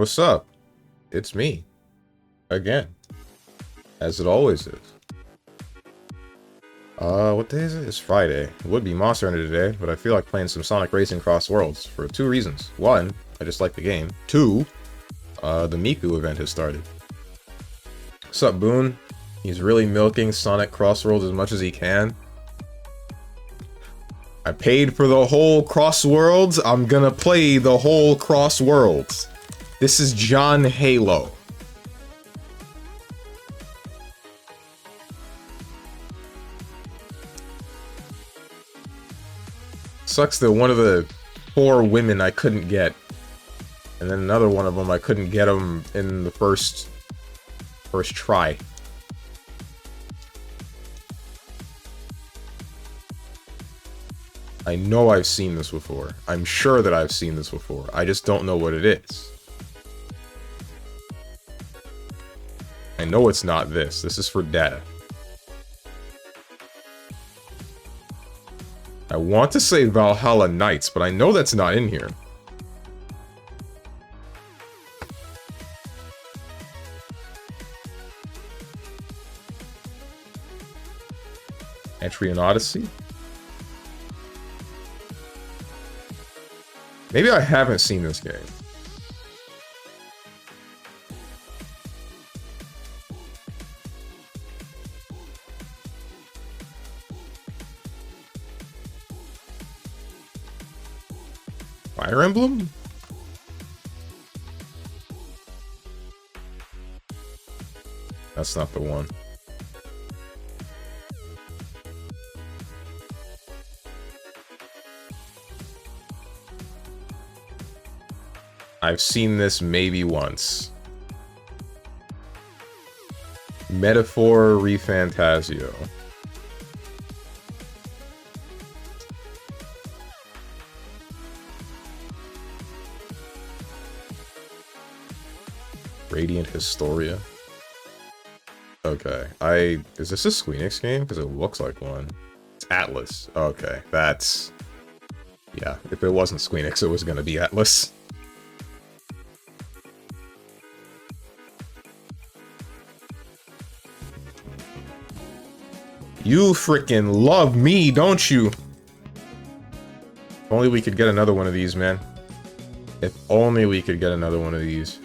What's up? It's me. Again. As it always is. What day is it? It's Friday. It would be Monster Hunter today, but I feel like playing some Sonic Racing CrossWorlds for two reasons. One, I just like the game. Two, the Miku event has started. What's up, Boone? He's really milking Sonic CrossWorlds as much as he can. I paid for the whole CrossWorlds. I'm gonna play the whole CrossWorlds. This is John Halo. Sucks that one of the 4 women I couldn't get, and then another one of them I couldn't get them in the first try. I know I've seen this before. I'm sure that I've seen this before. I just don't know what it is. I know it's not this. This is for data. I want to say Valhalla Knights, but I know that's not in here. Entry in Odyssey? Maybe I haven't seen this game. Fire Emblem? That's not the one. I've seen this maybe once. Metaphor ReFantasio. Radiant Historia. Okay, is this a Squeenix game? Because it looks like one. It's Atlas. Okay, that's... yeah, if it wasn't Squeenix, it was gonna be Atlas. You freaking love me, don't you? If only we could get another one of these, man. If only we could get another one of these.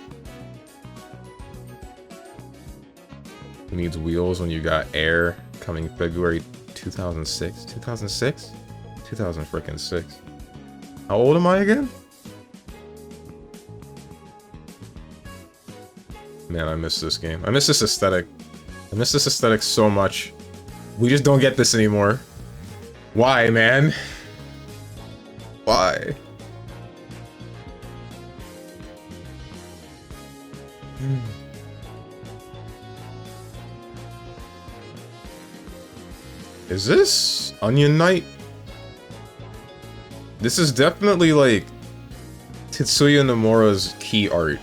Who needs wheels when you got air coming February 2006? 2006? 2006. How old am I again? Man, I miss this game. I miss this aesthetic. I miss this aesthetic so much. We just don't get this anymore. Why, man? Why? Is this Onion Knight? This is definitely like Tetsuya Nomura's key art.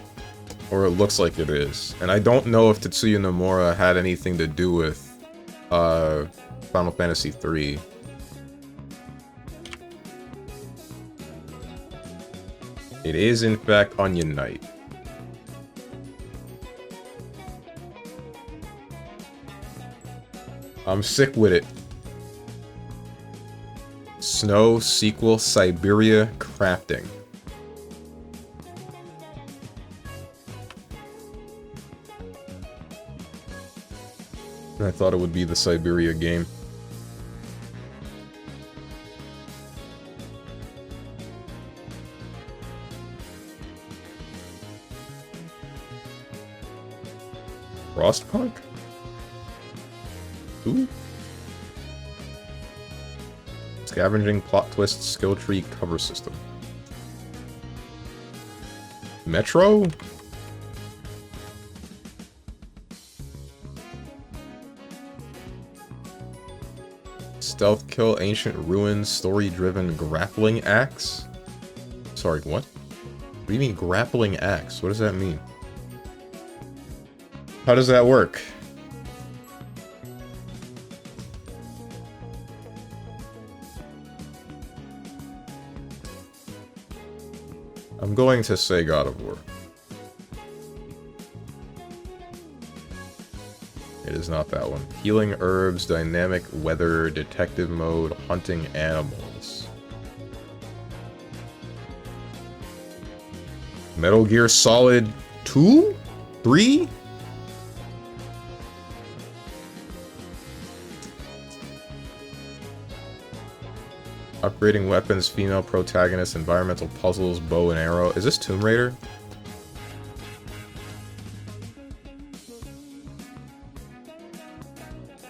Or it looks like it is. And I don't know if Tetsuya Nomura had anything to do with Final Fantasy III. It is in fact Onion Knight. I'm sick with it. Snow sequel Siberia crafting. I thought it would be the Siberia game. Frostpunk? Ooh. Scavenging plot twist skill tree cover system. Metro? Stealth kill ancient ruins story-driven grappling axe? Sorry, what? What do you mean grappling axe? What does that mean? How does that work? I'm going to say God of War. It is not that one. Healing herbs, dynamic weather, detective mode, hunting animals. Metal Gear Solid 2? 3? Upgrading weapons, female protagonist, environmental puzzles, bow and arrow. Is this Tomb Raider?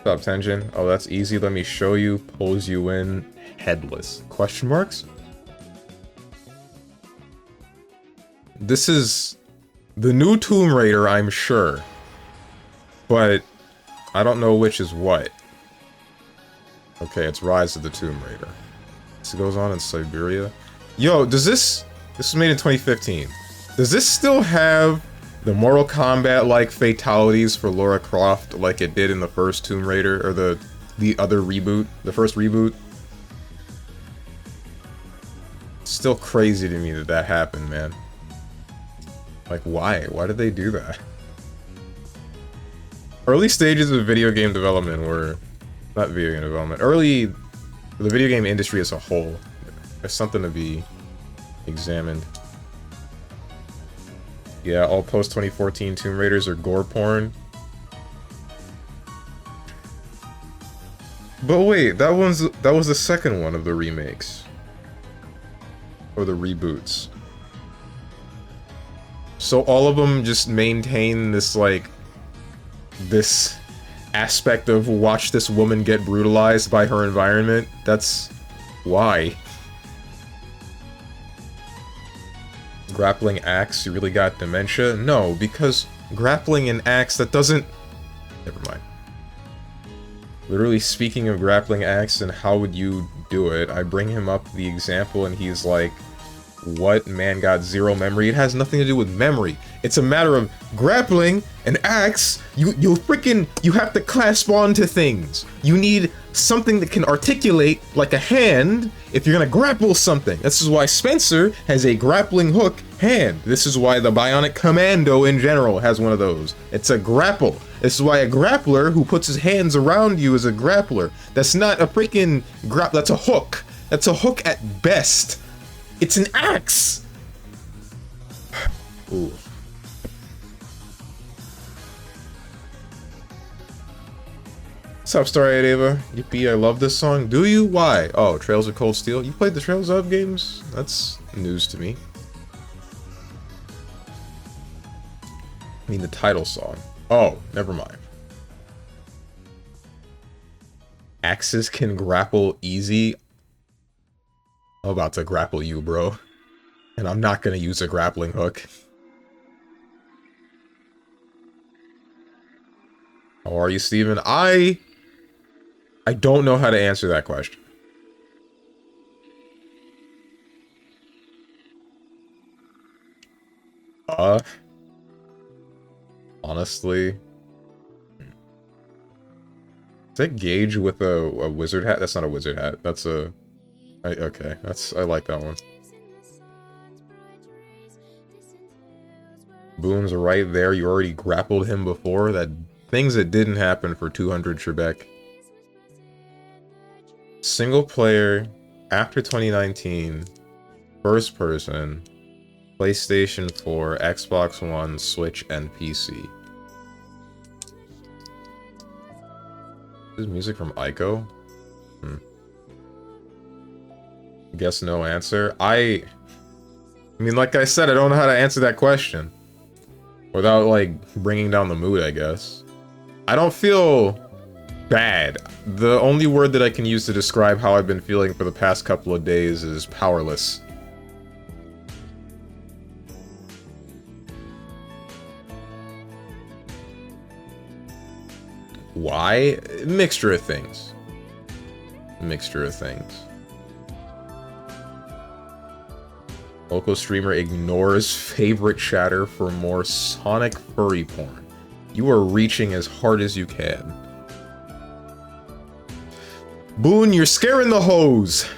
Stop tension. Oh, that's easy. Let me show you. Pulls you in. Headless. Question marks? This is the new Tomb Raider, I'm sure. But I don't know which is what. Okay, it's Rise of the Tomb Raider. This goes on in Siberia. Yo, does this... This was made in 2015. Does this still have the Mortal Kombat-like fatalities for Lara Croft like it did in the first Tomb Raider, or the other reboot, the first reboot? It's still crazy to me that that happened, man. Like, why? Why did they do that? Early stages of video game development were... Not video game development. Early... The video game industry as a whole. There's something to be examined. Yeah, all post-2014 Tomb Raiders are gore porn. But wait, that was the second one of the remakes. Or the reboots. So all of them just maintain this, like, this aspect of watch this woman get brutalized by her environment. That's why. Grappling axe, you really got dementia? No, because grappling an axe, that doesn't... Never mind. Literally speaking of grappling axe and how would you do it, I bring him up the example and he's like, what? Man got zero memory? It has nothing to do with memory. It's a matter of grappling an axe. You have to clasp onto things. You need something that can articulate like a hand if you're gonna grapple something. This is why Spencer has a grappling hook hand. This is why the Bionic Commando in general has one of those. It's a grapple. This is why a grappler who puts his hands around you is a grappler. That's not a freaking that's a hook. That's a hook at best. It's an axe! Ooh. What's up, Starlight Ava? Yippee, I love this song. Do you? Why? Oh, Trails of Cold Steel? You played the Trails of games? That's news to me. I mean, the title song. Oh, never mind. Axes can grapple easy. I'm about to grapple you, bro. And I'm not gonna use a grappling hook. How are you, Steven? I don't know how to answer that question. Honestly. Is that Gage with a wizard hat? That's not a wizard hat. That's a... okay, I like that one. Boone's right there. You already grappled him before. Things that didn't happen for 200 Trebek. Single player, after 2019, first person, PlayStation 4, Xbox One, Switch, and PC. This is music from Ico? Guess no answer. I mean, like I said, I don't know how to answer that question. Without, like, bringing down the mood, I guess. I don't feel bad. The only word that I can use to describe how I've been feeling for the past couple of days is powerless. Why? Mixture of things. Mixture of things. Local streamer ignores favorite chatter for more Sonic furry porn. You are reaching as hard as you can. Boone, you're scaring the hoes!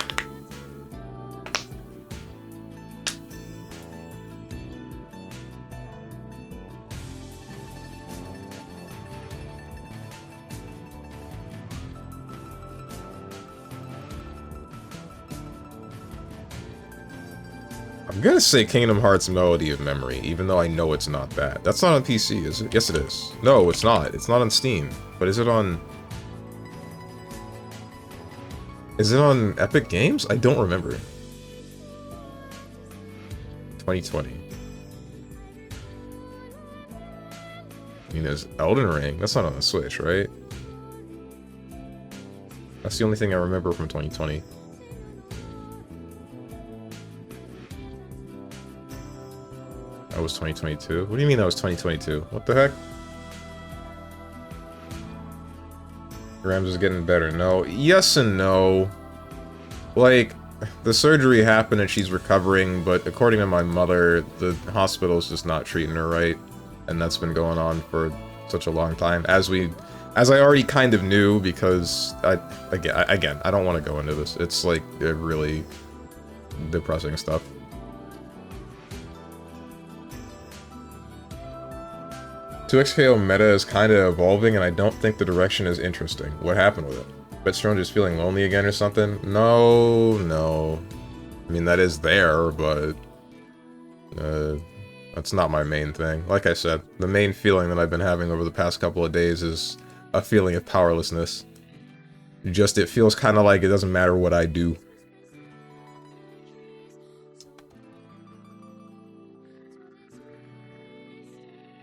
I'm gonna say Kingdom Hearts Melody of Memory, even though I know it's not that. That's not on PC, is it? Yes, it is. No, it's not. It's not on Steam. But is it on... Is it on Epic Games? I don't remember. 2020. I mean, there's Elden Ring. That's not on the Switch, right? That's the only thing I remember from 2020. That was 2022? What do you mean that was 2022? What the heck? Rams is getting better. No. Yes and no. Like, the surgery happened and she's recovering, but according to my mother, the hospital's just not treating her right. And that's been going on for such a long time. As I already kind of knew, because again, I don't want to go into this. It's like really depressing stuff. XKO meta is kind of evolving, and I don't think the direction is interesting. What happened with it? Bet Stranger's feeling lonely again or something? No. I mean, that is there, but... that's not my main thing. Like I said, the main feeling that I've been having over the past couple of days is a feeling of powerlessness. Just, it feels kind of like it doesn't matter what I do.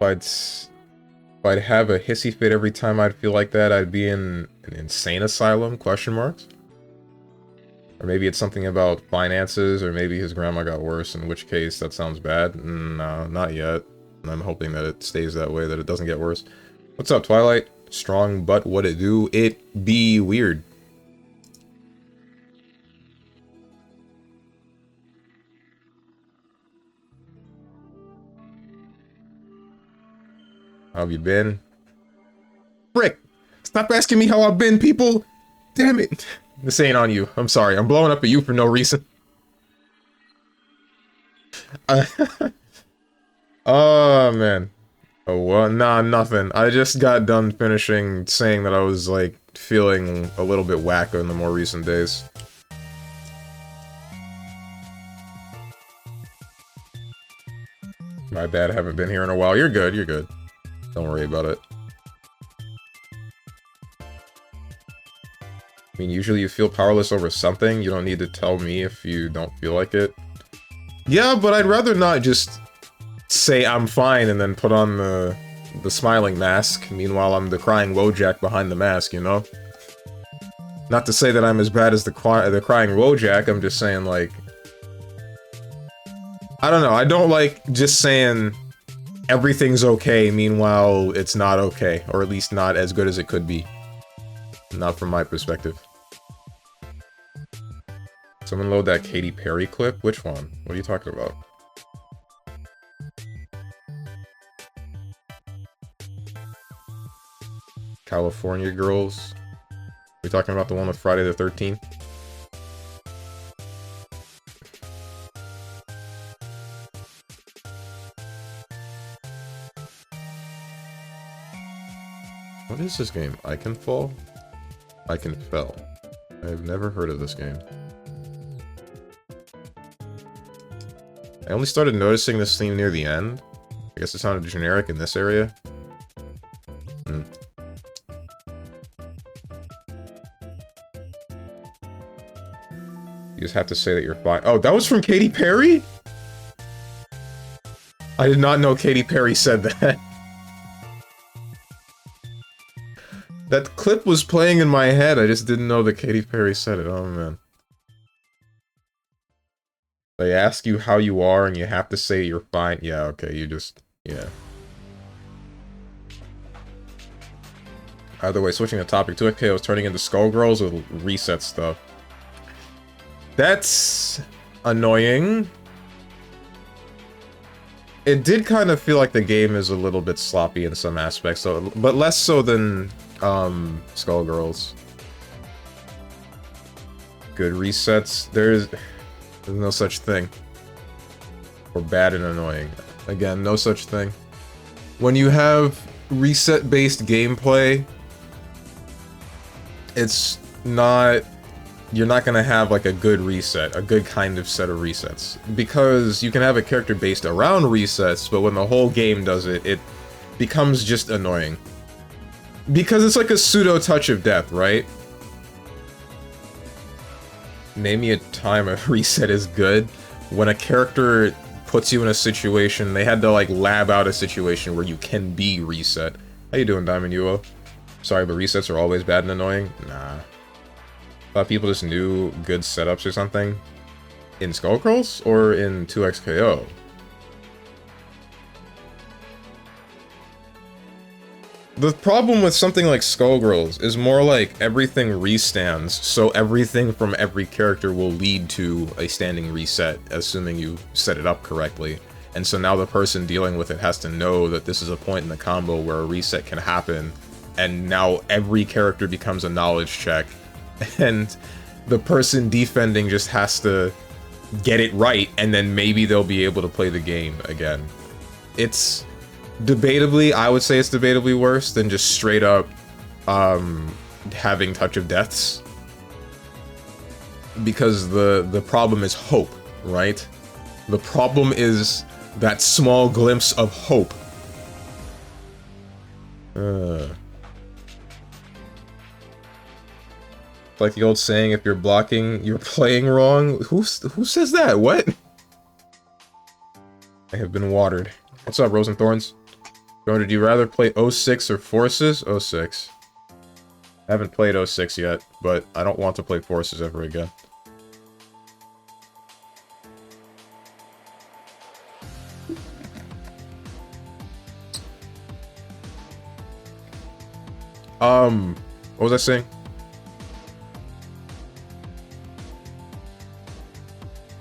If I'd have a hissy fit every time I'd feel like that, I'd be in an insane asylum, question marks? Or maybe it's something about finances, or maybe his grandma got worse, in which case that sounds bad. No, not yet. I'm hoping that it stays that way, that it doesn't get worse. What's up, Twilight? Strong, but what it do? It be weird. How have you been? Frick! Stop asking me how I've been, people! Damn it! This ain't on you. I'm sorry. I'm blowing up at you for no reason. Oh, man. Oh, well, nah, nothing. I just got done finishing saying that I was, like, feeling a little bit wacko in the more recent days. My bad, I haven't been here in a while. You're good, you're good. Don't worry about it. I mean, usually you feel powerless over something. You don't need to tell me if you don't feel like it. Yeah, but I'd rather not just say I'm fine and then put on the smiling mask. Meanwhile, I'm the crying Wojak behind the mask, you know? Not to say that I'm as bad as the crying Wojak, I'm just saying, like... I don't know, I don't like just saying everything's okay, meanwhile it's not okay. Or at least not as good as it could be. Not from my perspective. Someone load that Katy Perry clip? Which one? What are you talking about? California Girls? We talking about the one with Friday the 13th? What is this game? I Can Fall? I Can Fell. I've never heard of this game. I only started noticing this theme near the end. I guess it sounded generic in this area. You just have to say that you're fine. Oh, that was from Katy Perry? I did not know Katy Perry said that. That clip was playing in my head, I just didn't know that Katy Perry said it. Oh, man. They ask you how you are, and you have to say you're fine. Yeah, okay, you just... yeah. Either way, switching the topic, 2XK was turning into Skullgirls with reset stuff. That's... annoying. It did kind of feel like the game is a little bit sloppy in some aspects, so, but less so than... Skullgirls. Good resets. There's no such thing. Or bad and annoying. Again, no such thing. When you have reset-based gameplay, it's not you're not gonna have like a good reset, a good kind of set of resets. Because you can have a character based around resets, but when the whole game does it, it becomes just annoying. Because it's like a pseudo touch of death, right? Name me a time a reset is good. When a character puts you in a situation, they had to like lab out a situation where you can be reset. How you doing, Diamond Uo? Sorry, but resets are always bad and annoying? Nah. Thought people just knew good setups or something. In Skullcrawls or in 2xKO? The problem with something like Skullgirls is more like everything restands, so everything from every character will lead to a standing reset, assuming you set it up correctly. And so now the person dealing with it has to know that this is a point in the combo where a reset can happen, and now every character becomes a knowledge check, and the person defending just has to get it right, and then maybe they'll be able to play the game again. It's debatably, I would say it's debatably worse than just straight up having touch of deaths. Because the problem is hope, right? The problem is that small glimpse of hope. Like the old saying, if you're blocking, you're playing wrong. Who says that? What? I have been watered. What's up, Rose and Thorns? Would you rather play 06 or Forces? 06. I haven't played 06 yet, but I don't want to play Forces ever again. What was I saying?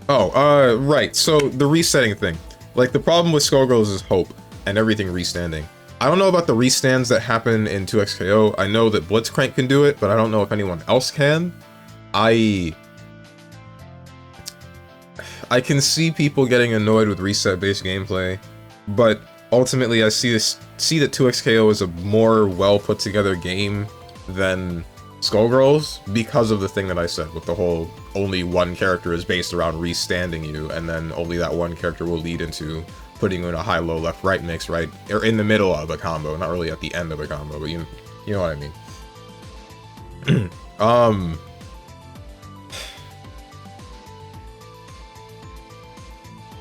Oh, right, so the resetting thing. Like, the problem with Skullgirls is hope, and everything restanding. I don't know about the restands that happen in 2xKO. I know that Blitzcrank can do it, but I don't know if anyone else can. I can see people getting annoyed with reset-based gameplay, but ultimately I see that 2xKO is a more well-put-together game than Skullgirls because of the thing that I said, with the whole only one character is based around restanding you, and then only that one character will lead into putting you in a high-low left-right mix, right? Or in the middle of a combo, not really at the end of a combo, but you know what I mean.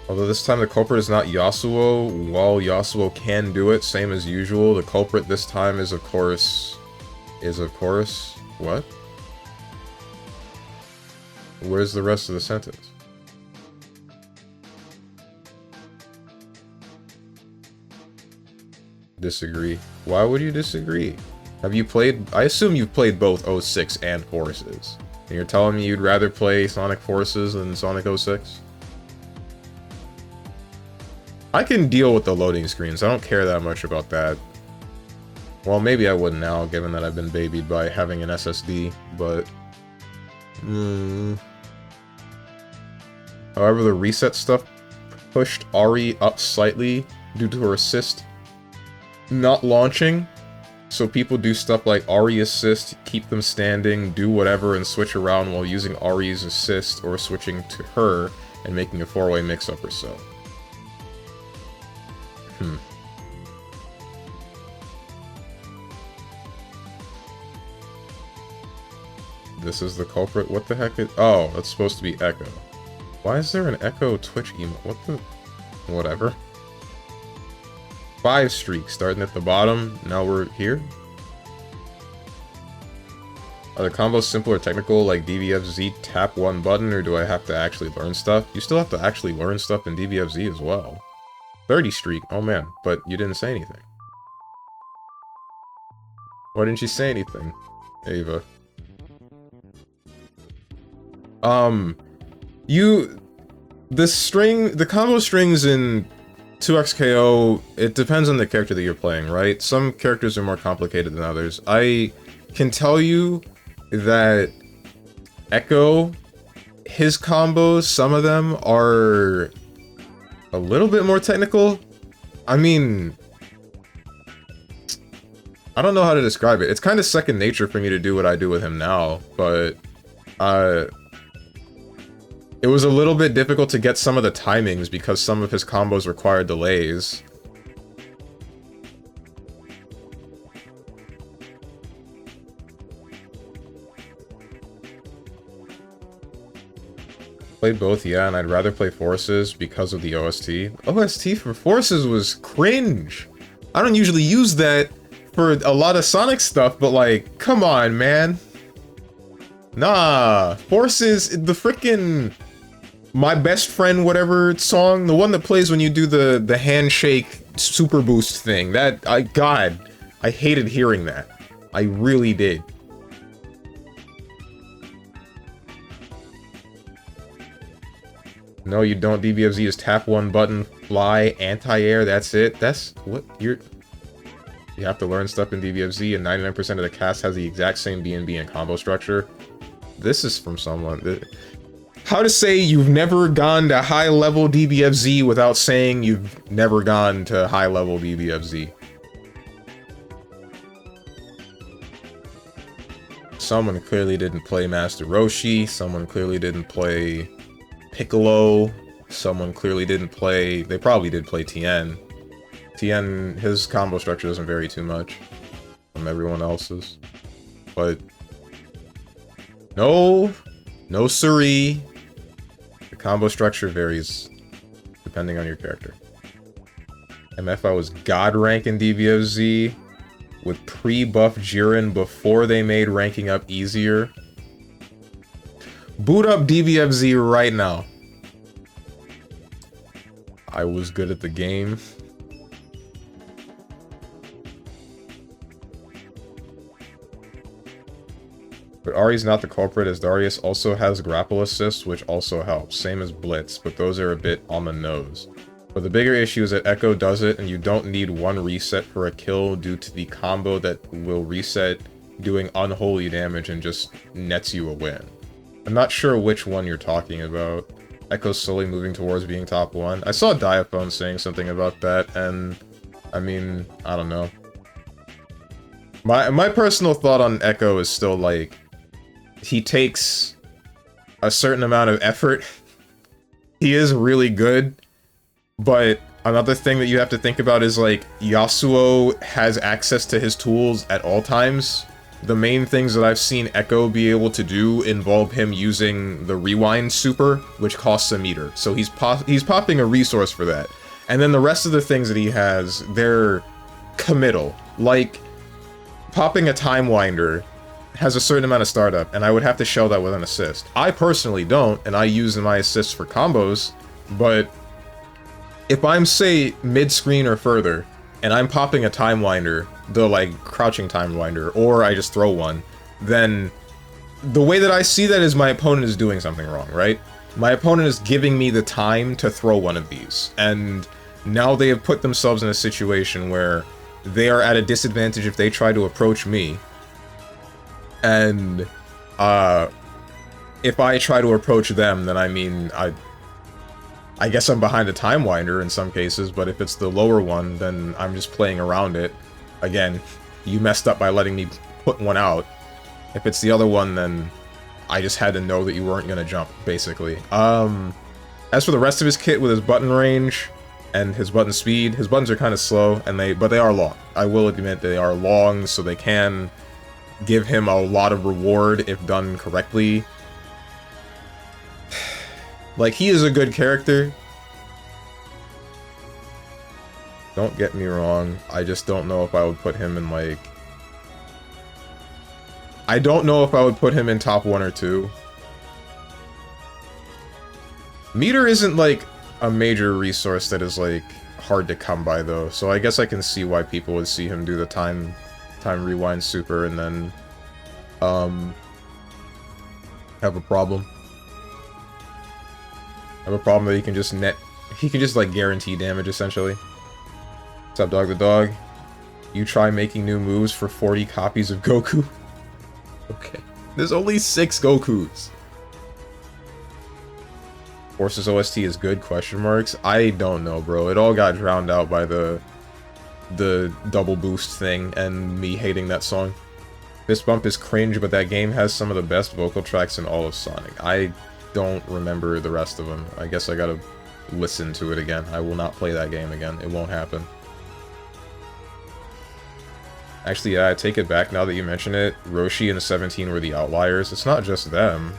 Although this time the culprit is not Yasuo, while Yasuo can do it, same as usual, the culprit this time is of course... What? Where's the rest of the sentence? Disagree. Why would you disagree? Have you played... I assume you've played both 06 and Forces. And you're telling me you'd rather play Sonic Forces than Sonic 06? I can deal with the loading screens. I don't care that much about that. Well, maybe I wouldn't now, given that I've been babied by having an SSD, but... However, the reset stuff pushed Ari up slightly due to her assist not launching, so people do stuff like Ari assist, keep them standing, do whatever, and switch around while using Ari's assist, or switching to her and making a 4-way mix-up or so. This is the culprit? What the heck is... Oh, that's supposed to be Echo. Why is there an Echo Twitch emote? What the... Whatever. 5 streak, starting at the bottom. Now we're here. Are the combos simple or technical, like DBFZ tap one button, or do I have to actually learn stuff? You still have to actually learn stuff in DBFZ as well. 30 streak, oh man, but you didn't say anything. Why didn't you say anything, Ava? The combo strings in 2xKO, it depends on the character that you're playing, right? Some characters are more complicated than others. I can tell you that Echo, his combos, some of them are a little bit more technical. I mean, I don't know how to describe it. It's kind of second nature for me to do what I do with him now, but Uh, it was a little bit difficult to get some of the timings because some of his combos required delays. Played both, yeah, and I'd rather play Forces because of the OST. OST for Forces was cringe! I don't usually use that for a lot of Sonic stuff, but like, come on, man. Nah, Forces, the frickin' My Best Friend whatever song, the one that plays when you do the handshake super boost thing, God, I hated hearing that. I really did. No, you don't. DBFZ is tap one button, fly, anti-air, that's it. That's what you have to learn stuff in DBFZ, and 99% of the cast has the exact same B&B and combo structure. This is from someone. How to say you've never gone to high-level DBFZ without saying you've never gone to high-level DBFZ. Someone clearly didn't play Master Roshi, someone clearly didn't play Piccolo, someone clearly didn't play... They probably did play Tien. Tien, his combo structure doesn't vary too much from everyone else's. But... No siree. The combo structure varies depending on your character. MFI was God rank in DBFZ with pre-buff Jiren before they made ranking up easier. Boot up DBFZ right now. I was good at the game. But Ari's not the culprit, as Darius also has grapple assist, which also helps. Same as Blitz, but those are a bit on the nose. But the bigger issue is that Echo does it, and you don't need one reset for a kill due to the combo that will reset doing unholy damage and just nets you a win. I'm not sure which one you're talking about. Echo's slowly moving towards being top 1. I saw Diaphone saying something about that, and I mean, I don't know. My personal thought on Echo is still like, he takes a certain amount of effort. He is really good, but another thing that you have to think about is like, Yasuo has access to his tools at all times. The main things that I've seen Echo be able to do involve him using the rewind super, which costs a meter. So he's popping a resource for that. And then the rest of the things that he has, they're committal. Like, popping a Time Winder has a certain amount of startup, and I would have to shell that with an assist. I personally don't, and I use my assists for combos, but if I'm, say, mid-screen or further, and I'm popping a Time Winder, the, like, crouching Time Winder, or I just throw one, then the way that I see that is my opponent is doing something wrong, right? My opponent is giving me the time to throw one of these, and now they have put themselves in a situation where they are at a disadvantage if they try to approach me, and if I try to approach them, then I mean, I guess I'm behind a Time Winder in some cases, but if it's the lower one, then I'm just playing around it. Again, you messed up by letting me put one out. If it's the other one, then I just had to know that you weren't gonna jump, basically. As for the rest of his kit with his button range and his button speed, his buttons are kind of slow, but they are long. I will admit they are long, so they can give him a lot of reward if done correctly. Like, he is a good character. Don't get me wrong, I just don't know if I would put him in, like... I don't know if I would put him in top 1 or 2. Meter isn't, like, a major resource that is, like, hard to come by, though, so I guess I can see why people would see him do the time rewind super and then, have a problem. Have a problem that he can just like guarantee damage essentially. What's up, Dog the Dog? You try making new moves for 40 copies of Goku? Okay. There's only 6 Gokus. Forces OST is good, question marks? I don't know, bro. It all got drowned out by the double boost thing and me hating that song. Fist Bump is cringe, but that game has some of the best vocal tracks in all of Sonic. I don't remember the rest of them. I guess I gotta listen to it again. I will not play that game again. It won't happen. Actually, yeah, I take it back now that you mention it. Roshi and 17 were the outliers. It's not just them.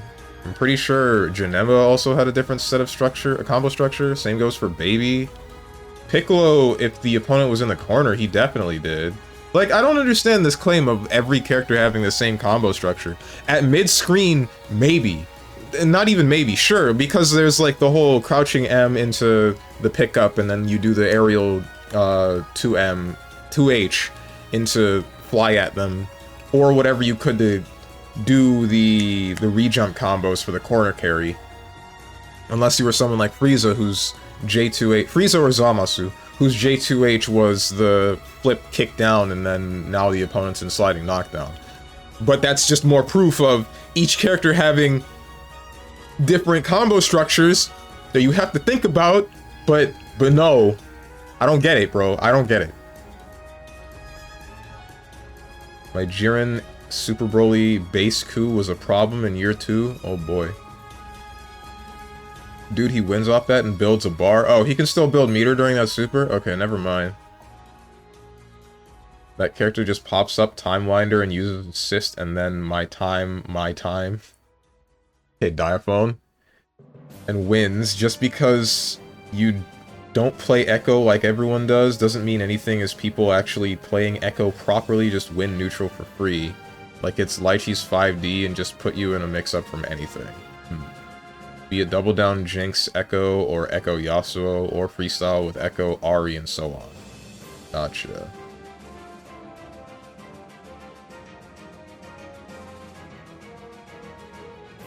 I'm pretty sure Janemba also had a different set of structure, a combo structure. Same goes for Baby. Piccolo, if the opponent was in the corner, he definitely did. Like, I don't understand this claim of every character having the same combo structure. At mid-screen, maybe. Not even maybe, sure, because there's like the whole crouching M into the pickup, and then you do the aerial 2M, 2H into fly at them, or whatever you could to do the re-jump combos for the corner carry. Unless you were someone like Frieza, who's J2H, Frieza or Zamasu, whose J2H was the flip kick down and then now the opponent's in sliding knockdown. But that's just more proof of each character having different combo structures that you have to think about, but no. I don't get it, bro. I don't get it. My Jiren Super Broly base coup was a problem in year 2? Oh boy. Dude, he wins off that and builds a bar. Oh, he can still build meter during that super? Okay, never mind. That character just pops up Time Winder and uses assist and then my time. Hit Diaphone. And wins. Just because you don't play Echo like everyone does doesn't mean anything, as people actually playing Echo properly just win neutral for free. Like it's Lychee's 5D and just put you in a mix-up from anything. Be it Double Down Jinx Echo, or Echo Yasuo, or Freestyle with Echo Ari, and so on. Gotcha.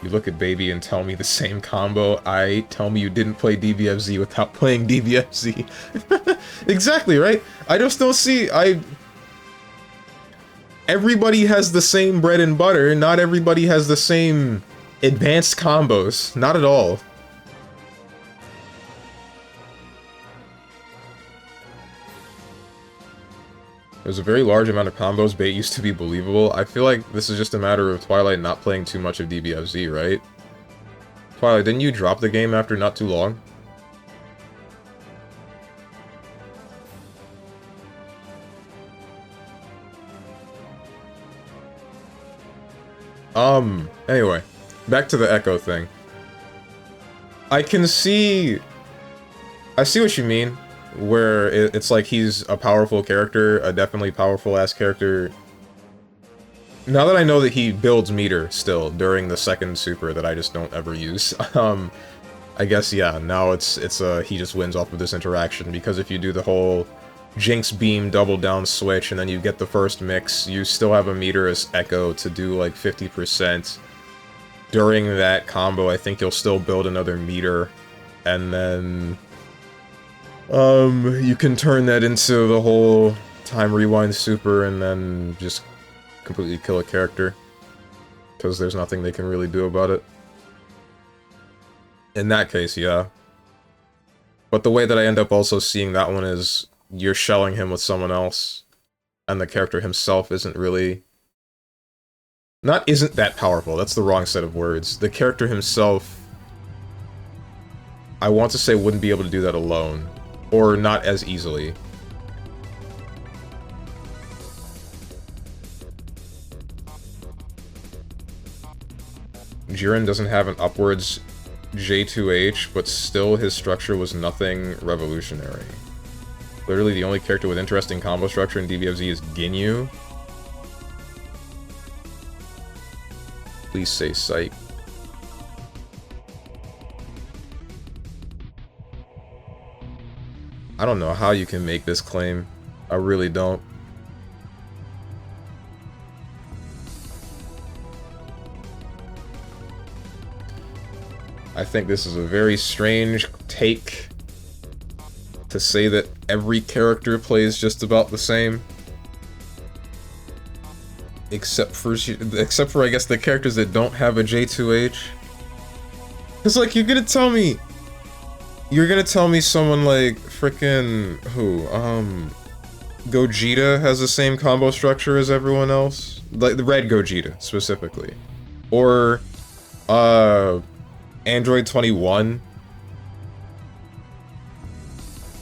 You look at Baby and tell me the same combo. Tell me you didn't play DBFZ without playing DBFZ. Exactly, right? I just don't see... Everybody has the same bread and butter, not everybody has the same advanced combos. Not at all. There's a very large amount of combos. Bait used to be believable. I feel like this is just a matter of Twilight not playing too much of DBFZ, right? Twilight, didn't you drop the game after not too long? Anyway, back to the Echo thing. I see what you mean, where it's like he's a powerful character, a definitely powerful-ass character. Now that I know that he builds meter still during the second super that I just don't ever use, I guess, yeah, now he just wins off of this interaction, because if you do the whole Jinx Beam double down switch and then you get the first mix, you still have a meter as Echo to do like 50%. During that combo, I think you'll still build another meter, and then you can turn that into the whole time rewind super and then just completely kill a character, because there's nothing they can really do about it. In that case, yeah. But the way that I end up also seeing that one is you're shelling him with someone else, and the character himself isn't really... isn't that powerful, that's the wrong set of words. The character himself, I want to say, wouldn't be able to do that alone. Or not as easily. Jiren doesn't have an upwards J2H, but still his structure was nothing revolutionary. Literally the only character with interesting combo structure in DBFZ is Ginyu. Please say psych. I don't know how you can make this claim. I really don't. I think this is a very strange take to say that every character plays just about the same. Except for I guess the characters that don't have a J2H. Cause like you're gonna tell me someone like frickin' who? Gogeta has the same combo structure as everyone else. Like the red Gogeta, specifically. Or, Android 21.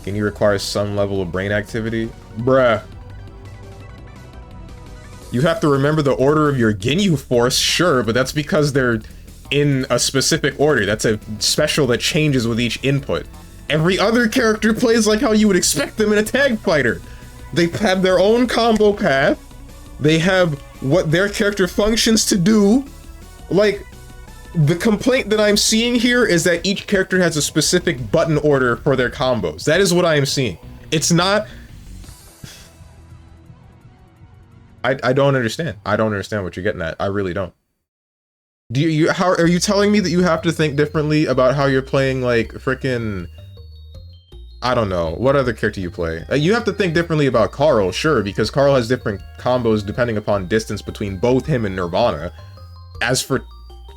Can you require some level of brain activity? Bruh. You have to remember the order of your Ginyu Force, sure, but that's because they're in a specific order. That's a special that changes with each input. Every other character plays like how you would expect them in a tag fighter. They have their own combo path. They have what their character functions to do. Like, the complaint that I'm seeing here is that each character has a specific button order for their combos. That is what I am seeing. It's not... I don't understand. I don't understand what you're getting at. I really don't. How are you telling me that you have to think differently about how you're playing, like, frickin'... I don't know. What other character you play? You have to think differently about Carl, sure, because Carl has different combos depending upon distance between both him and Nirvana. As for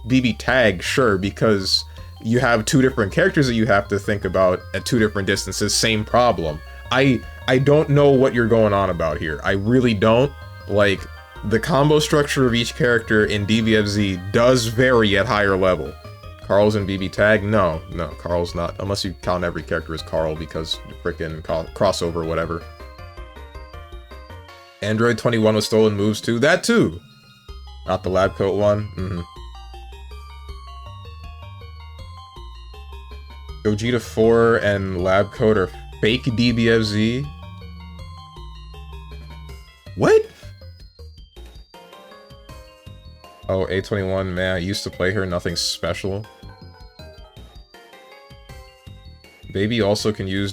BB Tag, sure, because you have two different characters that you have to think about at two different distances, same problem. I don't know what you're going on about here. I really don't. Like, the combo structure of each character in DBFZ does vary at higher level. Carl's in BB Tag? No, Carl's not. Unless you count every character as Carl because frickin' crossover, whatever. Android 21 with stolen moves too? That too! Not the lab coat one? Gogeta 4 and lab coat are fake DBFZ? What? Oh, A21, man, I used to play her, nothing special. Baby also can use,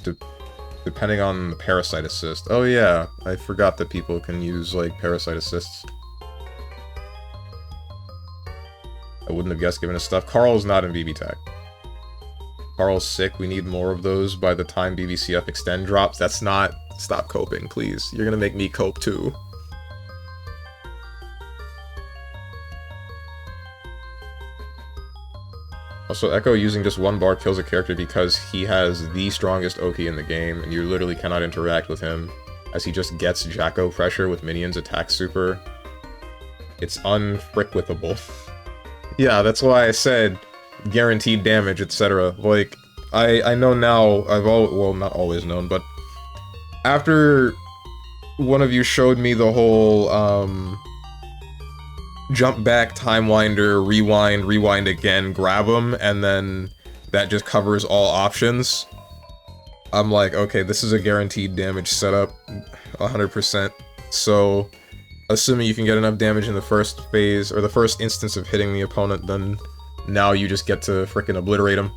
depending on the Parasite Assist. Oh yeah, I forgot that people can use, like, Parasite Assists. I wouldn't have guessed given his stuff. Carl's not in BB Tag. Carl's sick, we need more of those by the time BBCF Extend drops. That's not... Stop coping, please. You're gonna make me cope too. Also, Echo using just one bar kills a character because he has the strongest Oki in the game, and you literally cannot interact with him, as he just gets Jacko pressure with minions attack super. It's unfrickwithable. Yeah, that's why I said guaranteed damage, etc. Like, I know now, well, not always known, but after one of you showed me the whole, jump back, timewinder, rewind again, grab them, and then that just covers all options. I'm like, okay, this is a guaranteed damage setup, 100%. So, assuming you can get enough damage in the first phase, or the first instance of hitting the opponent, then now you just get to frickin' obliterate him.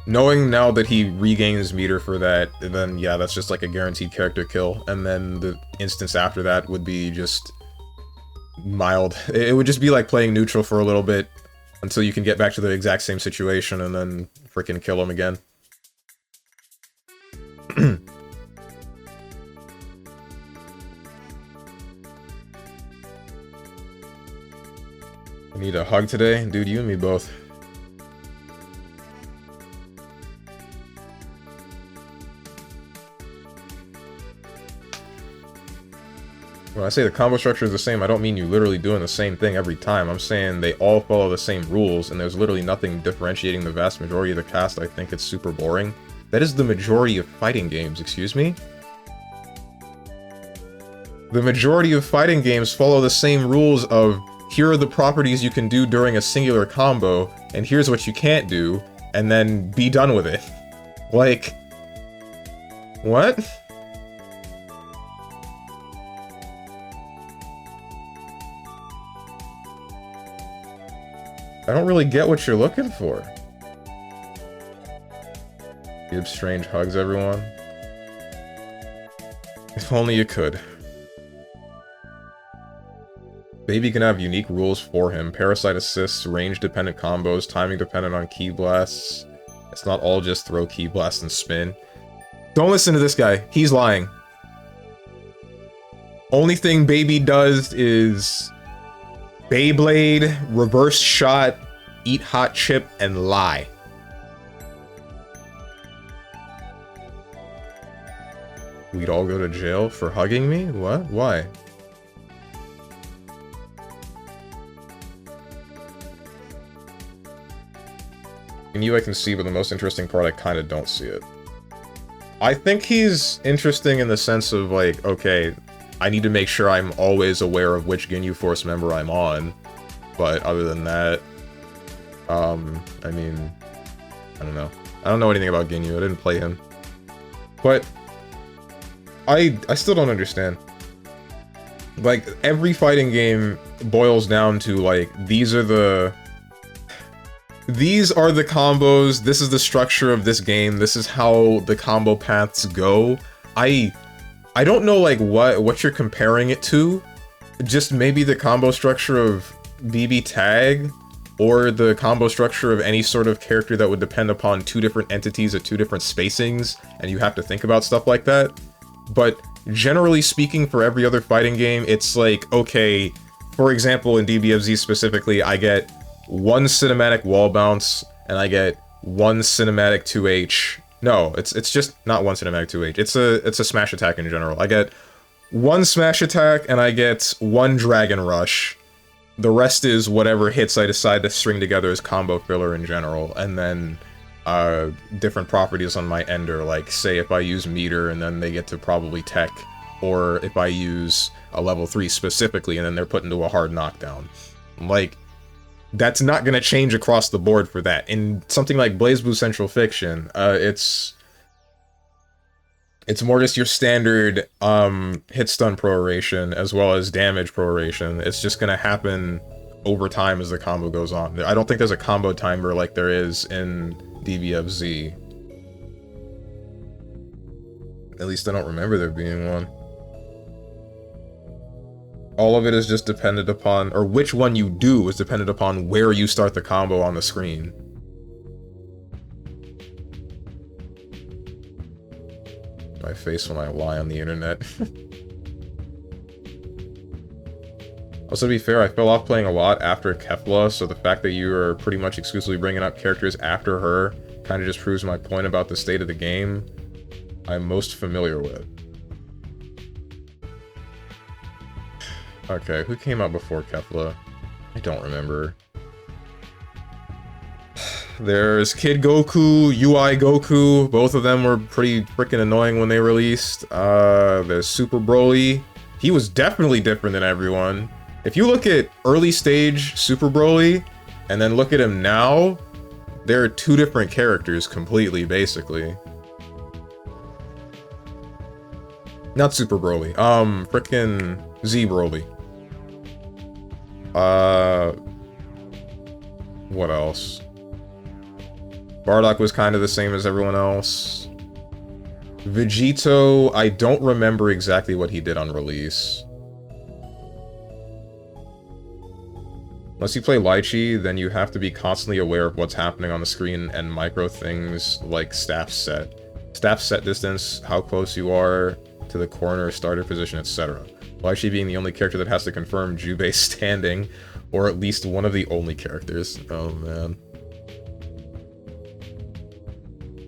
Knowing now that he regains meter for that, then yeah, that's just like a guaranteed character kill, and then the instance after that would be just mild. It would just be like playing neutral for a little bit until you can get back to the exact same situation and then freaking kill him again. I need a hug today? Dude, you and me both. When I say the combo structure is the same, I don't mean you literally doing the same thing every time. I'm saying they all follow the same rules, and there's literally nothing differentiating the vast majority of the cast. I think it's super boring. That is the majority of fighting games, excuse me? The majority of fighting games follow the same rules of, here are the properties you can do during a singular combo, and here's what you can't do, and then be done with it. Like... what? I don't really get what you're looking for. Give strange hugs, everyone. If only you could. Baby can have unique rules for him. Parasite assists, range-dependent combos, timing dependent on ki blasts. It's not all just throw ki blast and spin. Don't listen to this guy. He's lying. Only thing Baby does is... Beyblade, reverse shot, eat hot chip, and lie. We'd all go to jail for hugging me? What? Why? In you I can see, but the most interesting part I kinda don't see it. I think he's interesting in the sense of, like, okay, I need to make sure I'm always aware of which Ginyu Force member I'm on. But other than that, I mean, I don't know. I don't know anything about Ginyu, I didn't play him. But I still don't understand. Like, every fighting game boils down to, like, these are the combos, this is the structure of this game, this is how the combo paths go. I don't know, like, what you're comparing it to. Just maybe the combo structure of BB Tag, or the combo structure of any sort of character that would depend upon two different entities at two different spacings, and you have to think about stuff like that. But generally speaking, for every other fighting game, it's like, okay, for example, in DBFZ specifically, I get one cinematic wall bounce, and I get one cinematic 2H. No, it's just not one cinematic 2H. It's a smash attack in general. I get one smash attack, and I get one Dragon Rush. The rest is whatever hits I decide to string together as combo filler in general, and then different properties on my ender, like, say if I use meter and then they get to probably tech, or if I use a level 3 specifically and then they're put into a hard knockdown. Like, that's not gonna change across the board for that. In something like BlazBlue Central Fiction, it's more just your standard hit stun proration as well as damage proration. It's just gonna happen over time as the combo goes on. I don't think there's a combo timer like there is in DBFZ. At least I don't remember there being one. All of it is just dependent upon, or which one you do is dependent upon where you start the combo on the screen. My face when I lie on the internet. Also, to be fair, I fell off playing a lot after Kefla, so the fact that you are pretty much exclusively bringing up characters after her kind of just proves my point about the state of the game I'm most familiar with. Okay, who came out before Kefla? I don't remember. There's Kid Goku, UI Goku. Both of them were pretty freaking annoying when they released. There's Super Broly. He was definitely different than everyone. If you look at early stage Super Broly, and then look at him now, they're two different characters completely, basically. Not Super Broly. Frickin' Z Broly. What else? Bardock was kind of the same as everyone else. Vegito, I don't remember exactly what he did on release. Unless you play Lychee, then you have to be constantly aware of what's happening on the screen and micro things like staff set. Staff set distance, how close you are to the corner, starter position, etc. Lychee being the only character that has to confirm Jubei's standing, or at least one of the only characters. Oh man.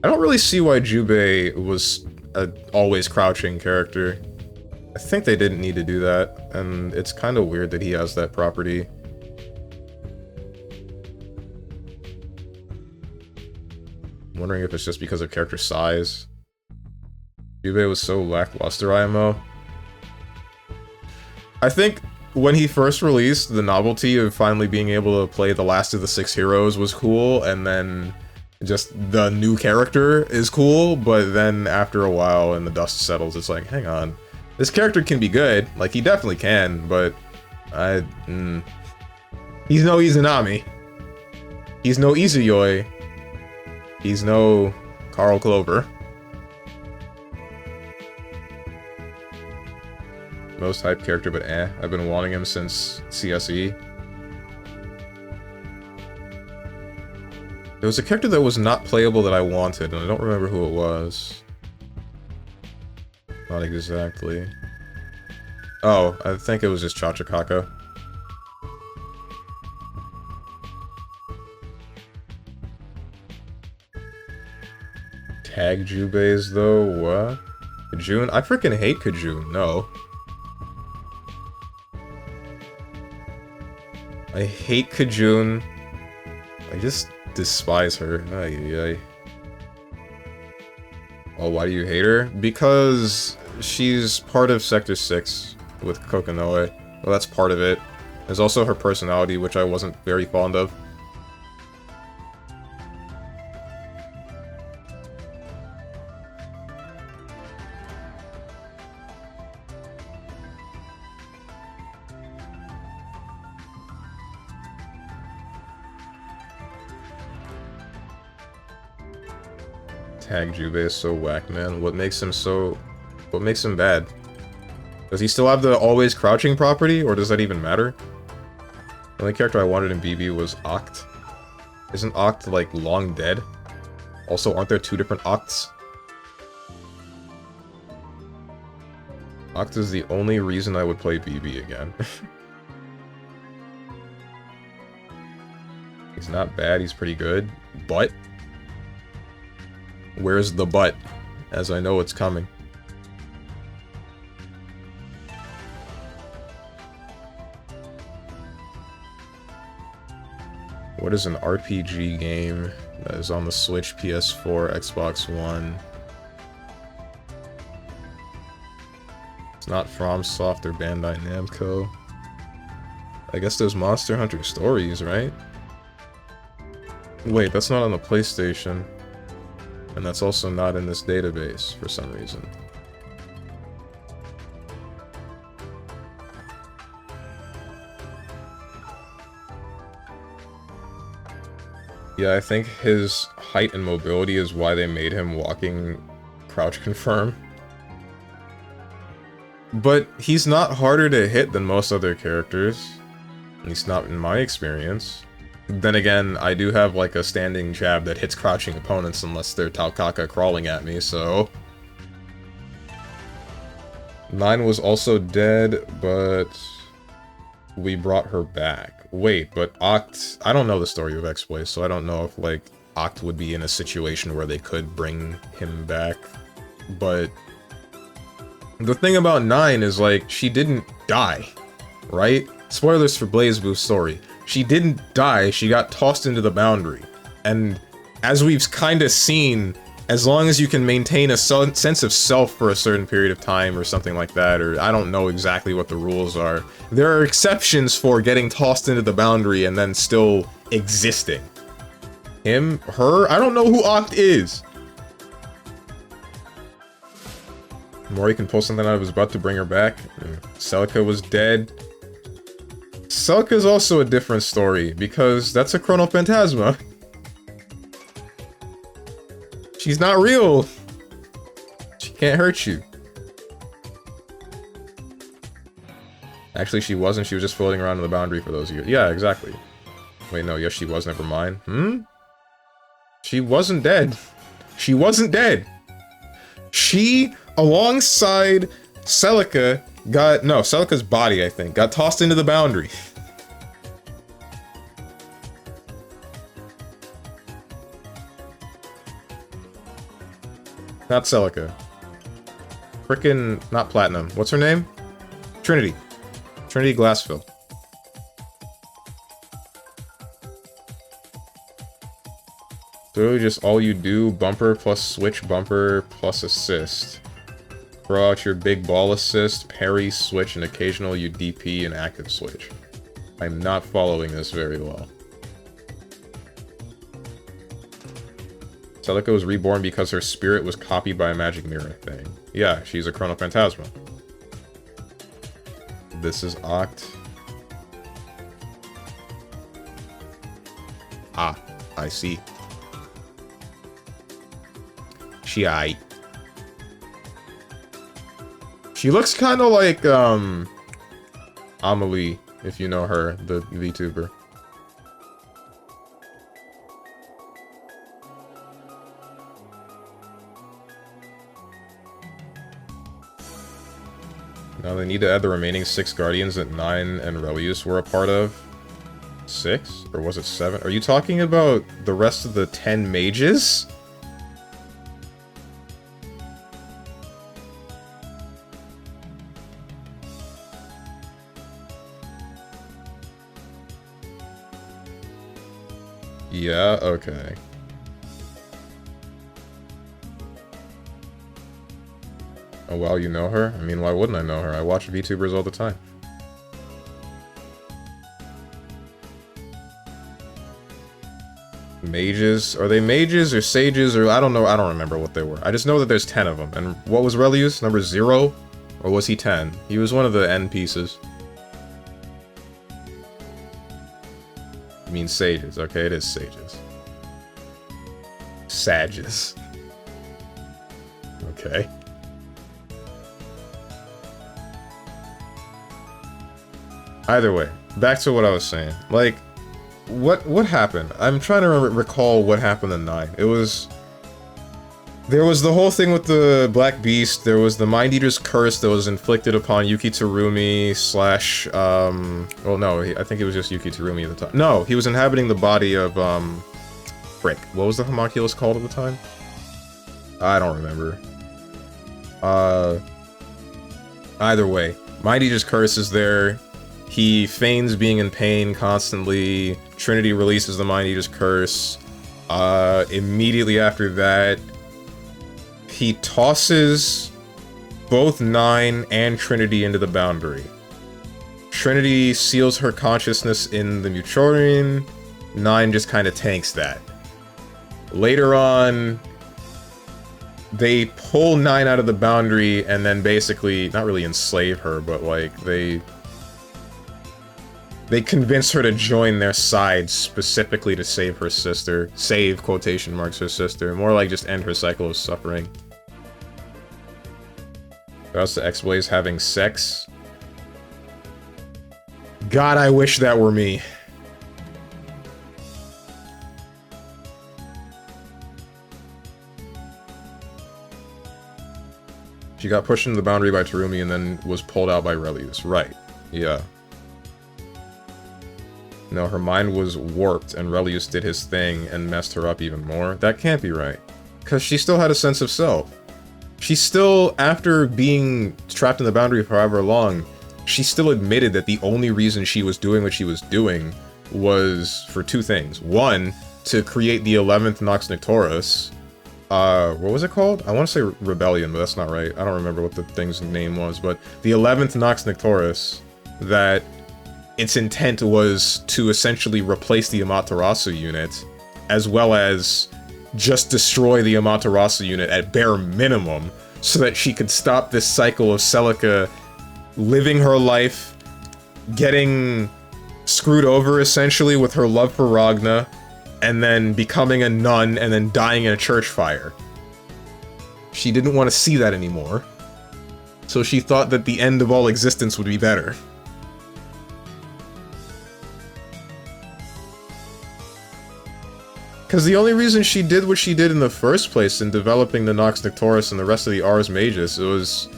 I don't really see why Jubei was an always crouching character. I think they didn't need to do that, and it's kind of weird that he has that property. I'm wondering if it's just because of character size. Jubei was so lackluster, IMO. I think when he first released, the novelty of finally being able to play the last of the 6 heroes was cool, and then just the new character is cool, but then after a while and the dust settles, it's like, hang on. This character can be good, like he definitely can, but he's no Izanami. He's no Izuyoi. He's no Carl Clover. Most hyped character, but I've been wanting him since CSE. There was a character that was not playable that I wanted, and I don't remember who it was. Not exactly. Oh, I think it was just Chachakaka. Tag Jubeis, though? What? Kajun? I freaking hate Kajun, no. I hate Kajun. I just despise her. Ay, ay, ay. Oh, why do you hate her? Because she's part of Sector 6 with Kokonoe. Well, that's part of it. There's also her personality, which I wasn't very fond of. Tag Jubei is so whack, man. What makes him bad? Does he still have the always crouching property, or does that even matter? The only character I wanted in BB was Oct. Isn't Oct, like, long dead? Also, aren't there two different Octs? Oct is the only reason I would play BB again. He's not bad, he's pretty good, but... where's the but? As I know it's coming. What is an RPG game that is on the Switch, PS4, Xbox One? It's not FromSoft or Bandai Namco. I guess there's Monster Hunter Stories, right? Wait, that's not on the PlayStation. And that's also not in this database, for some reason. Yeah, I think his height and mobility is why they made him walking crouch confirm. But he's not harder to hit than most other characters. At least not in my experience. Then again, I do have like a standing jab that hits crouching opponents unless they're Taukaka crawling at me, so... 9 was also dead, but... we brought her back. Wait, but Oct... I don't know the story of X-Play, so I don't know if, like, Oct would be in a situation where they could bring him back. But... the thing about 9 is, like, she didn't die, right? Spoilers for BlazBlue's story. She didn't die, she got tossed into the boundary. And as we've kind of seen, as long as you can maintain a sense of self for a certain period of time or something like that, or I don't know exactly what the rules are, there are exceptions for getting tossed into the boundary and then still existing. Him? Her? I don't know who Oct is! Mori can pull something out of his butt to bring her back. Celica was dead. Celica's also a different story, because that's a Chronophantasma. She's not real! She can't hurt you. Actually, she wasn't. She was just floating around in the boundary for those years. Yeah, exactly. Wait, no. Yes, she was. Never mind. She wasn't dead. She wasn't dead! She, alongside Celica, got... no, Celica's body, I think, got tossed into the boundary. Not Celica. Frickin' not Platinum. What's her name? Trinity. Trinity Glassfill. Literally just all you do, bumper plus switch, bumper plus assist. Throw out your big ball assist, parry, switch, and occasional you DP and active switch. I'm not following this very well. Celica was reborn because her spirit was copied by a magic mirror thing. Yeah, she's a Chronophantasma. This is Oct. Ah, I see. She aight. She looks kind of like, Amelie, if you know her, the VTuber. Now they need to add the remaining 6 Guardians that 9 and Relius were a part of. 6? Or was it 7? Are you talking about the rest of the 10 mages? Yeah, okay. Oh, well, you know her? I mean, why wouldn't I know her? I watch VTubers all the time. Mages? Are they mages or sages or I don't know, I don't remember what they were. I just know that there's 10 of them. And what was Relius? Number 0? Or was he 10? He was one of the N pieces. I mean sages. Okay, it is sages. Sages. Okay. Either way, back to what I was saying. Like, what happened? I'm trying to recall what happened in 9. It was... There was the whole thing with the Black Beast, there was the Mind Eater's curse that was inflicted upon Yuki Tsurumi slash, well no, I think it was just Yuki Tsurumi at the time. No, he was inhabiting the body of, frick, what was the homunculus called at the time? I don't remember. Either way, Mind Eater's curse is there. He feigns being in pain constantly. Trinity releases the Mind Eater's curse. Immediately after that, he tosses both 9 and Trinity into the boundary. Trinity seals her consciousness in the Muchorian. 9 just kind of tanks that. Later on, they pull 9 out of the boundary and then basically, not really enslave her, but like, they convince her to join their side specifically to save her sister. Save, quotation marks, her sister. More like just end her cycle of suffering. Else the X-Blaze having sex. God, I wish that were me. She got pushed into the boundary by Terumi and then was pulled out by Relius. Right. Yeah. No, her mind was warped and Relius did his thing and messed her up even more. That can't be right. Because she still had a sense of self. She still, after being trapped in the boundary for however long, she still admitted that the only reason she was doing what she was doing was for 2 things. 1, to create the 11th Nox Nocturus. What was it called? I want to say Rebellion, but that's not right. I don't remember what the thing's name was, but the 11th Nox Nocturus, that its intent was to essentially replace the Amaterasu unit, as well as just destroy the Amaterasu unit at bare minimum, so that she could stop this cycle of Celica living her life, getting screwed over essentially with her love for Ragna, and then becoming a nun and then dying in a church fire. She didn't want to see that anymore, so she thought that the end of all existence would be better. Because the only reason she did what she did in the first place in developing the Nox Nocturus and the rest of the Ars Magus, it was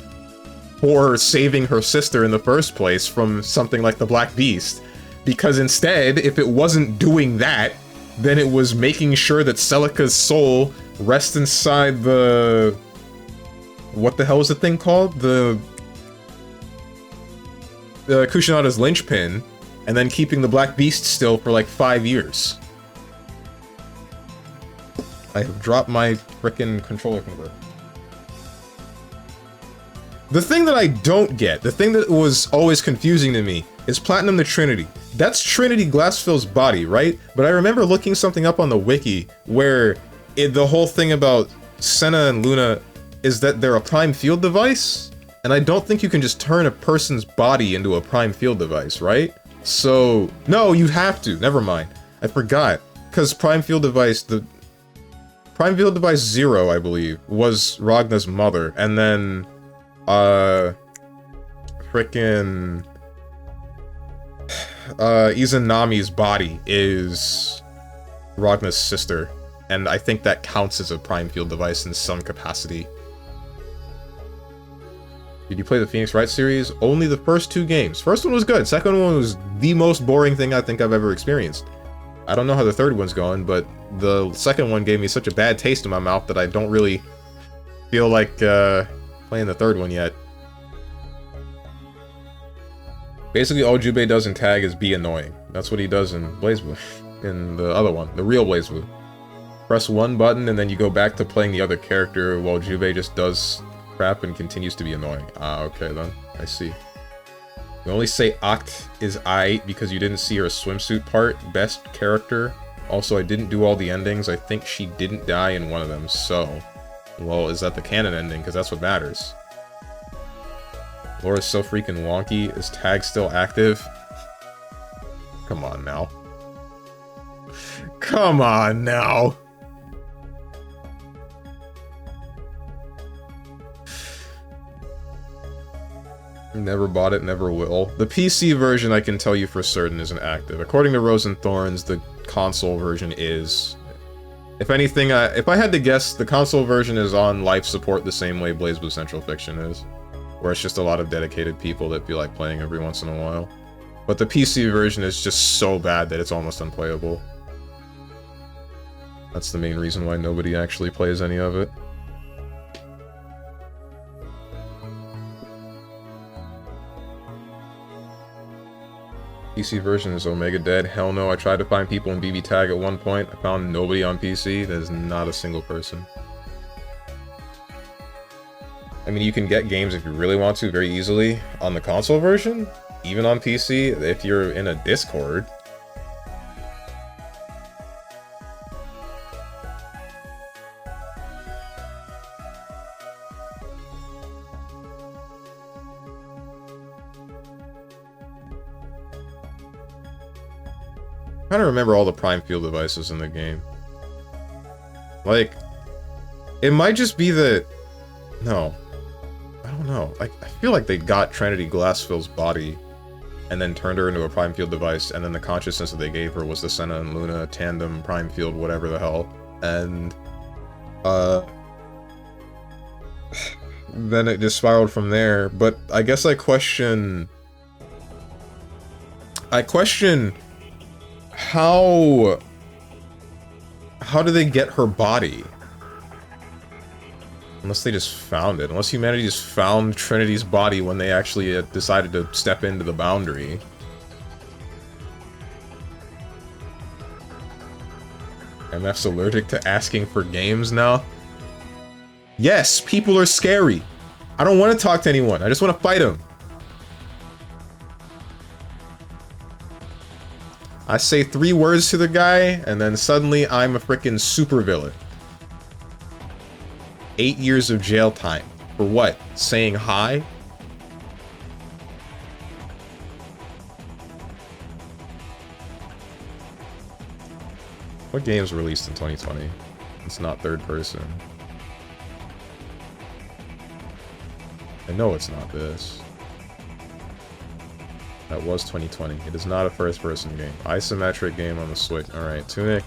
for saving her sister in the first place from something like the Black Beast. Because instead, if it wasn't doing that, then it was making sure that Celica's soul rests inside the... What the hell was the thing called? The Kushinada's linchpin, and then keeping the Black Beast still for like 5 years. I have dropped my frickin' controller converter. The thing that I don't get, the thing that was always confusing to me, is Platinum the Trinity. That's Trinity Glassfield's body, right? But I remember looking something up on the wiki, where the whole thing about Senna and Luna is that they're a prime field device? And I don't think you can just turn a person's body into a prime field device, right? So, no, you'd have to. Never mind. I forgot. Because prime field device, Prime Field Device 0, I believe, was Ragna's mother, and then, frickin' Izanami's body is Ragna's sister, and I think that counts as a Prime Field Device in some capacity. Did you play the Phoenix Wright series? Only the first 2 games. First one was good, second one was the most boring thing I think I've ever experienced. I don't know how the third one's going, but the second one gave me such a bad taste in my mouth that I don't really feel like playing the third one yet. Basically, all Jubei does in tag is be annoying. That's what he does in BlazBlue. in the other one, the real BlazBlue. Press one button and then you go back to playing the other character while Juve just does crap and continues to be annoying. Ah, okay then. I see. You only say Oct is aight because you didn't see her swimsuit part. Best character. Also, I didn't do all the endings. I think she didn't die in one of them, so... Well, is that the canon ending? Because that's what matters. Laura's so freaking wonky. Is tag still active? Come on now. Come on now! Never bought it, never will. The PC version I can tell you for certain isn't active. According to Rose and Thorns, the console version is. If anything, if I had to guess, the console version is on life support the same way BlazBlue Central Fiction is. Where it's just a lot of dedicated people that be like playing every once in a while. But the PC version is just so bad that it's almost unplayable. That's the main reason why nobody actually plays any of it. PC version is Omega dead? Hell no, I tried to find people in BB Tag at one point. I found nobody on PC. There's not a single person. I mean, you can get games if you really want to very easily on the console version. Even on PC, if you're in a Discord. I'm trying to remember all the Prime Field devices in the game. Like, it might just be that... No. I don't know. I feel like they got Trinity Glassfield's body and then turned her into a Prime Field device, and then the consciousness that they gave her was the Senna and Luna tandem Prime Field whatever the hell. And, then it just spiraled from there. But I guess I question... How do they get her body? Unless they just found it. Unless humanity just found Trinity's body when they actually decided to step into the boundary. MF's allergic to asking for games now? Yes, people are scary. I don't want to talk to anyone. I just want to fight them. I say 3 words to the guy, and then suddenly I'm a frickin' supervillain. 8 years of jail time. For what? Saying hi? What game's released in 2020? It's not third person. I know it's not this. That was 2020. It is not a first-person game. Isometric game on the Switch. Alright, Tunic.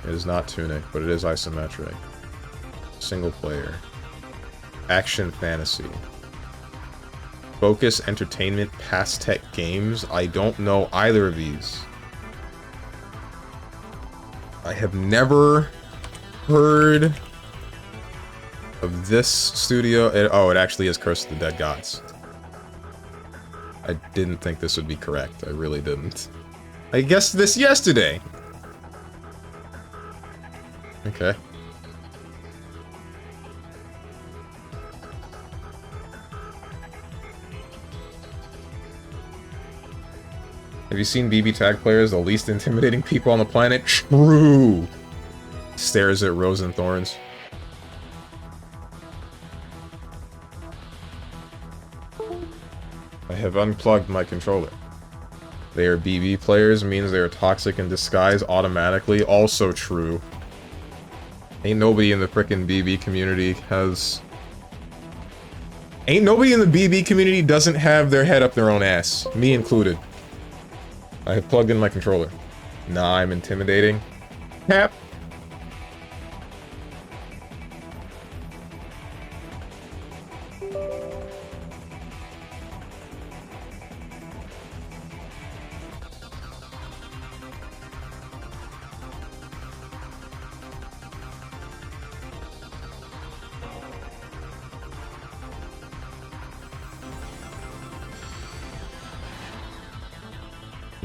It is not Tunic, but it is isometric. Single player. Action fantasy. Focus, entertainment, past tech games. I don't know either of these. I have never heard of this studio. Oh, it actually is Curse of the Dead Gods. I didn't think this would be correct. I really didn't. I guessed this yesterday. Okay. Have you seen BB Tag players, the least intimidating people on the planet? True! Stares at Rose and Thorns. I have unplugged my controller. They are BB players, means they are toxic in disguise automatically. Also true. Ain't nobody in the frickin' BB community has... Ain't nobody in the BB community doesn't have their head up their own ass. Me included. I have plugged in my controller. Nah, I'm intimidating. Tap.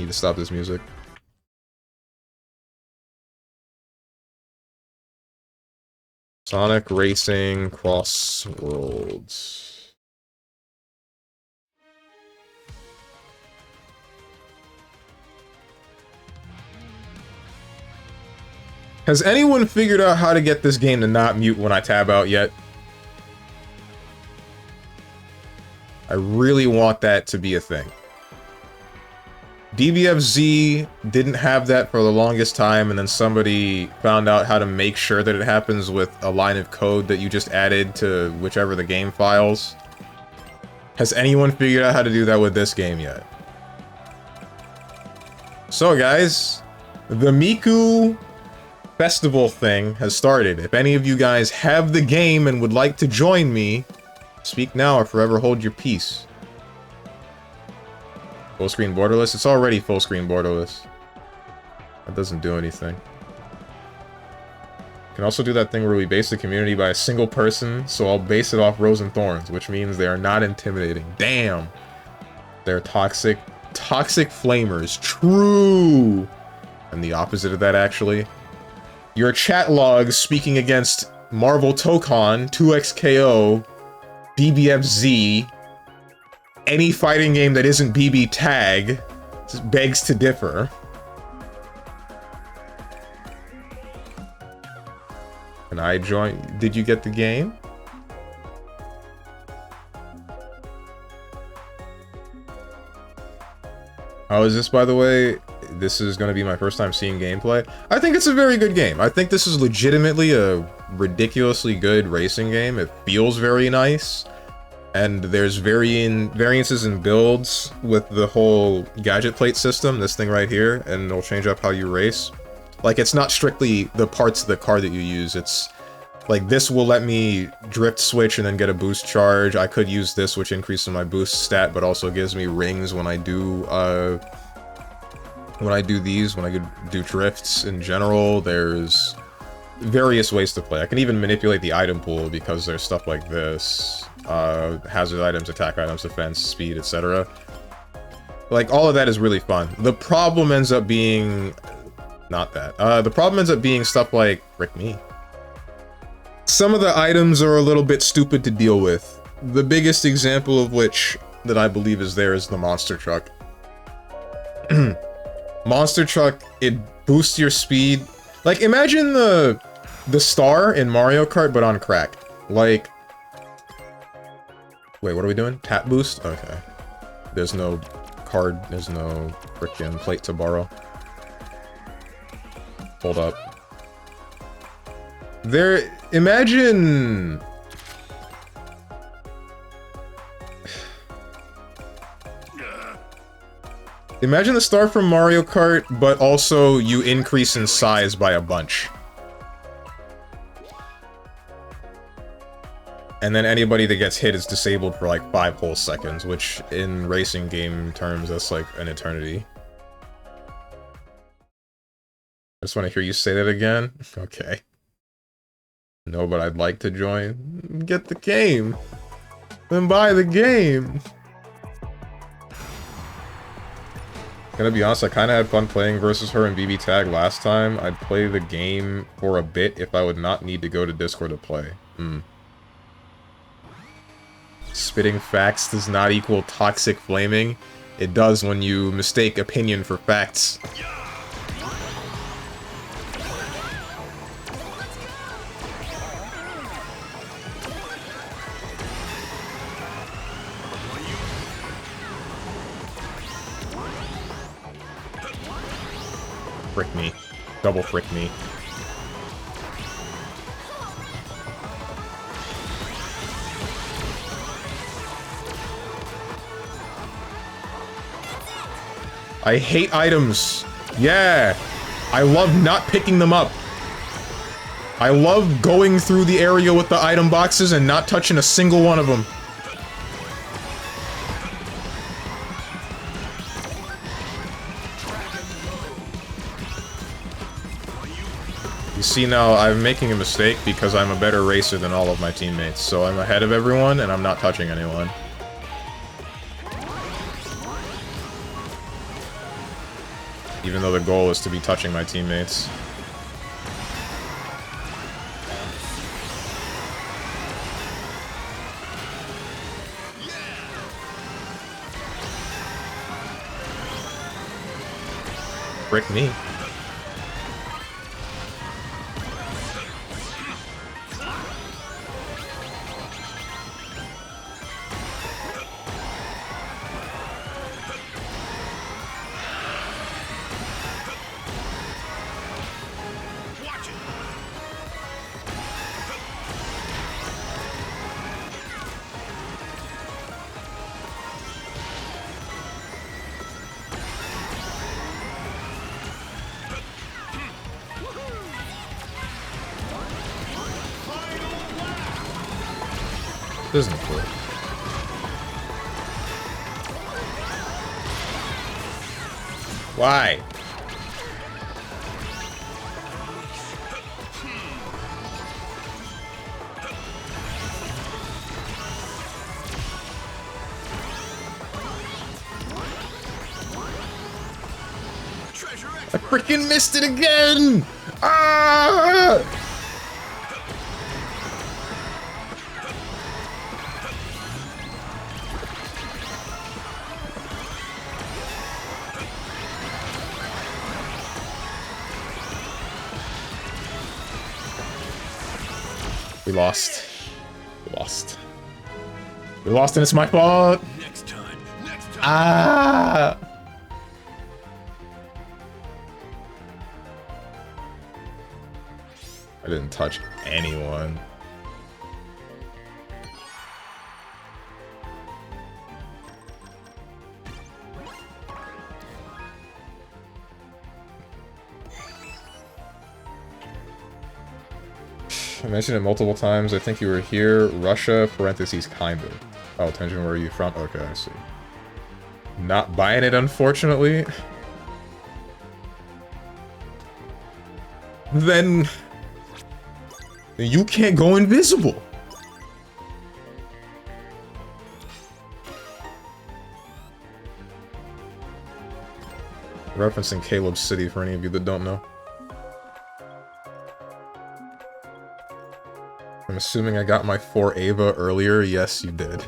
Need to stop this music. Sonic Racing CrossWorlds. Has anyone figured out how to get this game to not mute when I tab out yet? I really want that to be a thing. DBFZ didn't have that for the longest time, and then somebody found out how to make sure that it happens with a line of code that you just added to whichever the game files. Has anyone figured out how to do that with this game yet? So guys, the Miku festival thing has started. If any of you guys have the game and would like to join me, speak now or forever hold your peace. Full screen borderless? It's already full screen borderless. That doesn't do anything. Can also do that thing where we base the community by a single person, so I'll base it off Rose and Thorns, which means they are not intimidating. Damn! They're toxic. Toxic flamers. True! And the opposite of that, actually. Your chat logs speaking against Marvel Tokon, 2XKO, DBFZ, any fighting game that isn't BB Tag begs to differ. Can I join? Did you get the game? How is this, by the way? This is going to be my first time seeing gameplay. I think it's a very good game. I think this is legitimately a ridiculously good racing game. It feels very nice. And there's variances in builds with the whole gadget plate system, this thing right here, and it'll change up how you race. Like, it's not strictly the parts of the car that you use, it's like this will let me drift switch and then get a boost charge. I could use this, which increases my boost stat, but also gives me rings when I do these, when I do drifts in general. There's various ways to play. I can even manipulate the item pool because there's stuff like this. Hazard items, attack items, defense, speed, etc. Like, all of that is really fun. The problem ends up being... not that. The problem ends up being stuff like... frick me. Some of the items are a little bit stupid to deal with. The biggest example of which that I believe is there is the monster truck. Monster truck, it boosts your speed. Like, imagine the star in Mario Kart, but on crack. Like... wait, what are we doing? Tap boost? Okay. There's no card, there's no frickin' plate to borrow. Hold up. There... imagine... imagine the star from Mario Kart, but also you increase in size by a bunch. And then anybody that gets hit is disabled for like 5 whole seconds, which in racing game terms, that's like an eternity. I just want to hear you say that again. Okay. No, but I'd like to join. Get the game. Then buy the game. Gonna be honest, I kind of had fun playing versus her in BB Tag last time. I'd play the game for a bit if I would not need to go to Discord to play. Spitting facts does not equal toxic flaming. It does when you mistake opinion for facts. Frick me. Double frick me. I hate items. Yeah. I love not picking them up. I love going through the area with the item boxes and not touching a single one of them. You see now, I'm making a mistake because I'm a better racer than all of my teammates, so I'm ahead of everyone and I'm not touching anyone. Even though the goal is to be touching my teammates. Brick me. This isn't cool. Why? I freaking missed it again! Ah! We lost. We lost. We lost and it's my fault! Next time. Ah! I didn't touch anyone. I mentioned it multiple times. I think you were here. Russia, parentheses, kind of. Oh, Tenjin, where are you from? Okay, I see. Not buying it, unfortunately. Then you can't go invisible. Referencing Caleb's City for any of you that don't know. I'm assuming I got my 4 Ava earlier. Yes, you did.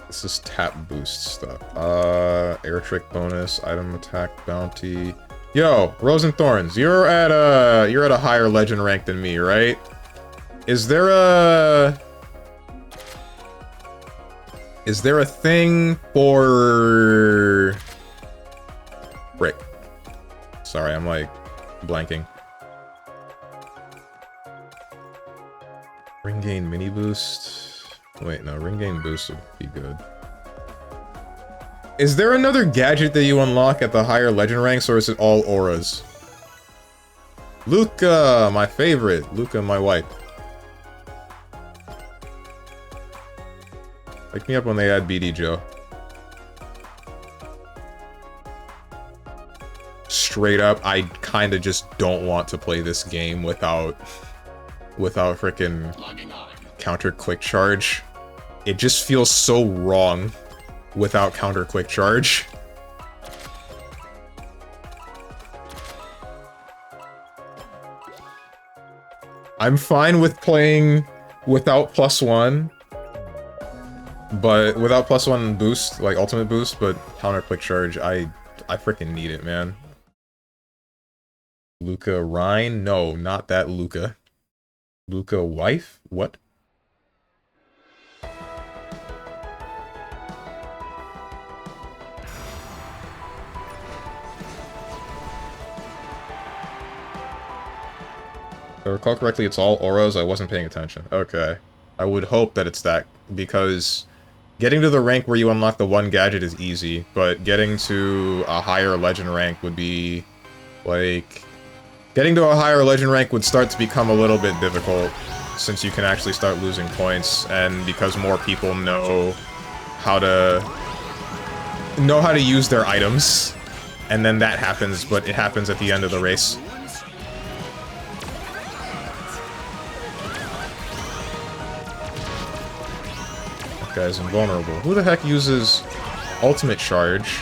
This is tap boost stuff. Air trick bonus, item attack bounty. Yo, Rose and Thorns, you're at a higher legend rank than me, right? Is there a thing for Rick? Sorry, I'm like blanking. Ring gain mini boost. Wait, no, ring gain boost would be good. Is there another gadget that you unlock at the higher legend ranks, or is it all auras? Luca, my favorite. Luca, my wife. Wake me up when they add BD Joe. Straight up, I kinda just don't want to play this game without frickin' counter quick charge. It just feels so wrong without counter quick charge. I'm fine with playing without +1. But without +1 boost, like ultimate boost, but counter quick charge, I freaking need it, man. Luca Rhine? No, not that Luca. Luca wife? What? If I recall correctly, it's all auras. I wasn't paying attention. Okay. I would hope that it's that, because getting to the rank where you unlock the one gadget is easy, but getting to a higher legend rank would be, like... Getting to a higher legend rank would start to become a little bit difficult, since you can actually start losing points, and because more people know how to use their items, and then that happens, but it happens at the end of the race. That guy's invulnerable. Who the heck uses ultimate charge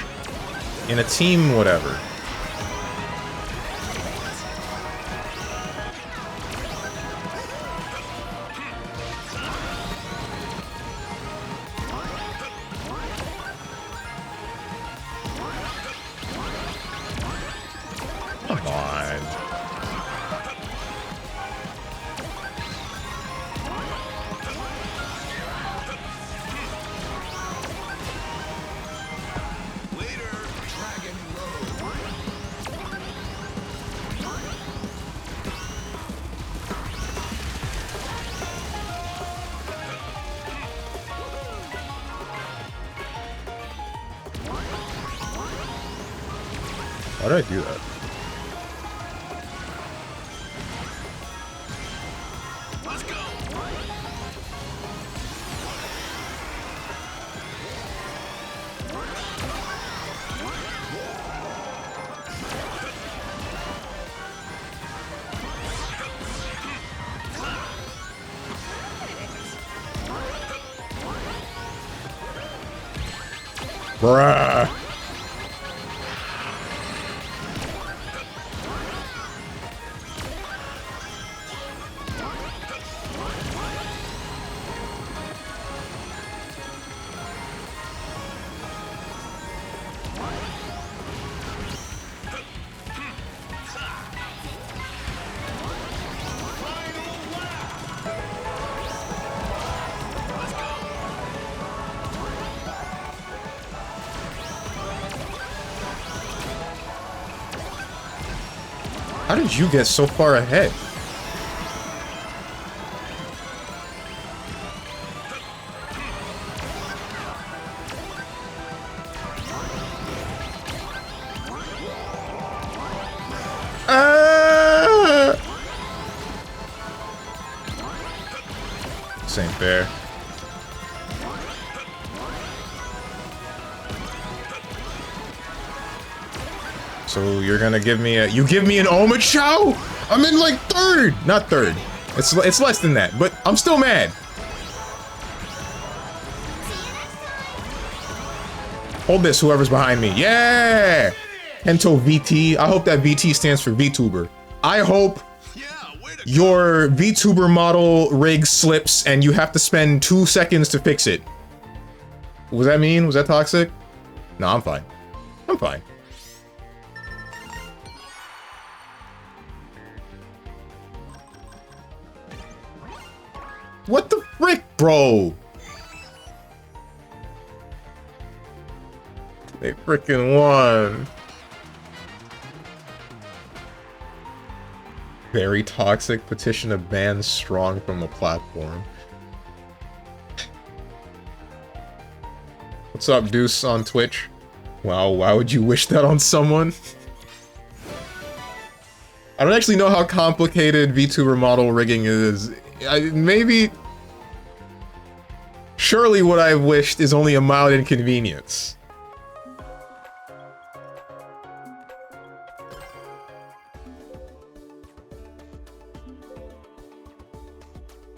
in a team whatever? Come on. Why did I do that? Bruh. How did you get so far ahead? Same fair. So you're gonna give me you give me an Oma Chow? I'm in like third! Not third. It's less than that, but I'm still mad. Hold this, whoever's behind me. Yeah! Hento VT. I hope that VT stands for VTuber. I hope your VTuber model rig slips and you have to spend 2 seconds to fix it. Was that mean? Was that toxic? No, I'm fine. I'm fine. What the frick, bro? They frickin' won. Very toxic. Petition to ban Strong from the platform. What's up, Deuce on Twitch? Wow, why would you wish that on someone? I don't actually know how complicated VTuber model rigging is. Maybe... Surely what I've wished is only a mild inconvenience.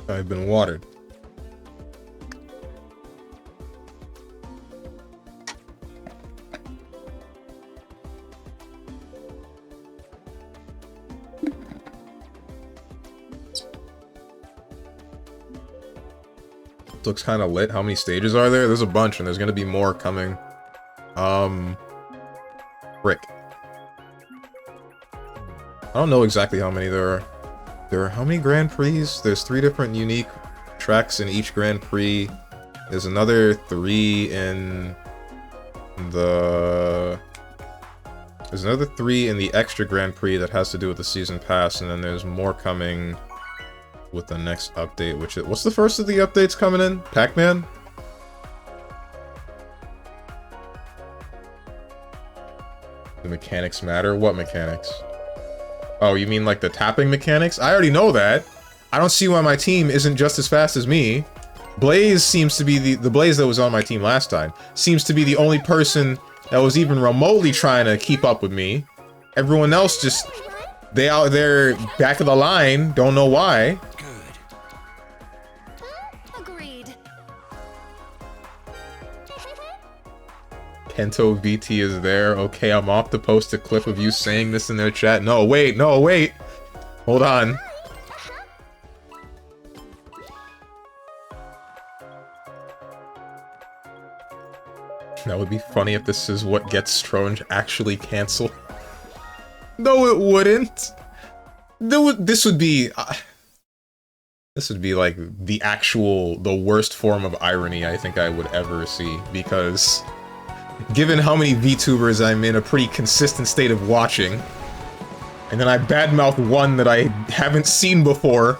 I've been watered. Looks kind of lit. How many stages are there? There's a bunch, and there's gonna be more coming. Frick. I don't know exactly how many there are. There are how many Grand Prix? There's 3 different unique tracks in each Grand Prix. There's another 3 in the... There's another 3 in the extra Grand Prix that has to do with the Season Pass, and then there's more coming with the next update, which is... What's the first of the updates coming in? Pac-Man? The mechanics matter? What mechanics? Oh, you mean like the tapping mechanics? I already know that. I don't see why my team isn't just as fast as me. Blaze seems to be the Blaze that was on my team last time seems to be the only person that was even remotely trying to keep up with me. Everyone else just, they out there back of the line, don't know why. Agreed. Kento VT is there. Okay, I'm off to post a clip of you saying this in their chat. No, wait, no, wait. Hold on. That would be funny if this is what gets Stronge actually canceled. No, it wouldn't. This would be like the worst form of irony I think I would ever see, because given how many VTubers I'm in a pretty consistent state of watching, and then I badmouth one that I haven't seen before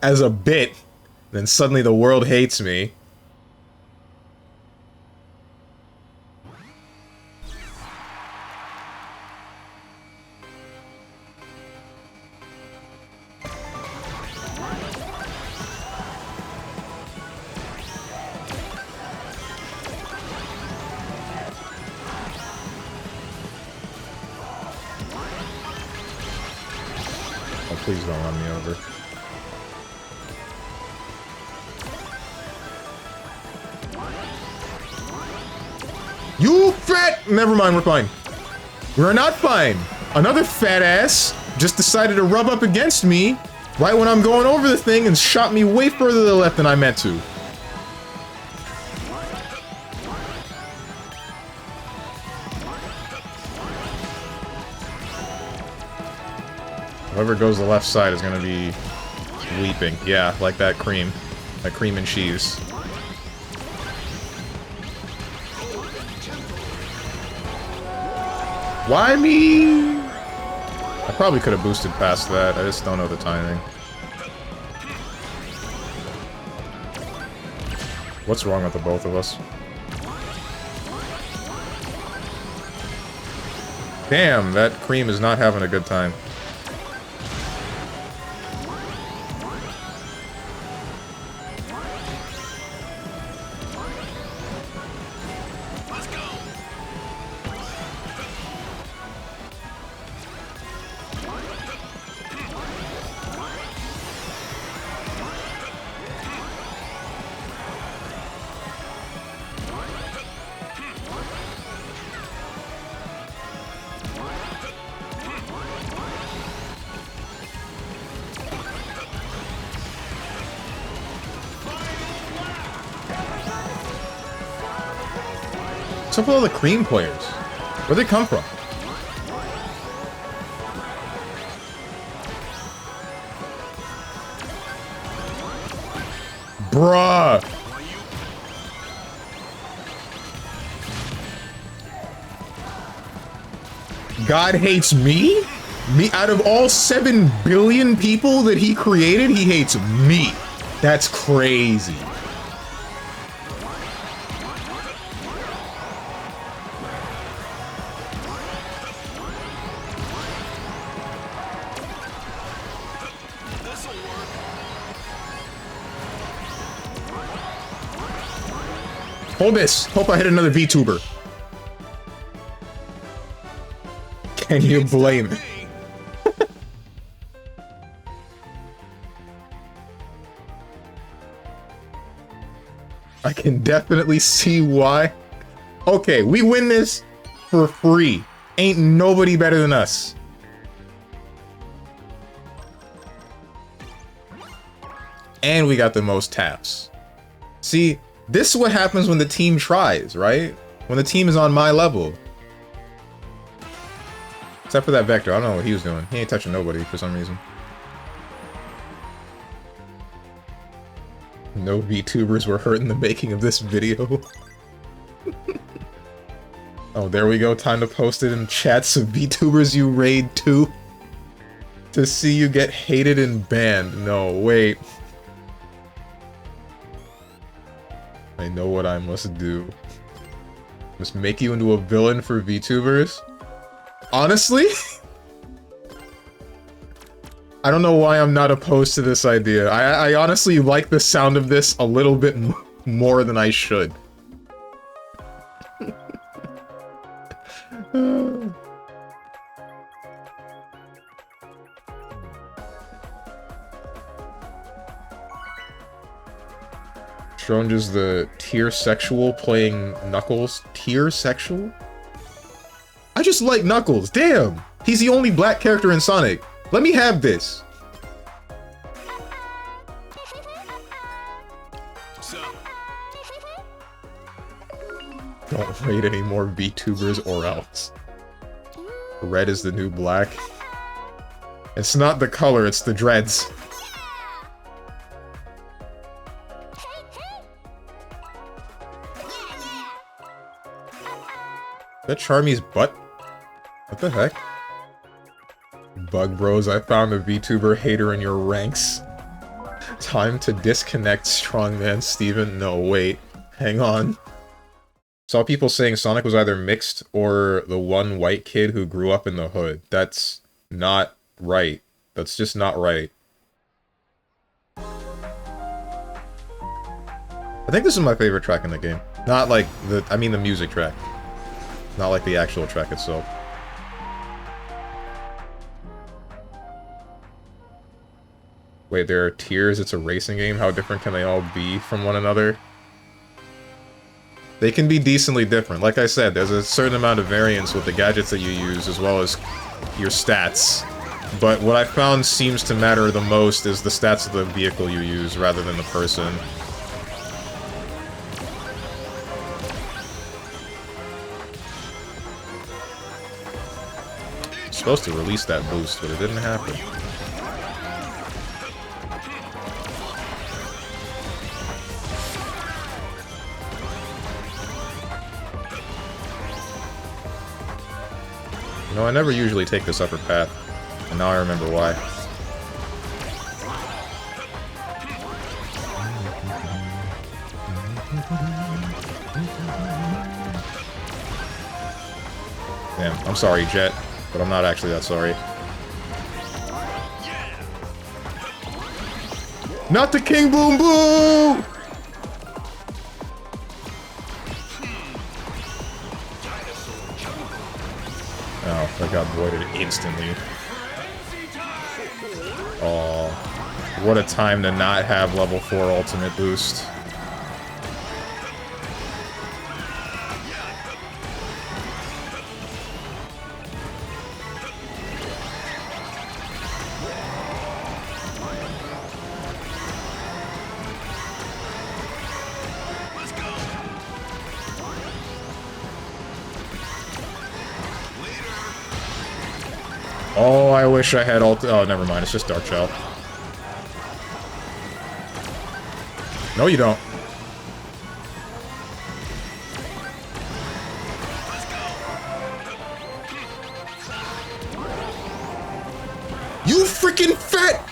as a bit, then suddenly the world hates me. Please don't run me over. You fat! Never mind, we're fine. We're not fine. Another fat ass just decided to rub up against me right when I'm going over the thing and shot me way further to the left than I meant to. Whoever goes the left side is gonna be weeping. Yeah, like that cream. That cream and cheese. Why me? I probably could have boosted past that. I just don't know the timing. What's wrong with the both of us? Damn, that cream is not having a good time. What's up with all the cream players? Where'd they come from? Bruh! God hates me? Me? Out of all 7 billion people that he created, he hates me. That's crazy. Hold this. Hope I hit another VTuber. Can you blame it? I can definitely see why. Okay, we win this for free. Ain't nobody better than us. And we got the most taps. See, this is what happens when the team tries, right? When the team is on my level. Except for that Vector, I don't know what he was doing. He ain't touching nobody for some reason. No VTubers were hurt in the making of this video. Oh, there we go. Time to post it in chats of VTubers you raid to. To see you get hated and banned. No, wait. I know what I must do. Must make you into a villain for VTubers? Honestly? I don't know why I'm not opposed to this idea. I honestly like the sound of this a little bit more than I should. Stronge is the tier sexual playing Knuckles. Tier sexual? I just like Knuckles, damn! He's the only black character in Sonic. Let me have this. Don't raid any more VTubers or else. Red is the new black. It's not the color, it's the dreads. Is that Charmy's butt? What the heck? Bug Bros, I found a VTuber hater in your ranks. Time to disconnect StrongmanSteven. No, wait. Hang on. Saw people saying Sonic was either mixed or the one white kid who grew up in the hood. That's not right. That's just not right. I think this is my favorite track in the game. Not like the, I mean the music track. Not like the actual track itself. Wait, there are tiers? It's a racing game? How different can they all be from one another? They can be decently different. Like I said, there's a certain amount of variance with the gadgets that you use, as well as your stats. But what I found seems to matter the most is the stats of the vehicle you use, rather than the person. It's supposed to release that boost, but it didn't happen. You know, I never usually take this upper path, and now I remember why. Damn, I'm sorry, Jet, but I'm not actually that sorry. Not the King Boom Boo! Oh, that got voided instantly. Oh, what a time to not have level 4 ultimate boost. Oh, I wish I had ult- oh, never mind, it's just Dark Shell. No, you don't. You freaking fat!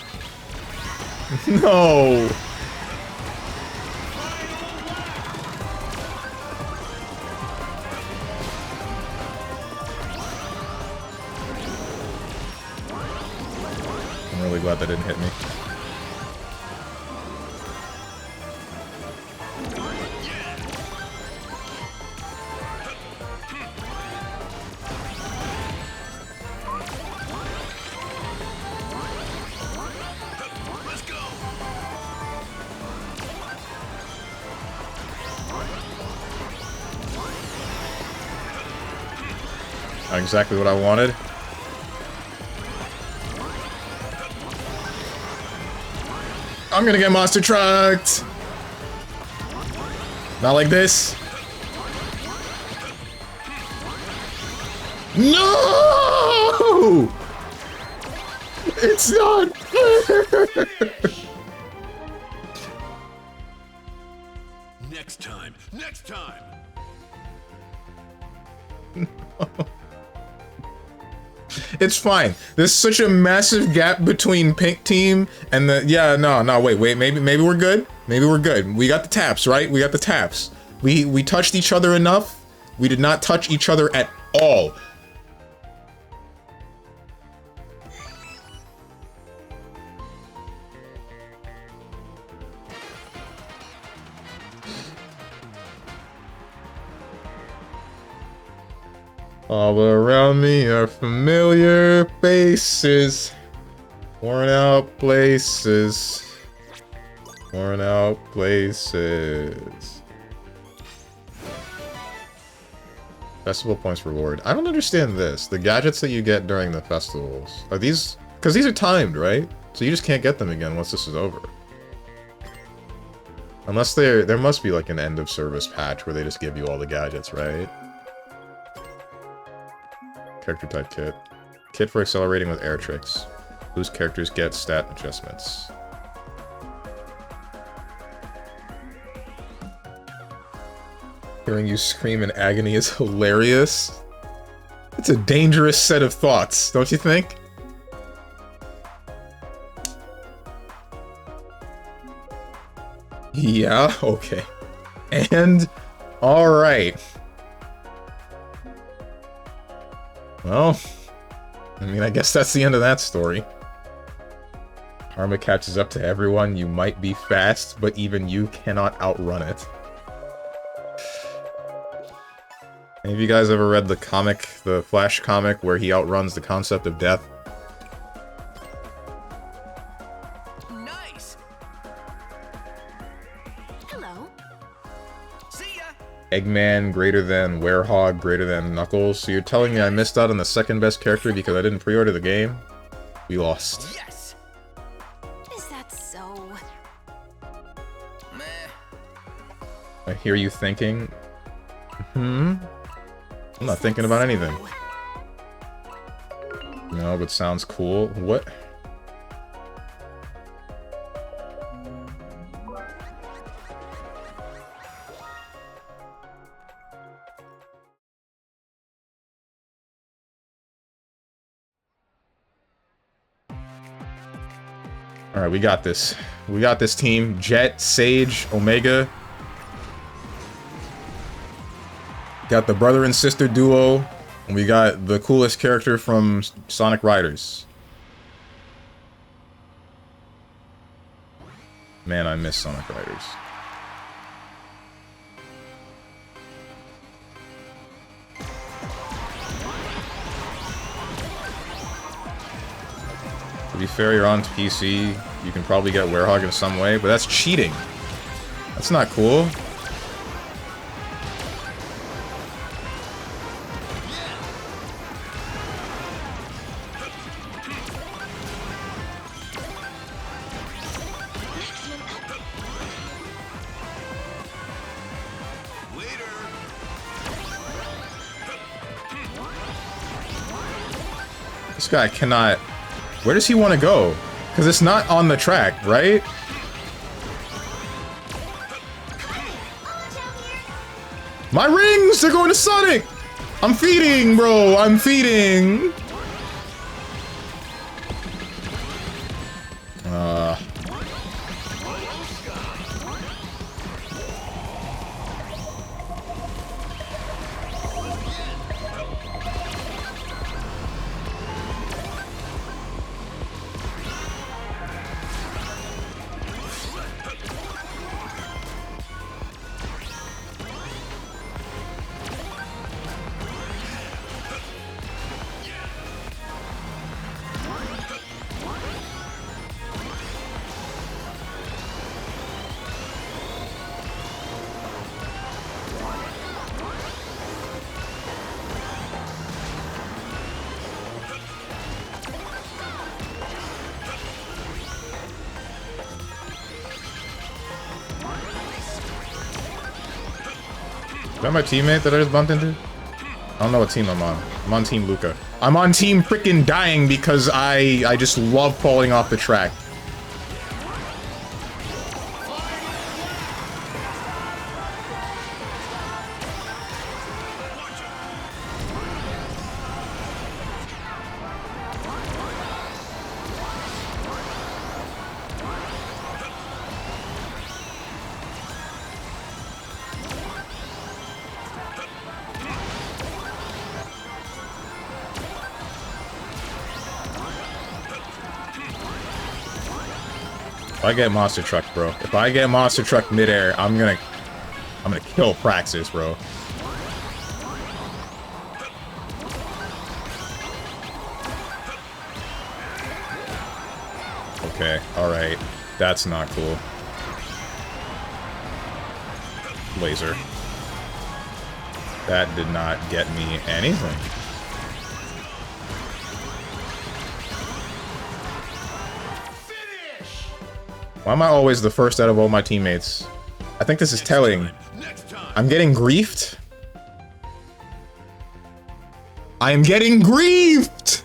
No! I'm really glad that didn't hit me. Not exactly what I wanted. I'm gonna get monster trucked! Not like this. No! It's not fair! Next time! Next time! It's fine. There's such a massive gap between Pink Team and the- yeah, no, wait, maybe we're good? Maybe we're good. We got the taps, right? We got the taps. We touched each other enough. We did not touch each other at all. All around me are familiar faces. Worn out places. Worn out places. Festival points reward. I don't understand this. The gadgets that you get during the festivals. Are these... Because these are timed, right? So you just can't get them again once this is over. Unless there must be like an end of service patch where they just give you all the gadgets, right? Character type kit. Kit for accelerating with air tricks. Whose characters get stat adjustments. Hearing you scream in agony is hilarious. It's a dangerous set of thoughts, don't you think? Yeah, okay. And... alright. Well... I mean, I guess that's the end of that story. Karma catches up to everyone. You might be fast, but even you cannot outrun it. Any of you guys ever read the comic, the Flash comic, where he outruns the concept of death? Nice. Hello. See ya. Eggman greater than Werehog greater than Knuckles. So you're telling me I missed out on the second best character because I didn't pre-order the game? We lost. Yes. Is that so? Meh. I hear you thinking. I'm not thinking about anything. No, but sounds cool. What? Alright, we got this. We got this team. Jet, Sage, Omega. Got the brother and sister duo. And we got the coolest character from Sonic Riders. Man, I miss Sonic Riders. To be fair, you're on PC. You can probably get Werehog in some way, but that's cheating. That's not cool. This guy cannot... Where does he want to go? Because it's not on the track, right? My rings! They're going to Sonic! I'm feeding, bro! I'm feeding! Is that my teammate that I just bumped into? I don't know what team I'm on. I'm on Team Luca. I'm on Team frickin' dying because I just love falling off the track. If I get Monster Truck, bro. If I get Monster Truck midair, I'm gonna kill Praxis, bro. Okay, alright. That's not cool. Laser. That did not get me anything. Why am I always the first out of all my teammates? I think this is telling. I'm getting griefed. I am getting griefed!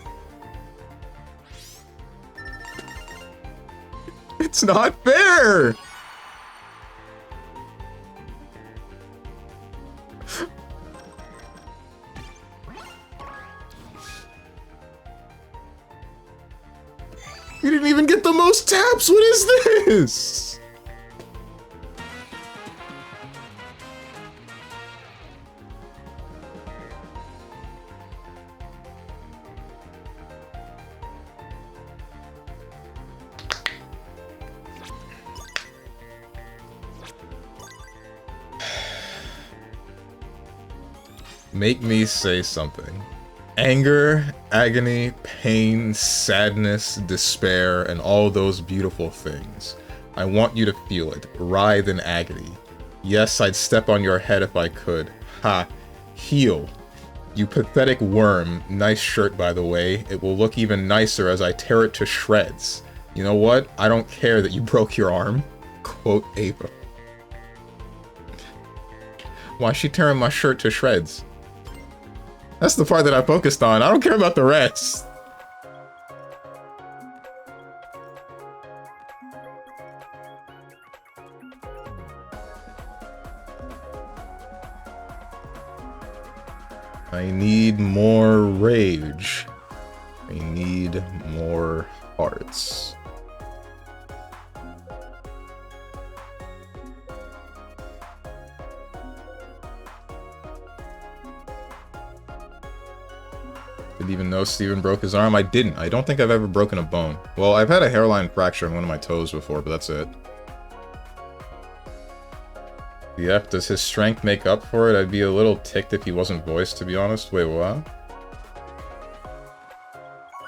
It's not fair! You didn't even get the most taps! What is this? Make me say something. Anger, agony, pain, sadness, despair, and all those beautiful things. I want you to feel it. Writhe in agony. Yes, I'd step on your head if I could. Ha. Heal. You pathetic worm. Nice shirt, by the way. It will look even nicer as I tear it to shreds. You know what? I don't care that you broke your arm. Quote Ava. Why is she tearing my shirt to shreds? That's the part that I focused on. I don't care about the rest. I need more rage. I need more hearts. Didn't even know Steven broke his arm. I didn't. I don't think I've ever broken a bone. Well, I've had a hairline fracture in one of my toes before, but that's it. Yep, does his strength make up for it? I'd be a little ticked if he wasn't voiced, to be honest. Wait, what?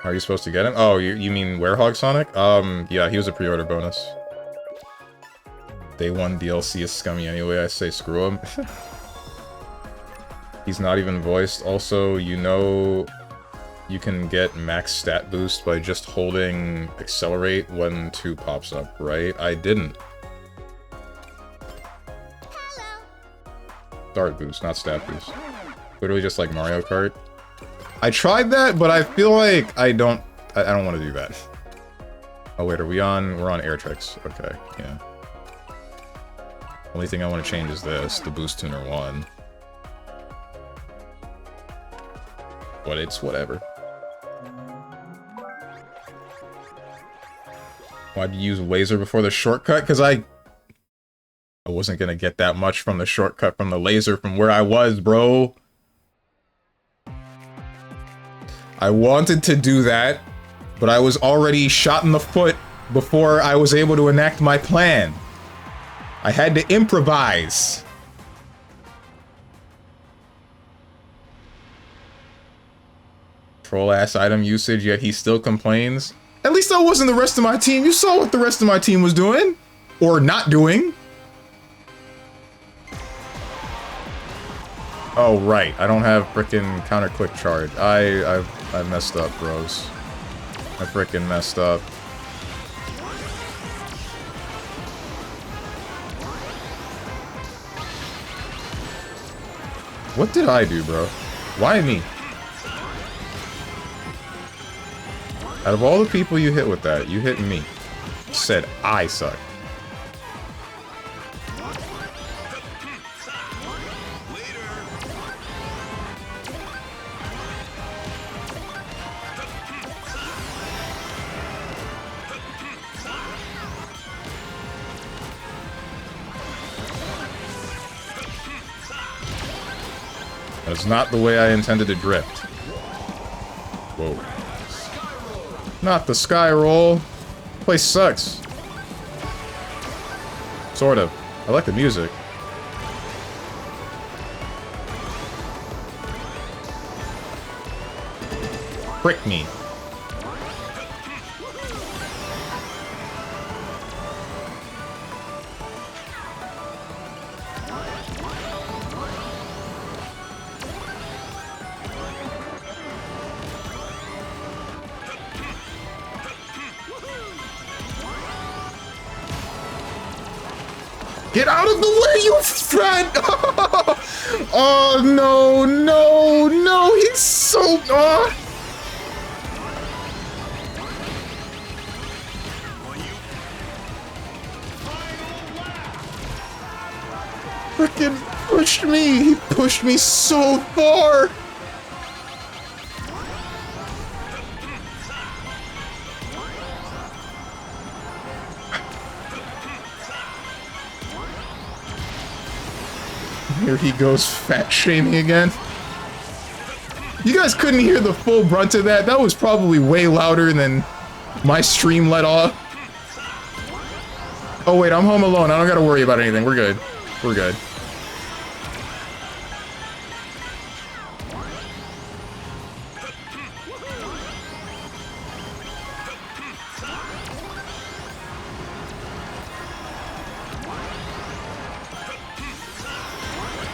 Are you supposed to get him? Oh, you mean Werehog Sonic? Yeah, he was a pre-order bonus. Day 1 DLC is scummy anyway, I say screw him. He's not even voiced. Also, you know... you can get max stat boost by just holding accelerate when 2 pops up, right? I didn't. Hello. Start boost, not stat boost. Literally just like Mario Kart. I tried that, but I feel like I don't want to do that. Oh wait, we're on air tricks. Okay, yeah. Only thing I want to change is this, the boost tuner 1. But it's whatever. Why'd you use laser before the shortcut? Because I wasn't gonna get that much from the shortcut from the laser from where I was, bro. I wanted to do that, but I was already shot in the foot before I was able to enact my plan. I had to improvise. Troll-ass item usage, yet he still complains. At least I wasn't the rest of my team. You saw what the rest of my team was doing. Or not doing. Oh, right. I don't have frickin' counter-click charge. I messed up, bros. I frickin' messed up. What did I do, bro? Why me? Out of all the people you hit with that, you hit me. Said I suck. That's not the way I intended to drift. Whoa. Not the sky roll. Place sucks. Sort of. I like the music. Frick me. Get out of the way, you friend! Oh, no, no, no, he's so... Frickin' pushed me! He pushed me so far! Here he goes, fat shaming again. You guys couldn't hear the full brunt of that. That was probably way louder than my stream let off. Oh wait, I'm home alone. I don't gotta worry about anything. We're good. We're good.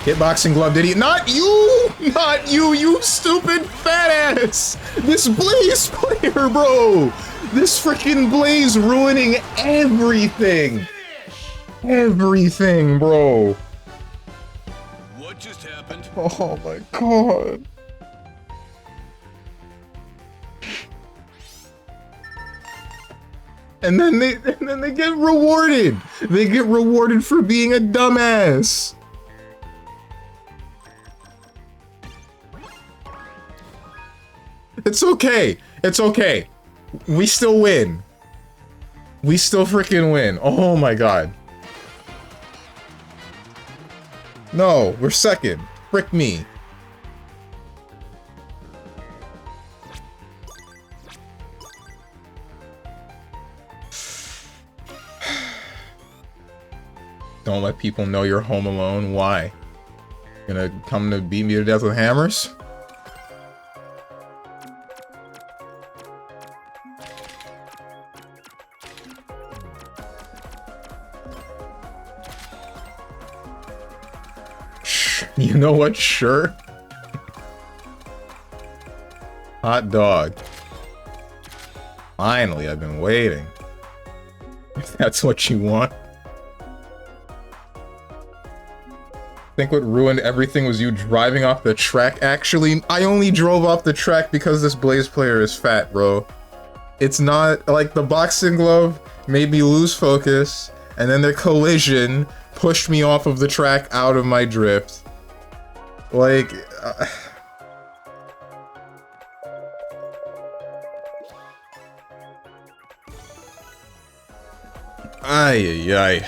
Hitboxing glove, did he? Not you! Not you, you stupid fat ass! This Blaze player, bro! This freaking Blaze ruining everything! Everything, bro! What just happened? Oh my god. And then they get rewarded! They get rewarded for being a dumbass! It's okay. It's okay. We still win. We still freaking win. Oh my god. No, we're second. Frick me. Don't let people know you're home alone. Why? Gonna come to beat me to death with hammers? You know what? Sure. Hot dog. Finally, I've been waiting. If that's what you want. Think what ruined everything was you driving off the track? Actually, I only drove off the track because this Blaze player is fat, bro. It's not like the boxing glove made me lose focus, and then the collision pushed me off of the track out of my drift. Like, ay, ay, ay.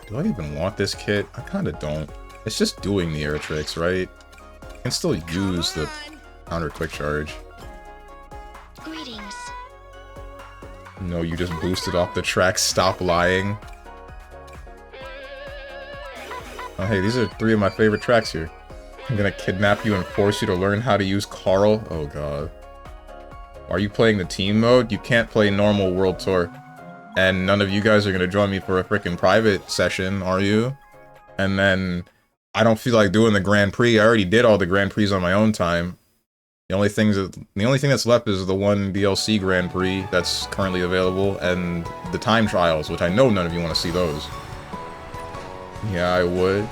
Do I even want this kit? I kinda don't. It's just doing the air tricks, right? I can still use the counter quick charge. Greetings. No, you just boosted off the track. Stop lying. Oh, hey, these are 3 of my favorite tracks here. I'm gonna kidnap you and force you to learn how to use Carl. Oh god. Are you playing the team mode? You can't play normal World Tour. And none of you guys are gonna join me for a freaking private session, are you? And then I don't feel like doing the Grand Prix. I already did all the Grand Prix on my own time. The only thing that's left is the one DLC Grand Prix that's currently available, and the time trials, which I know none of you want to see those. Yeah, I would.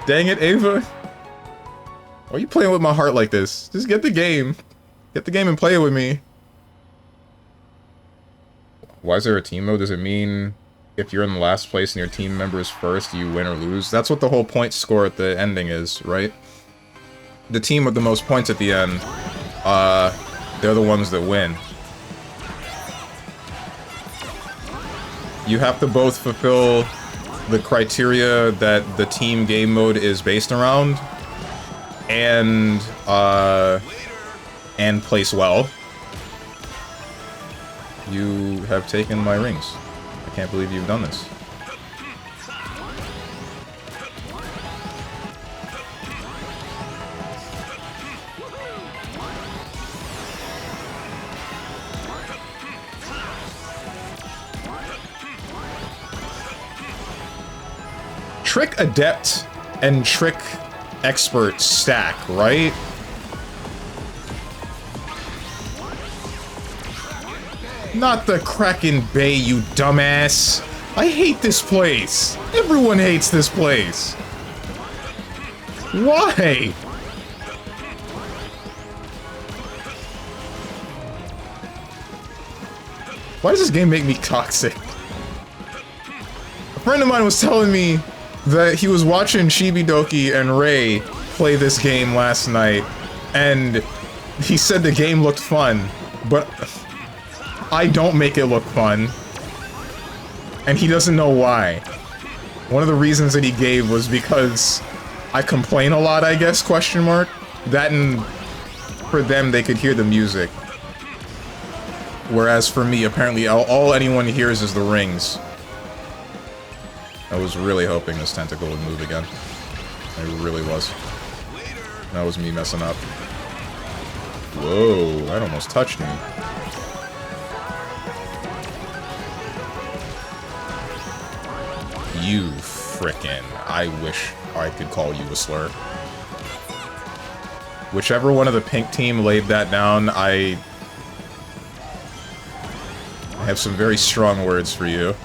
Dang it, Ava. Why are you playing with my heart like this? Just get the game. Get the game and play it with me. Why is there a team mode? Does it mean if you're in the last place and your team member is first, you win or lose? That's what the whole point score at the ending is, right? The team with the most points at the end, they're the ones that win. You have to both fulfill the criteria that the team game mode is based around, and place well. You have taken my rings. I can't believe you've done this. Trick Adept and Trick Expert stack, right? Not the Kraken Bay, you dumbass! I hate this place! Everyone hates this place! Why? Why does this game make me toxic? A friend of mine was telling me that he was watching Shibidoki and Ray play this game last night, and he said the game looked fun, but I don't make it look fun, and he doesn't know why. One of the reasons that he gave was because I complain a lot, I guess, question mark. That and for them, they could hear the music. Whereas for me, apparently, all anyone hears is the rings. I was really hoping this tentacle would move again. I really was. That was me messing up. Whoa, that almost touched me. You frickin'. I wish I could call you a slur. Whichever one of the pink team laid that down, I have some very strong words for you.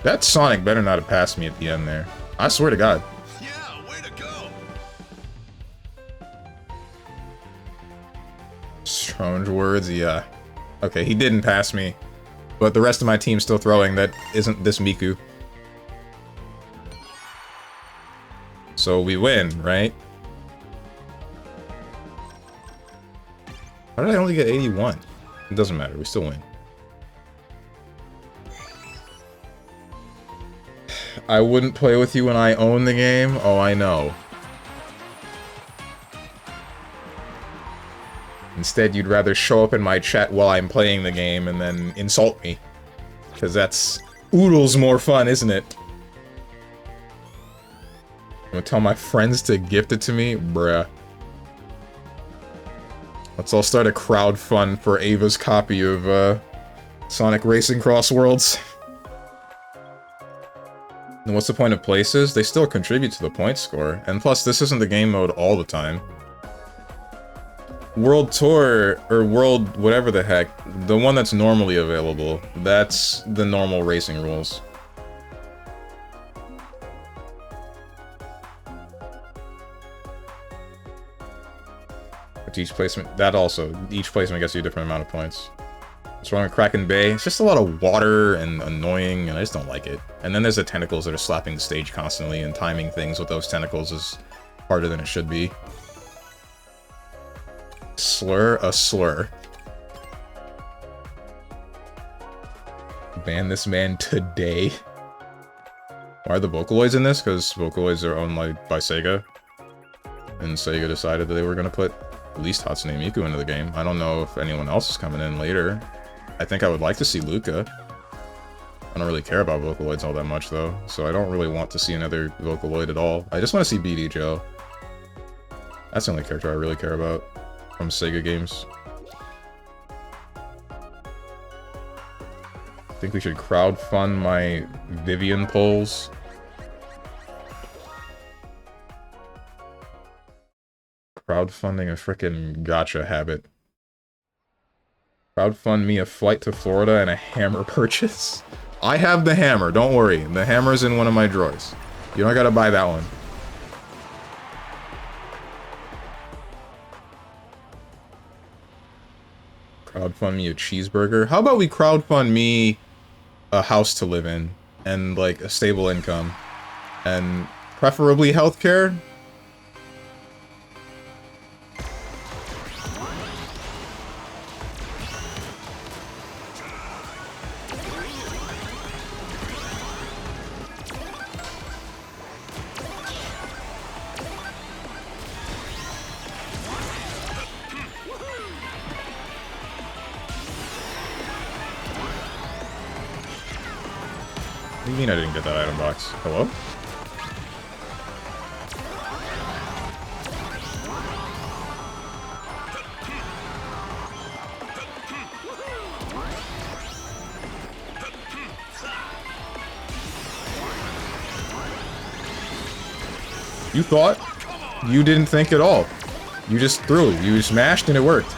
That Sonic better not have passed me at the end there. I swear to God. Yeah, way to go. Strange words, yeah. Okay, he didn't pass me. But the rest of my team's still throwing. That isn't this Miku. So we win, right? How did I only get 81? It doesn't matter, we still win. I wouldn't play with you when I own the game? Oh, I know. Instead, you'd rather show up in my chat while I'm playing the game and then insult me. Because that's oodles more fun, isn't it? I'm gonna tell my friends to gift it to me? Bruh. Let's all start a crowdfund for Ava's copy of, Sonic Racing CrossWorlds. And what's the point of places? They still contribute to the point score. And plus, this isn't the game mode all the time. World Tour, or World whatever the heck, the one that's normally available, that's the normal racing rules. But each placement, that also, each placement gets you a different amount of points. What's wrong with Kraken Bay? It's just a lot of water and annoying, and I just don't like it. And then there's the tentacles that are slapping the stage constantly, and timing things with those tentacles is harder than it should be. Slur a slur. Ban this man today. Why are the Vocaloids in this? Because Vocaloids are owned by Sega. And Sega decided that they were going to put at least Hatsune Miku into the game. I don't know if anyone else is coming in later. I think I would like to see Luca. I don't really care about Vocaloids all that much, though, so I don't really want to see another Vocaloid at all. I just want to see BD Joe. That's the only character I really care about from Sega games. I think we should crowdfund my Vivian polls. Crowdfunding a frickin' gacha habit. Crowdfund me a flight to Florida and a hammer purchase. I have the hammer, don't worry. The hammer's in one of my drawers. You don't gotta buy that one. Crowdfund me a cheeseburger. How about we crowdfund me a house to live in and like a stable income and preferably healthcare? do you mean I didn't get that item box? Hello? You thought? You didn't think at all. You just threw. You smashed and it worked.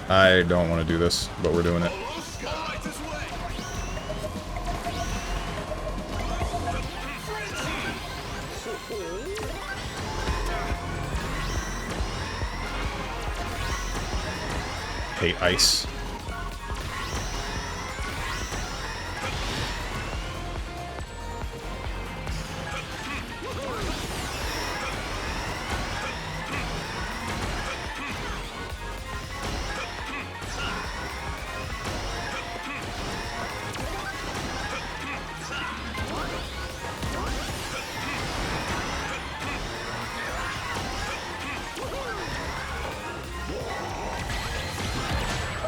I don't want to do this, but we're doing it. Hate ice.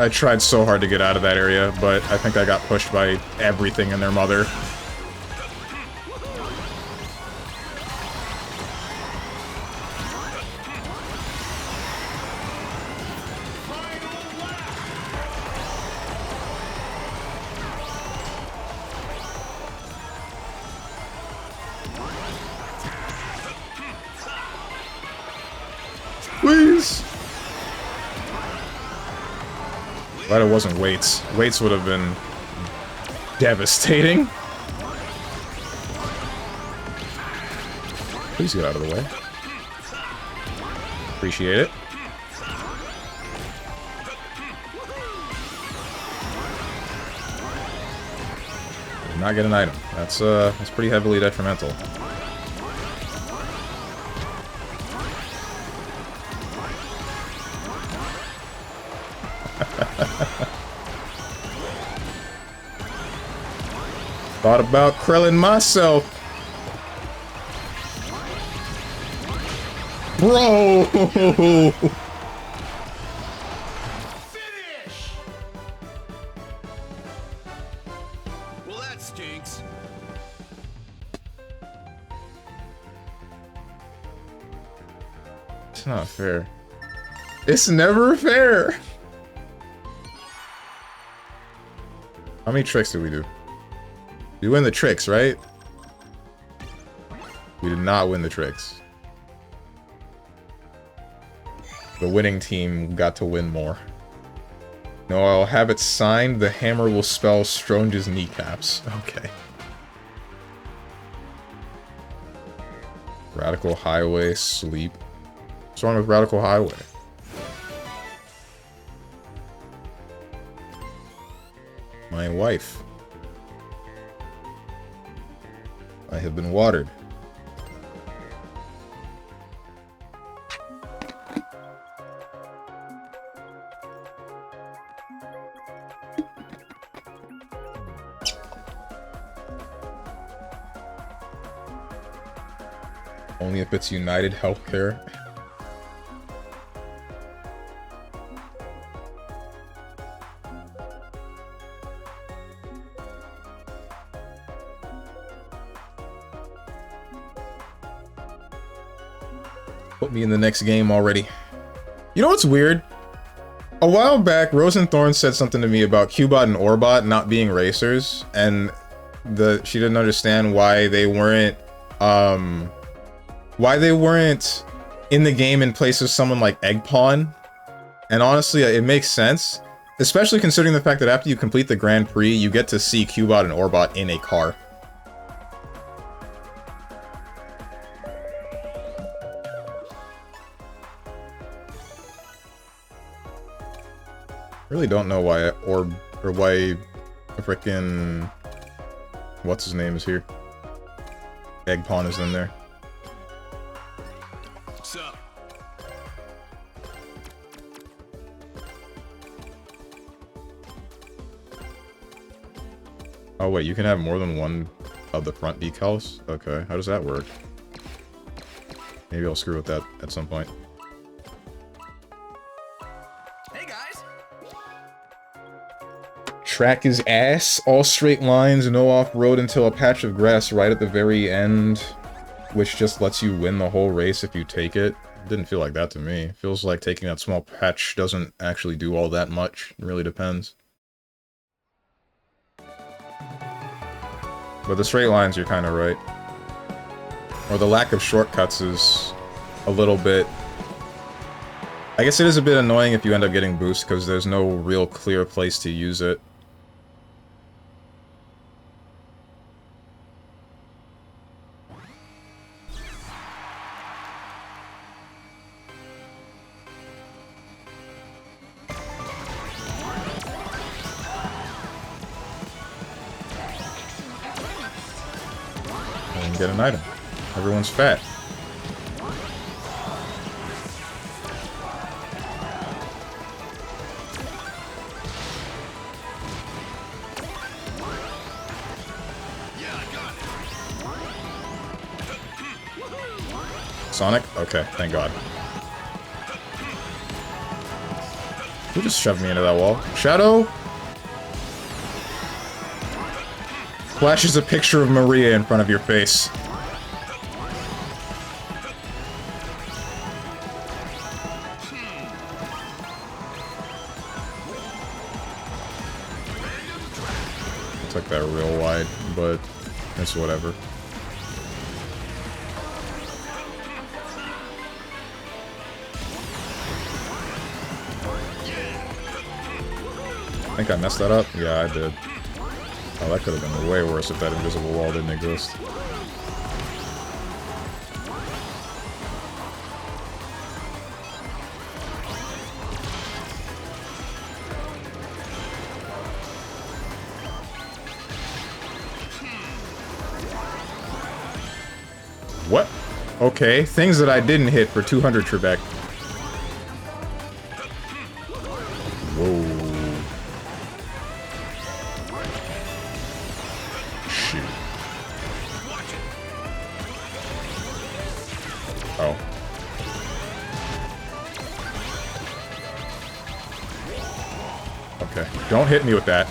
I tried so hard to get out of that area, but I think I got pushed by everything and their mother. Please! Glad it wasn't weights. Weights would have been devastating. Please get out of the way. Appreciate it. Did not get an item. That's pretty heavily detrimental. Thought about Krellin myself. Bro! Finish! Well, that stinks. It's not fair. It's never fair! How many tricks did we do? We win the tricks, right? We did not win the tricks. The winning team got to win more. No, I'll have it signed. The hammer will spell Stronge's kneecaps. Okay. Radical Highway, sleep. What's wrong with Radical Highway? My wife. I have been watered. Only if it's United Healthcare. Put me in the next game already. You know what's weird? A while back, Rosenthorn said something to me about Cubot and Orbot not being racers, and she didn't understand why they weren't in the game in place of someone like Eggpawn. And honestly, it makes sense, especially considering the fact that after you complete the Grand Prix, you get to see Cubot and Orbot in a car. Really don't know why why frickin' what's his name is here. Eggpawn is in there. What's up? Oh wait, you can have more than one Of the front decals? Okay, how does that work? Maybe I'll screw with that at some point. Hey guys. Track is ass. All straight lines, no off-road until a patch of grass right at the very end, which just lets you win the whole race if you take it. Didn't feel like that to me. Feels like taking that small patch doesn't actually do all that much. It really depends. But the straight lines, you're kind of right. Or the lack of shortcuts is a little bit... I guess it is a bit annoying if you end up getting boost, because there's no real clear place to use it. And get an item. Everyone's fat. Sonic? Okay, thank God. Who just shoved me into that wall? Shadow? Flashes a picture of Maria in front of your face. Took that real wide, but it's whatever. I think I messed that up? Yeah, I did. Oh, that could have been way worse if that invisible wall didn't exist. What? Okay, things that I didn't hit for 200 Trebek. Whoa. Shoot. Oh. Okay, don't hit me with that.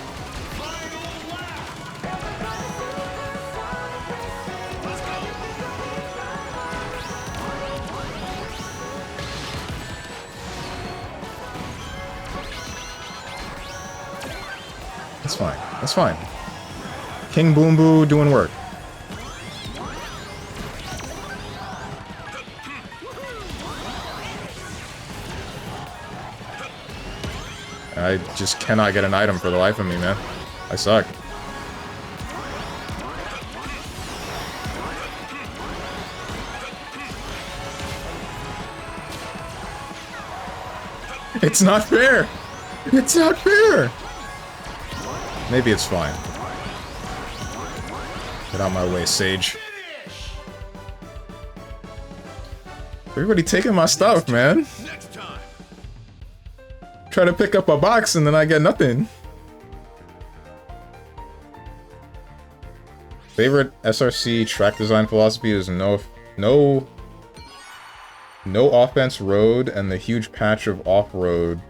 That's fine. That's fine. King Boom Boo doing work. I just cannot get an item for the life of me, man. I suck. It's not fair! It's not fair! Maybe it's fine. Get out my way, Sage. Everybody taking my stuff, man. Try to pick up a box and then I get nothing. Favorite SRC track design philosophy is no offense road and the huge patch of off-road.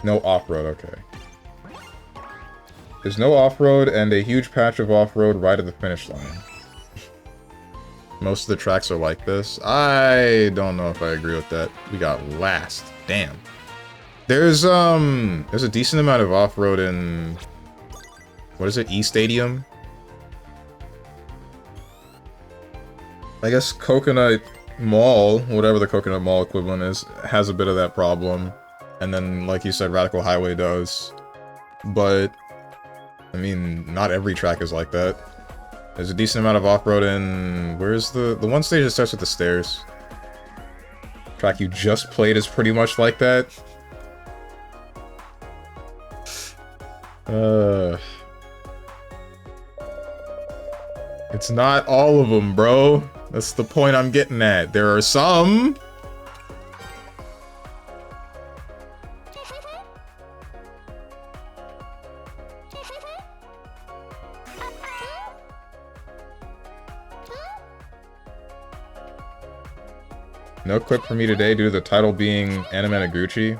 No off-road, okay. There's no off-road and a huge patch of off-road right at the finish line. Most of the tracks are like this. I don't know if I agree with that. We got last. Damn. There's a decent amount of off-road in... What is it? E-Stadium? I guess Coconut Mall, whatever the Coconut Mall equivalent is, has a bit of that problem. And then, like you said, Radical Highway does. But... I mean, not every track is like that. There's a decent amount of off-road in... Where's the one stage that starts with the stairs? Track you just played is pretty much like that. It's not all of them, bro. That's the point I'm getting at. There are some... No quip for me today due to the title being Anime Gucci.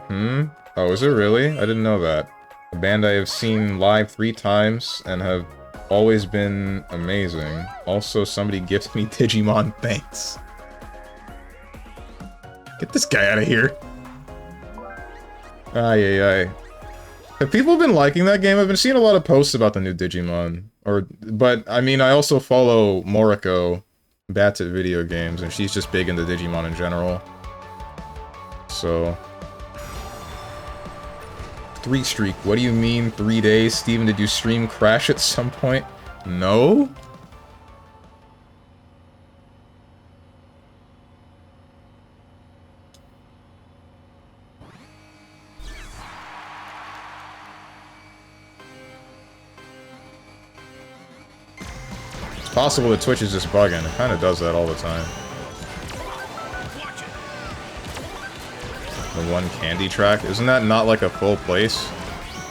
Oh, is it really? I didn't know that. A band I have seen live 3 times and have always been amazing. Also, somebody gifted me Digimon, thanks. Get this guy out of here. Ay. Have people been liking that game? I've been seeing a lot of posts about the new Digimon. But, I mean, I also follow Moriko, Bats at Video Games, and she's just big into Digimon in general. So... 3 streak. What do you mean 3 days? Steven, did you stream crash at some point? No? It's possible that Twitch is just bugging. It kind of does that all the time. The one candy track? Isn't that not like a full place?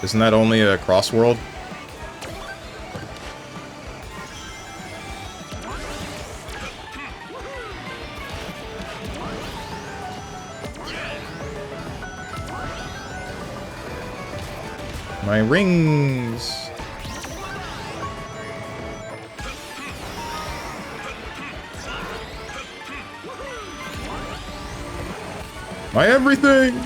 Isn't that only a CrossWorld? My rings! My everything!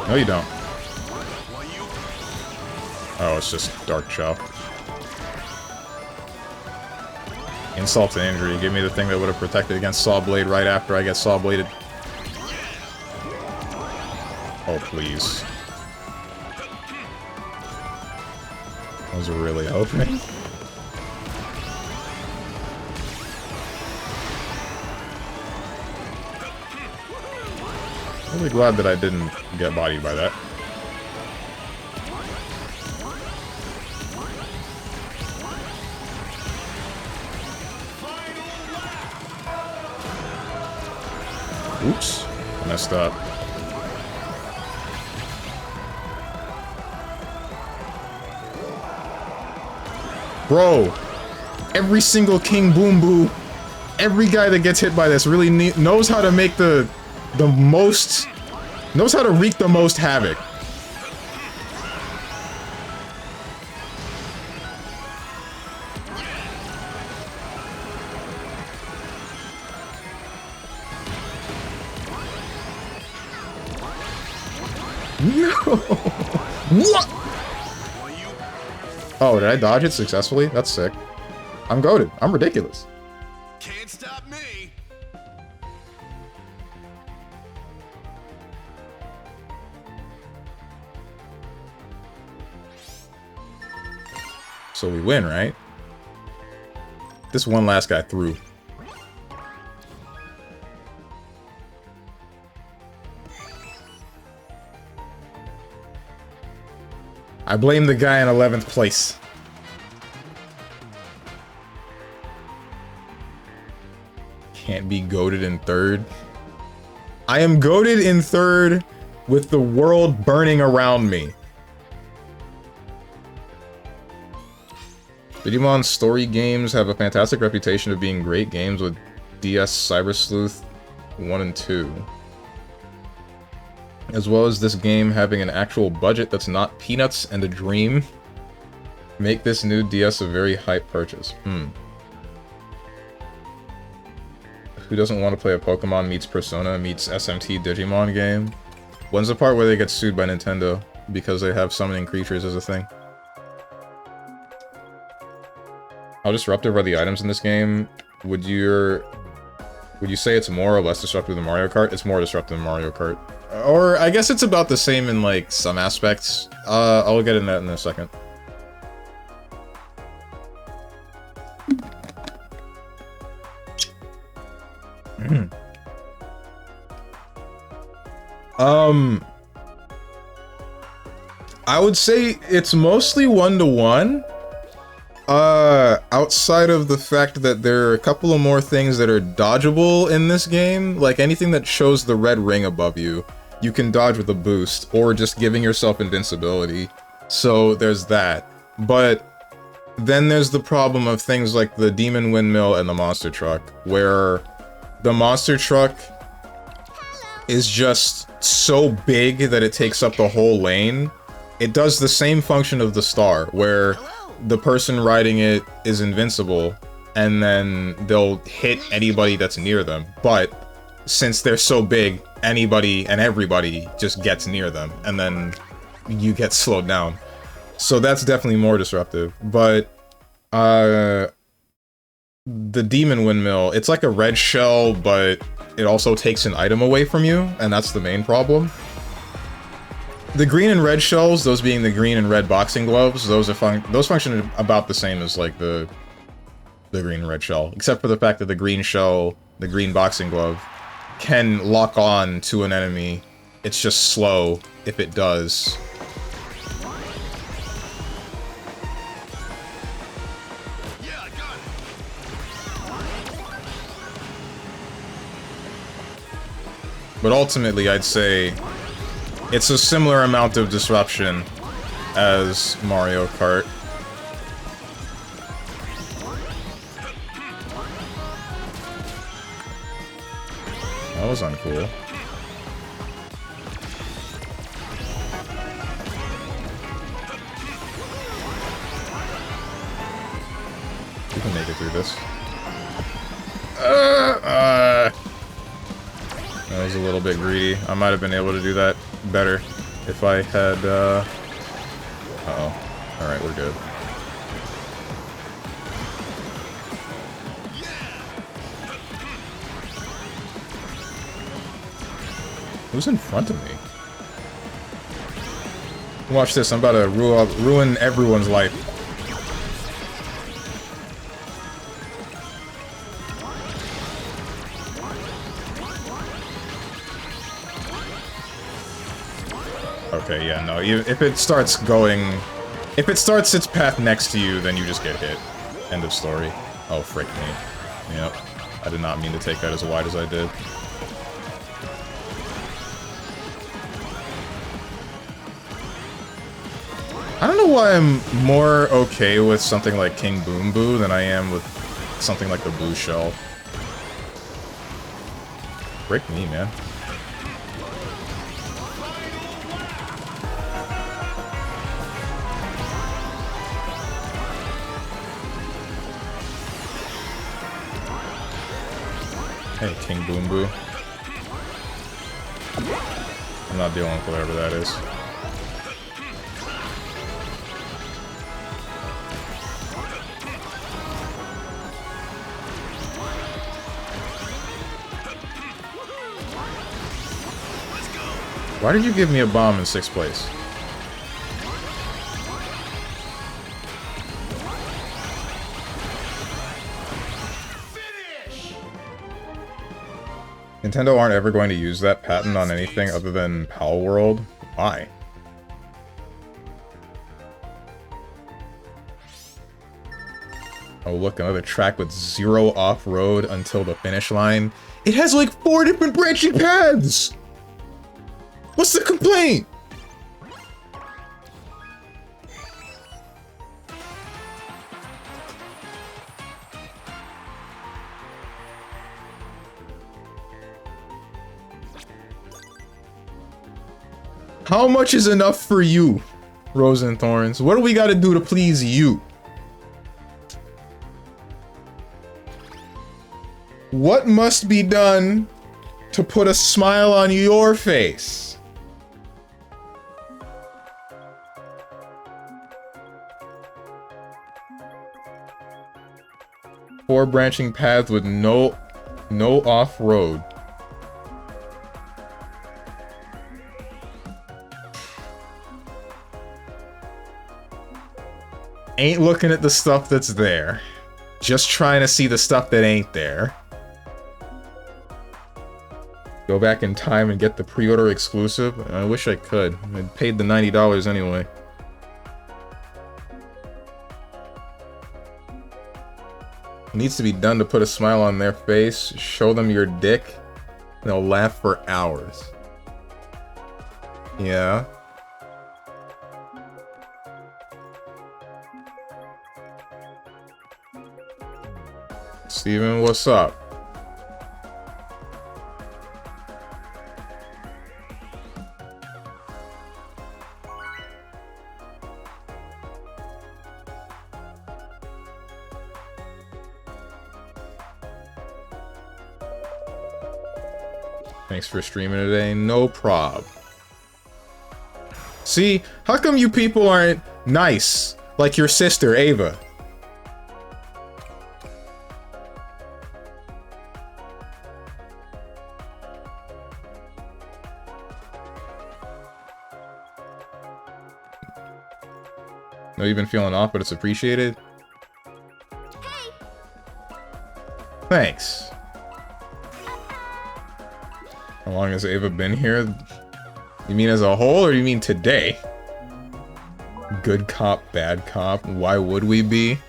No, you don't. Oh, it's just Dark Chow. Insult to injury. Give me the thing that would have protected against Saw Blade right after I get Saw Bladed. Oh, please. I was really hoping. Really glad that I didn't get bodied by that. Oops, messed up. Bro, every single King Boom Boo, every guy that gets hit by this really knows how to make the most, knows how to wreak the most havoc. No! What? Oh, did I dodge it successfully? That's sick. I'm goated. I'm ridiculous. Can't stop me. So we win, right? This one last guy threw. I blame the guy in 11th place. Can't be goated in 3rd. I am goated in 3rd with the world burning around me. Digimon story games have a fantastic reputation of being great games with DS Cyber Sleuth 1 and 2. As well as this game having an actual budget that's not peanuts and a dream. Make this new DS a very hype purchase. Who doesn't want to play a Pokemon meets Persona meets SMT Digimon game? When's the part where they get sued by Nintendo because they have summoning creatures as a thing? How disruptive are the items in this game? Would you say it's more or less disruptive than Mario Kart? It's more disruptive than Mario Kart. Or, I guess it's about the same in, like, some aspects. I'll get into that in a second. I would say it's mostly 1-to-1. Outside of the fact that there are a couple of more things that are dodgeable in this game, like anything that shows the red ring above you, you can dodge with a boost, or just giving yourself invincibility. So there's that. But then there's the problem of things like the demon windmill and the monster truck, where the monster truck is just so big that it takes up the whole lane. It does the same function of the star, where the person riding it is invincible, and then they'll hit anybody that's near them. But since they're so big, anybody and everybody just gets near them, and then you get slowed down. So that's definitely more disruptive. But the demon windmill, it's like a red shell, but it also takes an item away from you, and that's the main problem. The green and red shells, those being the green and red boxing gloves, those function about the same as like the green and red shell, except for the fact that the green shell, the green boxing glove, can lock on to an enemy. It's just slow if it does. Yeah, I got it. But ultimately, I'd say it's a similar amount of disruption as Mario Kart. That was uncool. We can make it through this. That was a little bit greedy. I might have been able to do that better if I had, uh-oh. Alright, we're good. Who's in front of me? Watch this, I'm about to ruin everyone's life. Okay, yeah, no, if it starts its path next to you, then you just get hit. End of story. Oh, frick me. Yep. I did not mean to take that as wide as I did. I don't know why I'm more okay with something like King Boom Boo than I am with something like the Blue Shell. Frick me, man. Hey, King Boom Boo. I'm not dealing with whatever that is. Why did you give me a bomb in 6th place? Nintendo aren't ever going to use that patent on anything other than Pal World? Why? Oh look, another track with 0 off-road until the finish line. It has like 4 different branching paths! What's the complaint? How much is enough for you, Rose and Thorns? What do we gotta do to please you? What must be done to put a smile on your face? Four branching paths with no off-road. Ain't looking at the stuff that's there. Just trying to see the stuff that ain't there. Go back in time and get the pre-order exclusive? I wish I could. I paid the $90 anyway. It needs to be done to put a smile on their face, show them your dick, and they'll laugh for hours. Yeah. Steven, what's up? Thanks for streaming today. No prob. See, how come you people aren't nice like your sister, Ava? Know you've been feeling off, but it's appreciated. Hey. Thanks. How long has Ava been here? You mean as a whole, or you mean today? Good cop, bad cop, why would we be?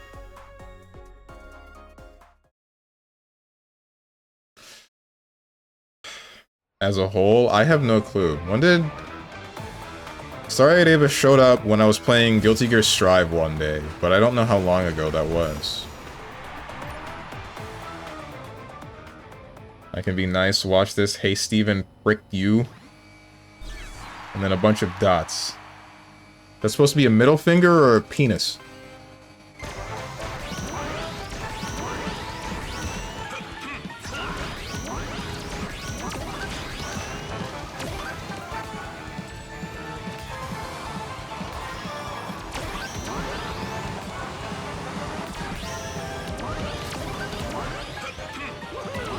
As a whole, I have no clue. When did... Starlight Ava showed up when I was playing Guilty Gear Strive one day, but I don't know how long ago that was. I can be nice, watch this, hey Steven, frick you. And then a bunch of dots. That's supposed to be a middle finger or a penis?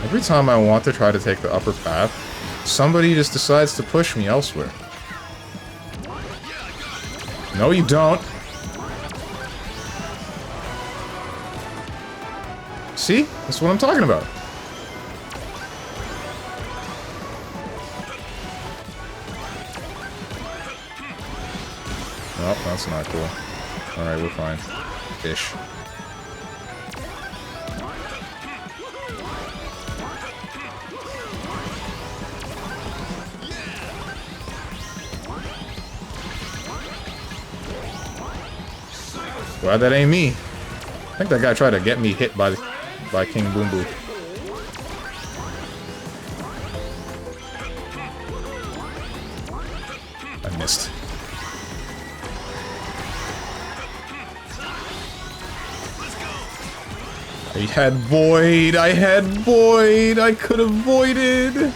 Every time I want to try to take the upper path, somebody just decides to push me elsewhere. No, you don't. See? That's what I'm talking about. Oh, that's not cool. Alright, we're fine. Ish. Glad that ain't me. I think that guy tried to get me hit by King Boom Boom. I missed. I had Void! I had Void! I could have voided!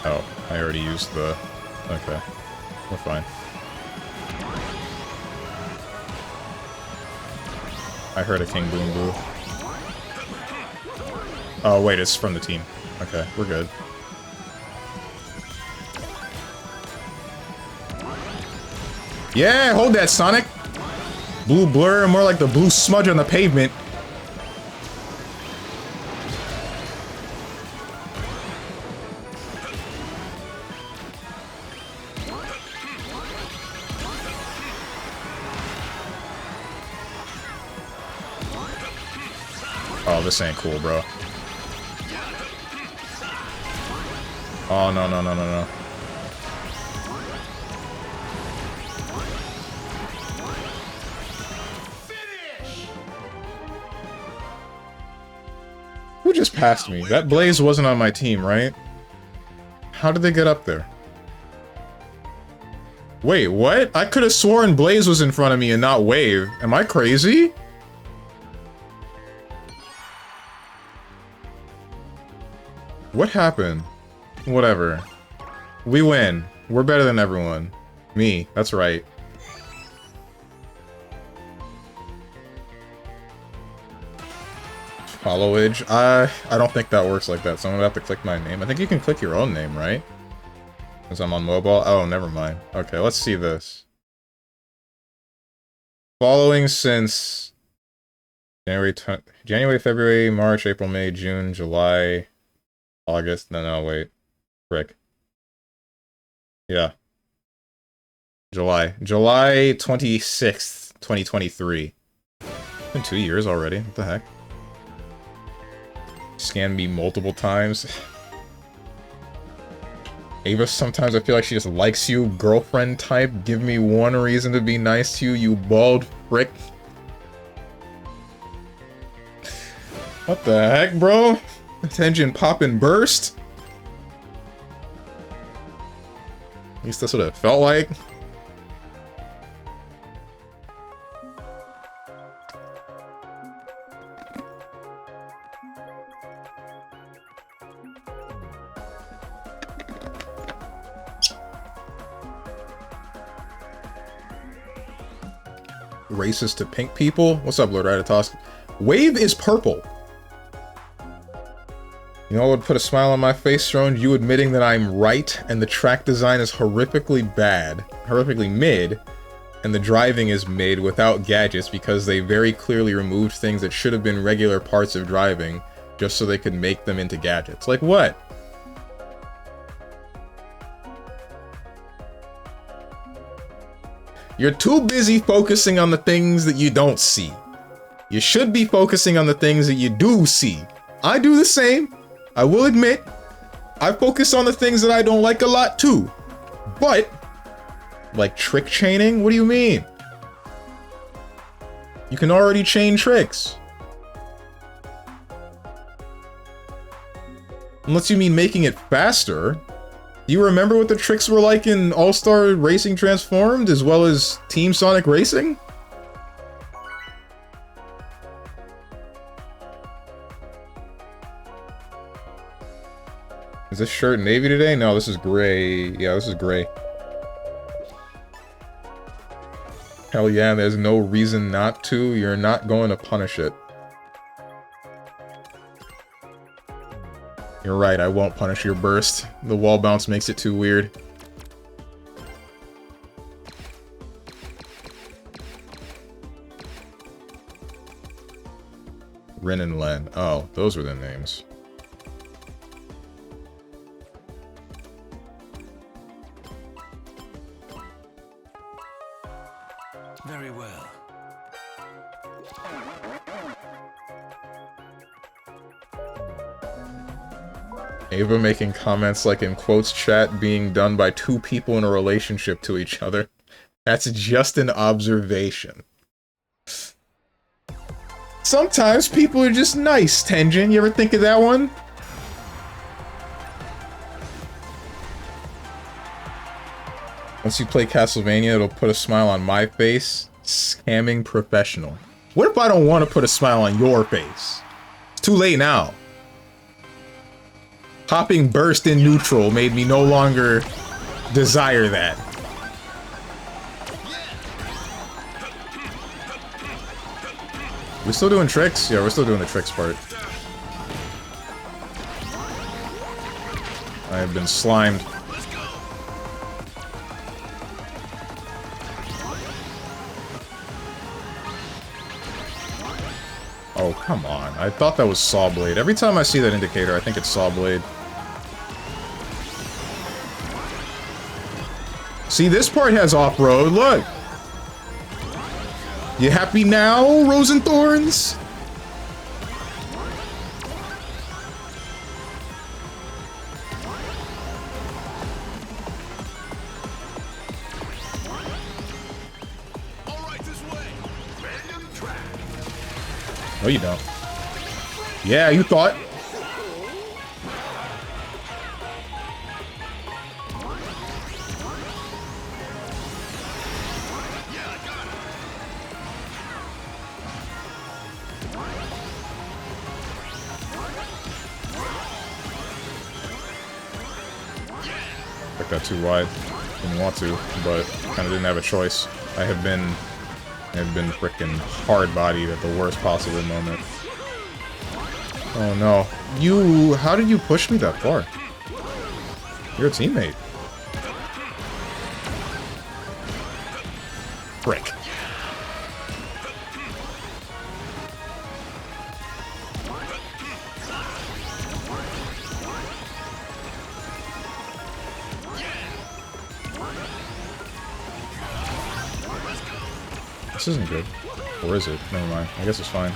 Oh, I already used the... Okay. We're fine. I heard a King Boom Boo. Oh, wait, it's from the team. Okay, we're good. Yeah, hold that, Sonic! Blue blur, more like the blue smudge on the pavement. Oh, this ain't cool, bro. Oh, no, no, no, no, no. Who just passed me? That Blaze wasn't on my team, right? How did they get up there? Wait, what? I could have sworn Blaze was in front of me and not Wave. Am I crazy? What happened? Whatever. We win. We're better than everyone. Me, that's right. Followage. I don't think that works like that, so I'm gonna have to click my name. I think you can click your own name, right? Because I'm on mobile. Oh, never mind. Okay, let's see this. Following since January, February, March, April, May, June, July, August. No, wait. Frick. Yeah. July 26th, 2023. It's been 2 years already. What the heck? Scanned me multiple times. Ava, sometimes I feel like she just likes you, girlfriend type. Give me one reason to be nice to you, you bald frick. What the heck, bro? Attention pop and burst? At least that's what it felt like. Racist to pink people? What's up, Lord Ratatosk? Wave is purple. You know what would put a smile on my face, Strone? You admitting that I'm right and the track design is horrifically bad, horrifically mid, and the driving is mid without gadgets because they very clearly removed things that should have been regular parts of driving just so they could make them into gadgets. Like what? You're too busy focusing on the things that you don't see. You should be focusing on the things that you do see. I do the same. I will admit, I focus on the things that I don't like a lot too. But, like trick chaining? What do you mean? You can already chain tricks. Unless you mean making it faster. Do you remember what the tricks were like in All-Star Racing Transformed, as well as Team Sonic Racing? Is this shirt navy today? No, this is gray. Yeah, this is gray. Hell yeah, there's no reason not to. You're not going to punish it. You're right, I won't punish your burst. The wall bounce makes it too weird. Rin and Len. Oh, those were the names. Very well. Ava making comments like in quotes chat being done by two people in a relationship to each other. That's just an observation. Sometimes people are just nice, Tenjin. You ever think of that one? Once you play Castlevania, it'll put a smile on my face. Scamming professional. What if I don't want to put a smile on your face? It's too late now. Popping burst in neutral made me no longer desire that. We still doing tricks? Yeah, we're still doing the tricks part. I have been slimed. Oh, come on. I thought that was Saw Blade. Every time I see that indicator, I think it's Saw Blade. See, this part has off-road. Look! You happy now, Rosenthorns? All right, this way. Random track. No, you don't. Yeah, you thought. that too wide. Didn't want to, but kind of didn't have a choice. I have been frickin' hard-bodied at the worst possible moment. Oh no. You... How did you push me that far? You're a teammate. Frick. This isn't good. Or is it? Never mind. I guess it's fine.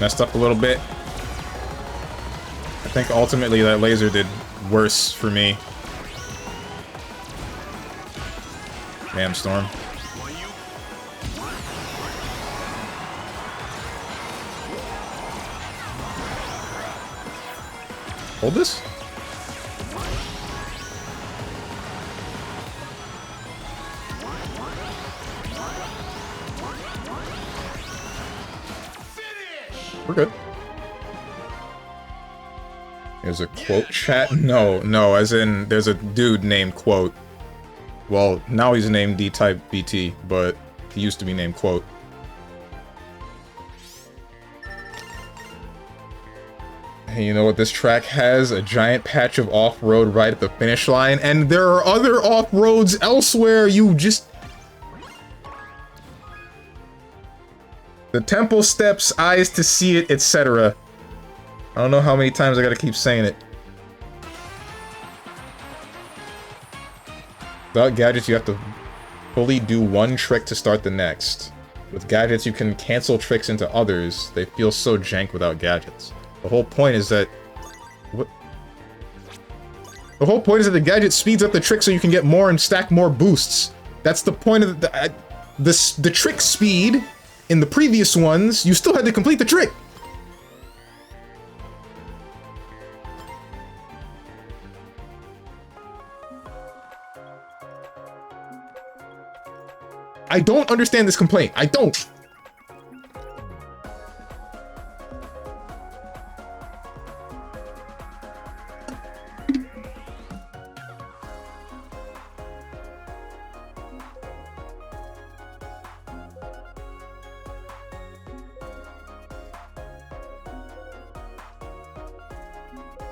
Messed up a little bit. I think ultimately that laser did worse for me. Damn, Storm. Hold this? We're good. There's a quote chat? No, as in, there's a dude named Quote. Well, now he's named D-Type BT, but he used to be named Quote. Hey, you know what this track has? A giant patch of off-road right at the finish line, and there are other off-roads elsewhere, you just... The temple steps, eyes to see it, etc. I don't know how many times I gotta keep saying it. Without gadgets, you have to fully do one trick to start the next. With gadgets, you can cancel tricks into others. They feel so jank without gadgets. The whole point is that... What? The whole point is that the gadget speeds up the trick so you can get more and stack more boosts. That's the point of the trick speed. In the previous ones, you still had to complete the trick. I don't understand this complaint. I don't.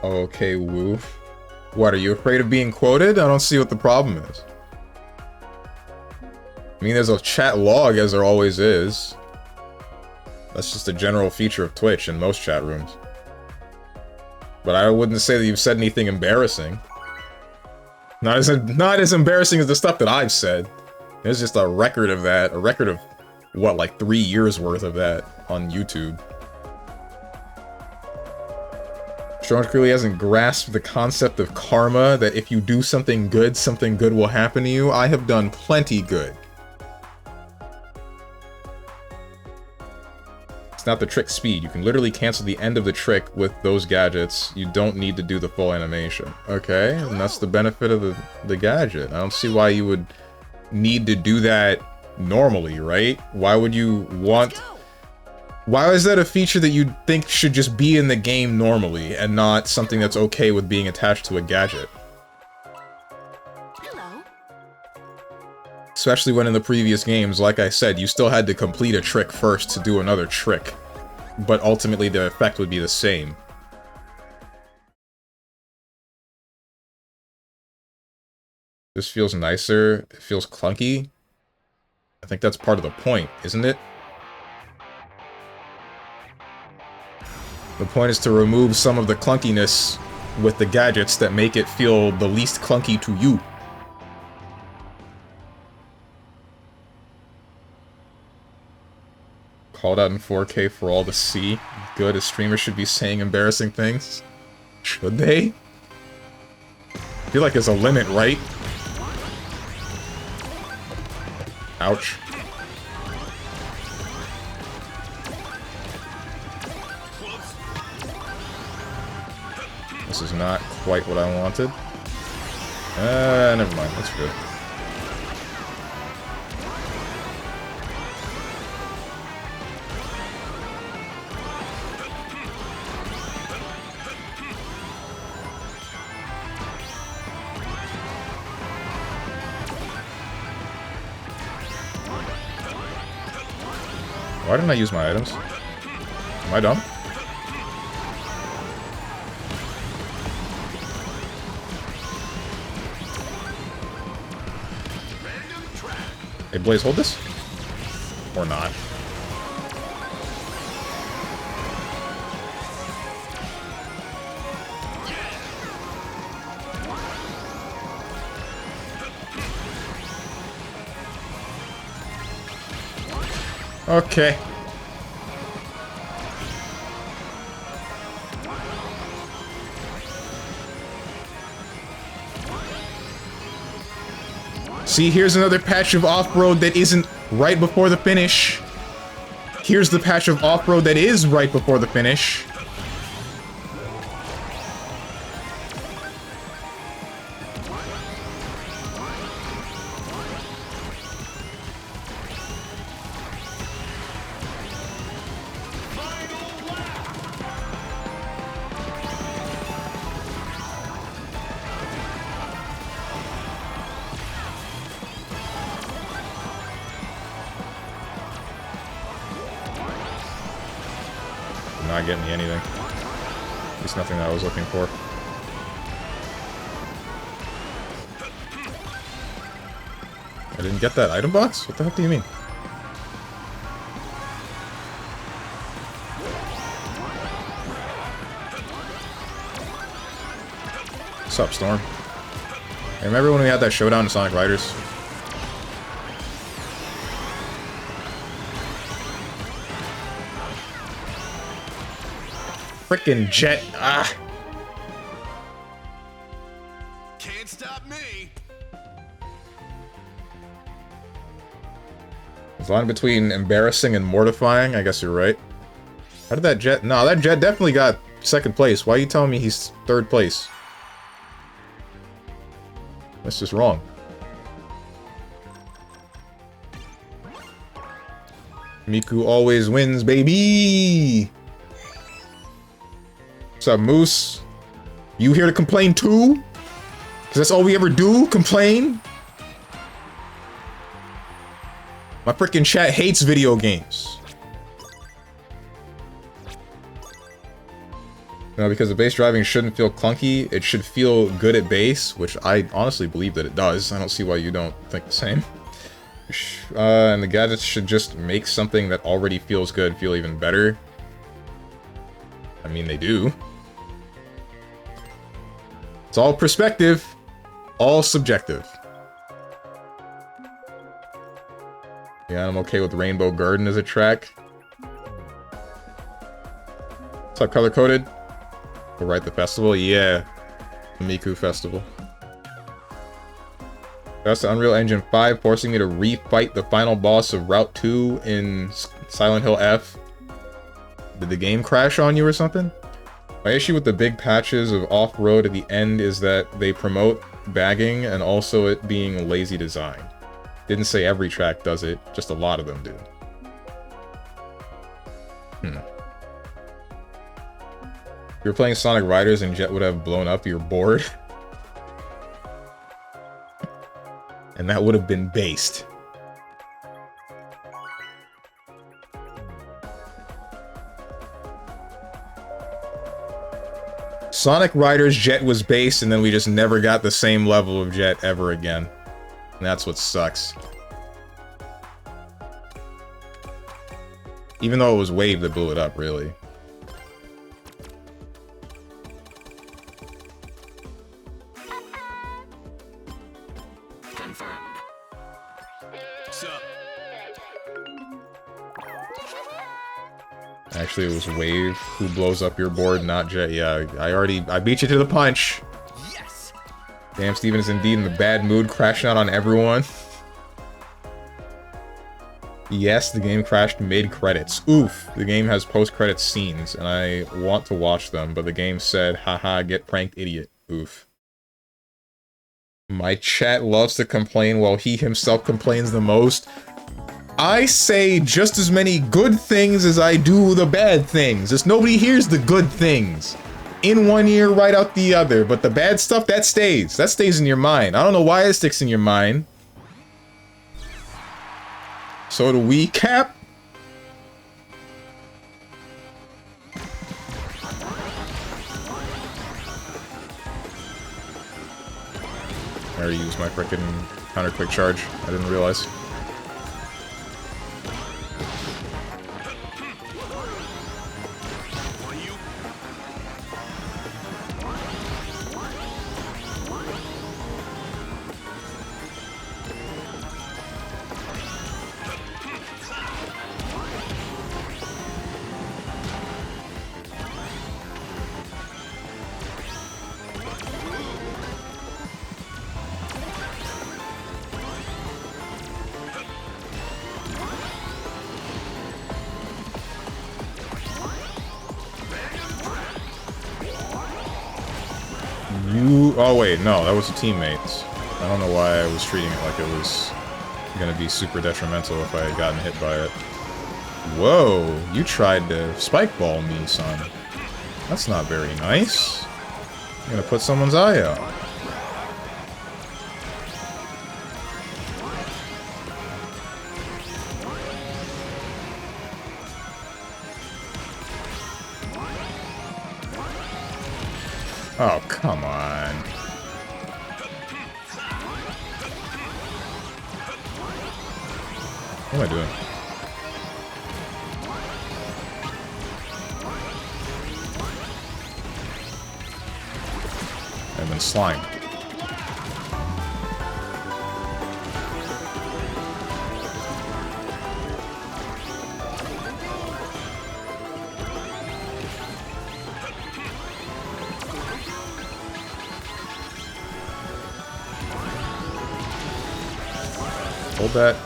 Okay, woo. What, are you afraid of being quoted? I don't see what the problem is. I mean, there's a chat log, as there always is. That's just a general feature of Twitch in most chat rooms. But I wouldn't say that you've said anything embarrassing. Not as embarrassing as the stuff that I've said. There's just a record of that. A record of, what, like 3 years worth of that on YouTube. Strong clearly hasn't grasped the concept of karma, that if you do something good will happen to you. I have done plenty good. It's not the trick speed. You can literally cancel the end of the trick with those gadgets. You don't need to do the full animation. Okay, and that's the benefit of the gadget. I don't see why you would need to do that normally, right? Why would you want... Why is that a feature that you'd think should just be in the game normally, and not something that's okay with being attached to a gadget? Hello. Especially when in the previous games, like I said, you still had to complete a trick first to do another trick. But ultimately the effect would be the same. This feels nicer. It feels clunky. I think that's part of the point, isn't it? The point is to remove some of the clunkiness with the gadgets that make it feel the least clunky to you. Called out in 4K for all to see. Good, as streamers should be saying embarrassing things. Should they? I feel like there's a limit, right? Ouch. This is not quite what I wanted. Never mind. That's good. Why didn't I use my items? Am I dumb? Hey, Blaze, hold this? Or not? Okay. See, here's another patch of off-road that isn't right before the finish. Here's the patch of off-road that is right before the finish. Not getting me anything. At least nothing that I was looking for. I didn't get that item box? What the heck do you mean? What's up, Storm? Hey, remember when we had that showdown in Sonic Riders? Frickin' Jet. Ah. Can't stop me. There's a line between embarrassing and mortifying. I guess you're right. How did that Jet... No, that Jet definitely got second place. Why are you telling me he's third place? That's just wrong. Miku always wins, baby! What's up, Moose? You here to complain too? Because that's all we ever do? Complain? My freaking chat hates video games. No, because the base driving shouldn't feel clunky. It should feel good at base, which I honestly believe that it does. I don't see why you don't think the same. And the gadgets should just make something that already feels good feel even better. I mean, they do. It's all perspective, all subjective. Yeah, I'm okay with Rainbow Garden as a track. What's up, Color Coded? We'll write the festival? Yeah. The Miku Festival. That's the Unreal Engine 5 forcing me to refight the final boss of Route 2 in Silent Hill F. Did the game crash on you or something? My issue with the big patches of off-road at the end is that they promote bagging and also it being lazy design. Didn't say every track does it, just a lot of them do. If you were playing Sonic Riders and Jet would have blown up, you're bored. And that would have been based. Sonic Riders Jet was based, and then we just never got the same level of Jet ever again. And that's what sucks. Even though it was Wave that blew it up, really. Actually, it was Wave who blows up your board, not Jet. Yeah, I beat you to the punch. Yes. Damn, Steven is indeed in the bad mood, crashing out on everyone. Yes, the game crashed mid-credits. Oof, the game has post-credits scenes, and I want to watch them, but the game said, haha, get pranked, idiot. Oof. My chat loves to complain while he himself complains the most. I say just as many good things as I do the bad things. Just nobody hears the good things. In one ear, right out the other. But the bad stuff, that stays. That stays in your mind. I don't know why it sticks in your mind. So do we, Cap? I already used my frickin' counter quick charge. I didn't realize. Oh wait, no, that was the teammates. I don't know why I was treating it like it was gonna be super detrimental if I had gotten hit by it. Whoa, you tried to spike ball me, son. That's not very nice. I'm gonna put someone's eye out. Oh, come on. What am I doing? I've been slimed. Hold that.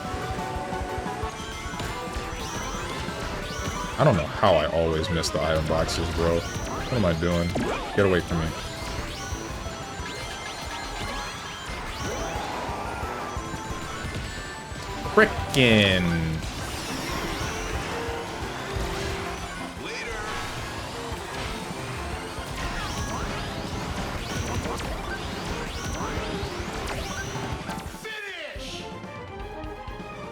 I don't know how I always miss the item boxes, bro. What am I doing? Get away from me. Frickin'.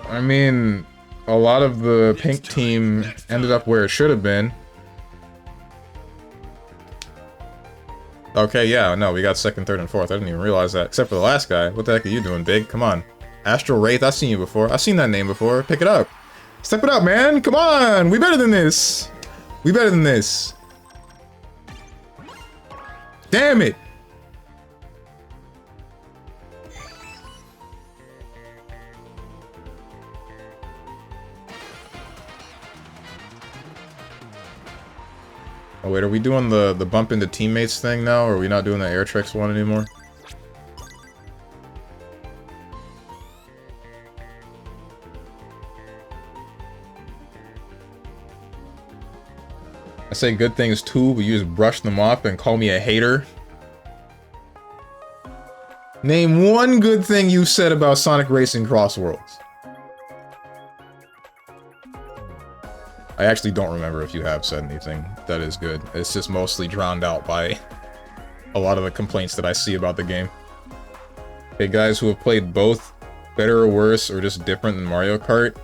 I mean, a lot of the pink team ended up where it should have been. Okay, yeah, no, we got second, third, and fourth. I didn't even realize that. Except for the last guy. What the heck are you doing, Big? Come on. Astral Wraith, I've seen you before. I've seen that name before. Pick it up. Step it up, man. Come on. We better than this. We better than this. Damn it. Oh wait, are we doing the bump into teammates thing now, or are we not doing the air tricks one anymore? I say good things too, but you just brush them off and call me a hater. Name one good thing you said about Sonic Racing CrossWorlds. I actually don't remember if you have said anything that is good. It's just mostly drowned out by a lot of the complaints that I see about the game. Hey guys who have played both, better or worse, or just different than Mario Kart.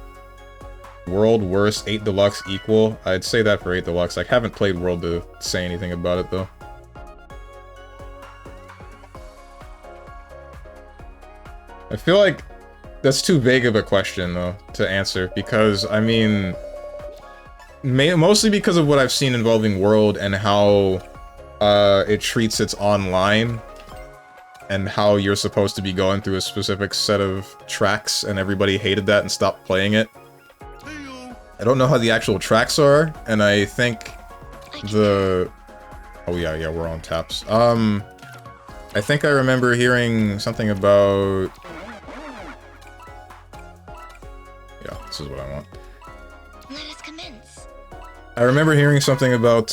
World worse, 8 Deluxe equal. I'd say that for 8 Deluxe. I haven't played World to say anything about it though. I feel like that's too vague of a question though to answer, because I mean, mostly because of what I've seen involving World and how it treats its online and how you're supposed to be going through a specific set of tracks and everybody hated that and stopped playing it. I don't know how the actual tracks are, and I think the... Oh yeah, we're on taps. I think I remember hearing something about... Yeah, This is what I want. Let us commence. I remember hearing something about,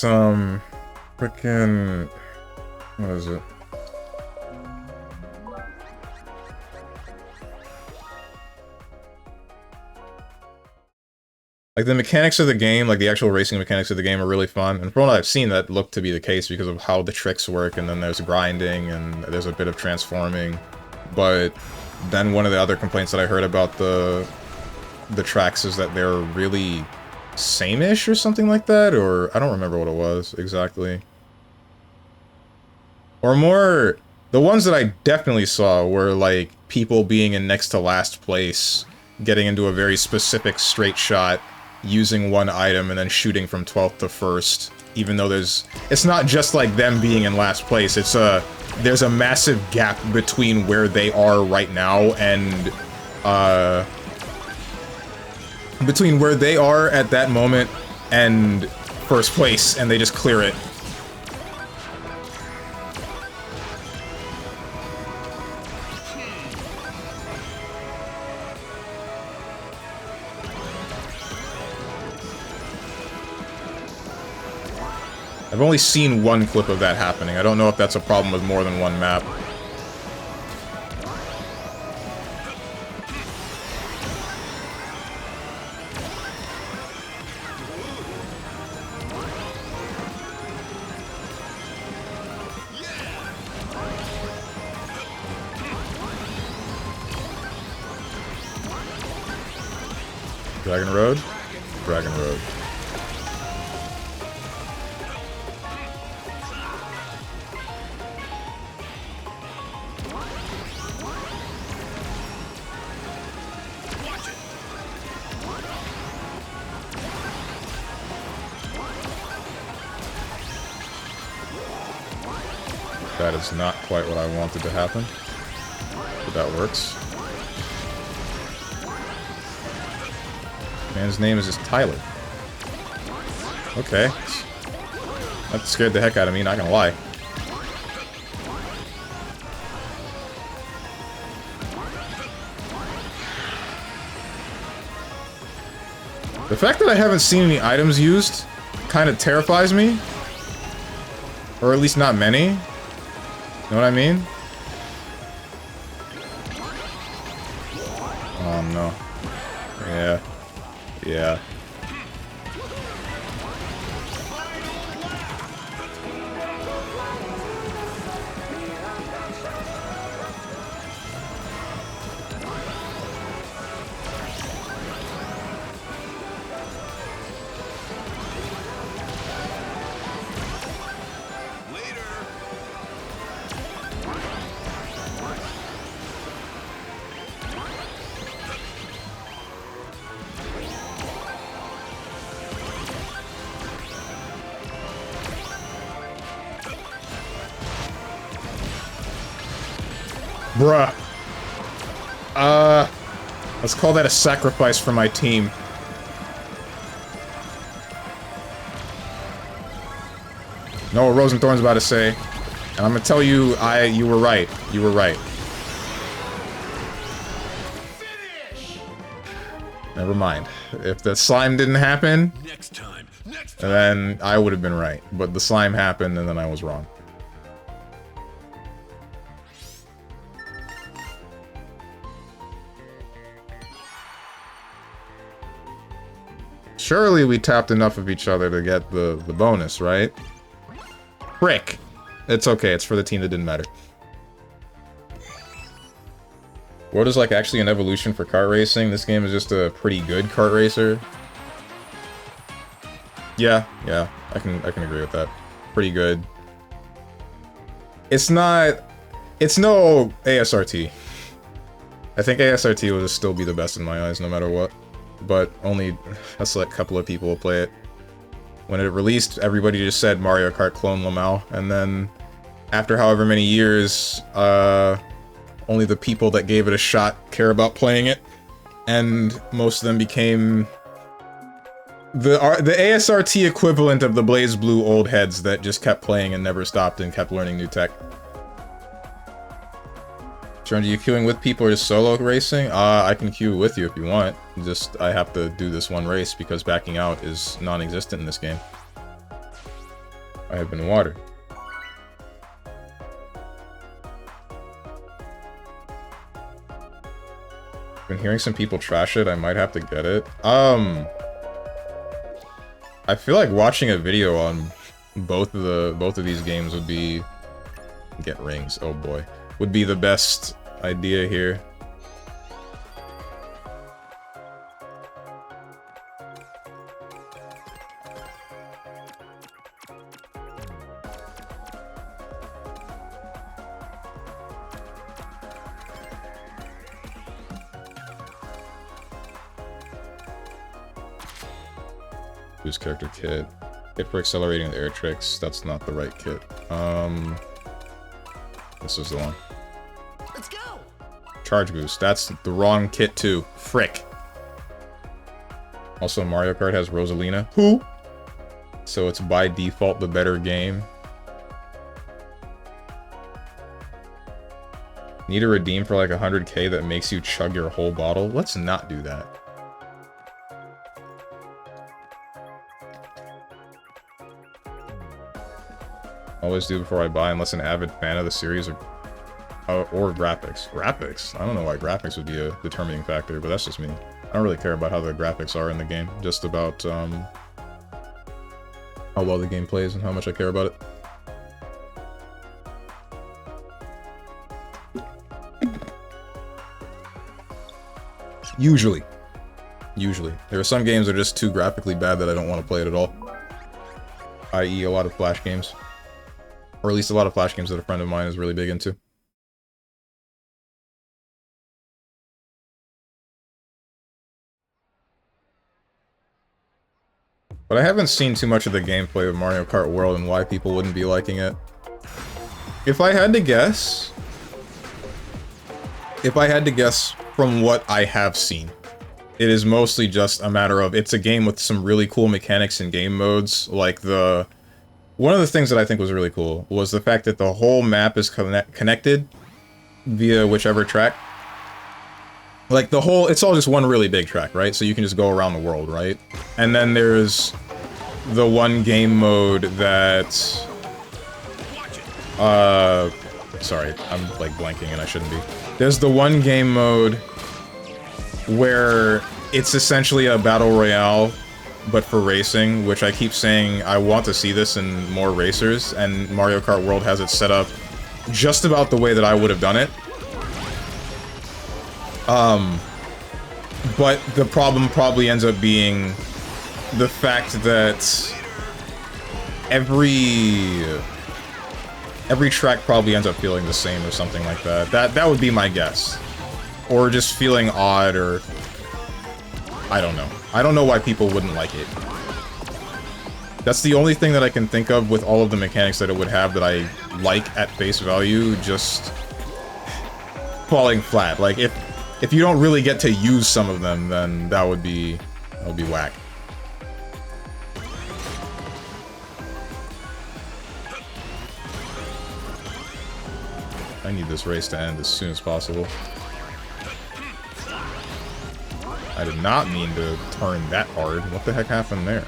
frickin'... What is it? Like, the mechanics of the game, like the actual racing mechanics of the game are really fun, and from what I've seen, that looked to be the case because of how the tricks work, and then there's grinding, and there's a bit of transforming, but then one of the other complaints that I heard about the tracks is that they're really same-ish or something like that, or I don't remember what it was exactly. Or more, the ones that I definitely saw were like people being in next to last place, getting into a very specific straight shot, using one item and then shooting from 12th to 1st, even though it's not just like them being in last place, there's a massive gap between where they are right now and, between where they are at that moment and first place, and they just clear it. I've only seen one clip of that happening. I don't know if that's a problem with more than one map. Dragon Road? Dragon Road. That is not quite what I wanted to happen, but that works. Man's name is just Tyler. Okay. That scared the heck out of me, not gonna lie. The fact that I haven't seen any items used kind of terrifies me. Or at least not many. Know what I mean? Oh no. Yeah. Yeah. Bruh. Let's call that a sacrifice for my team. Know what Rosenthorn's about to say, and I'm gonna tell you, you were right. You were right. Never mind. If the slime didn't happen, Next time. then I would have been right. But the slime happened, and then I was wrong. Surely we tapped enough of each other to get the bonus, right? Frick. It's okay, it's for the team that didn't matter. What is like actually an evolution for kart racing? This game is just a pretty good kart racer. Yeah, I can agree with that. Pretty good. It's no ASRT. I think ASRT will just still be the best in my eyes no matter what. But only a select couple of people will play it. When it released, everybody just said Mario Kart clone Lamau, and then after however many years, only the people that gave it a shot care about playing it, and most of them became the ASRT equivalent of the Blaze Blue old heads that just kept playing and never stopped and kept learning new tech. Jordan, are you queuing with people or just solo racing? I can queue with you if you want. Just, I have to do this one race because backing out is non-existent in this game. I have been watered. Been hearing some people trash it. I might have to get it. I feel like watching a video on both of these games would be get rings. Oh boy, would be the best idea here. Boost character kit. Kit for accelerating the air tricks. That's not the right kit. This is the one. Let's go. Charge boost. That's the wrong kit too. Frick. Also, Mario Kart has Rosalina. Who? So it's by default the better game. Need a redeem for like 100k that makes you chug your whole bottle? Let's not do that. Always do before I buy, unless an avid fan of the series or graphics. Graphics? I don't know why graphics would be a determining factor, but that's just me. I don't really care about how the graphics are in the game, just about how well the game plays and how much I care about it. Usually. There are some games that are just too graphically bad that I don't want to play it at all. I.e. a lot of Flash games. Or at least a lot of Flash games that a friend of mine is really big into. But I haven't seen too much of the gameplay of Mario Kart World and why people wouldn't be liking it. If I had to guess from what I have seen, it is mostly just a matter of it's a game with some really cool mechanics and game modes, like the... One of the things that I think was really cool was the fact that the whole map is connected via whichever track. Like the whole, it's all just one really big track, right? So you can just go around the world, right? And then there's the one game mode that... sorry, I'm like blanking and I shouldn't be. There's the one game mode where it's essentially a battle royale but for racing, which I keep saying I want to see this in more racers, and Mario Kart World has it set up just about the way that I would have done it. But the problem probably ends up being the fact that every track probably ends up feeling the same or something like that. That would be my guess. Or just feeling odd, or... I don't know. I don't know why people wouldn't like it. That's the only thing that I can think of with all of the mechanics that it would have that I like at face value, just falling flat. Like, if you don't really get to use some of them, then that would be whack. I need this race to end as soon as possible. I did not mean to turn that hard. What the heck happened there?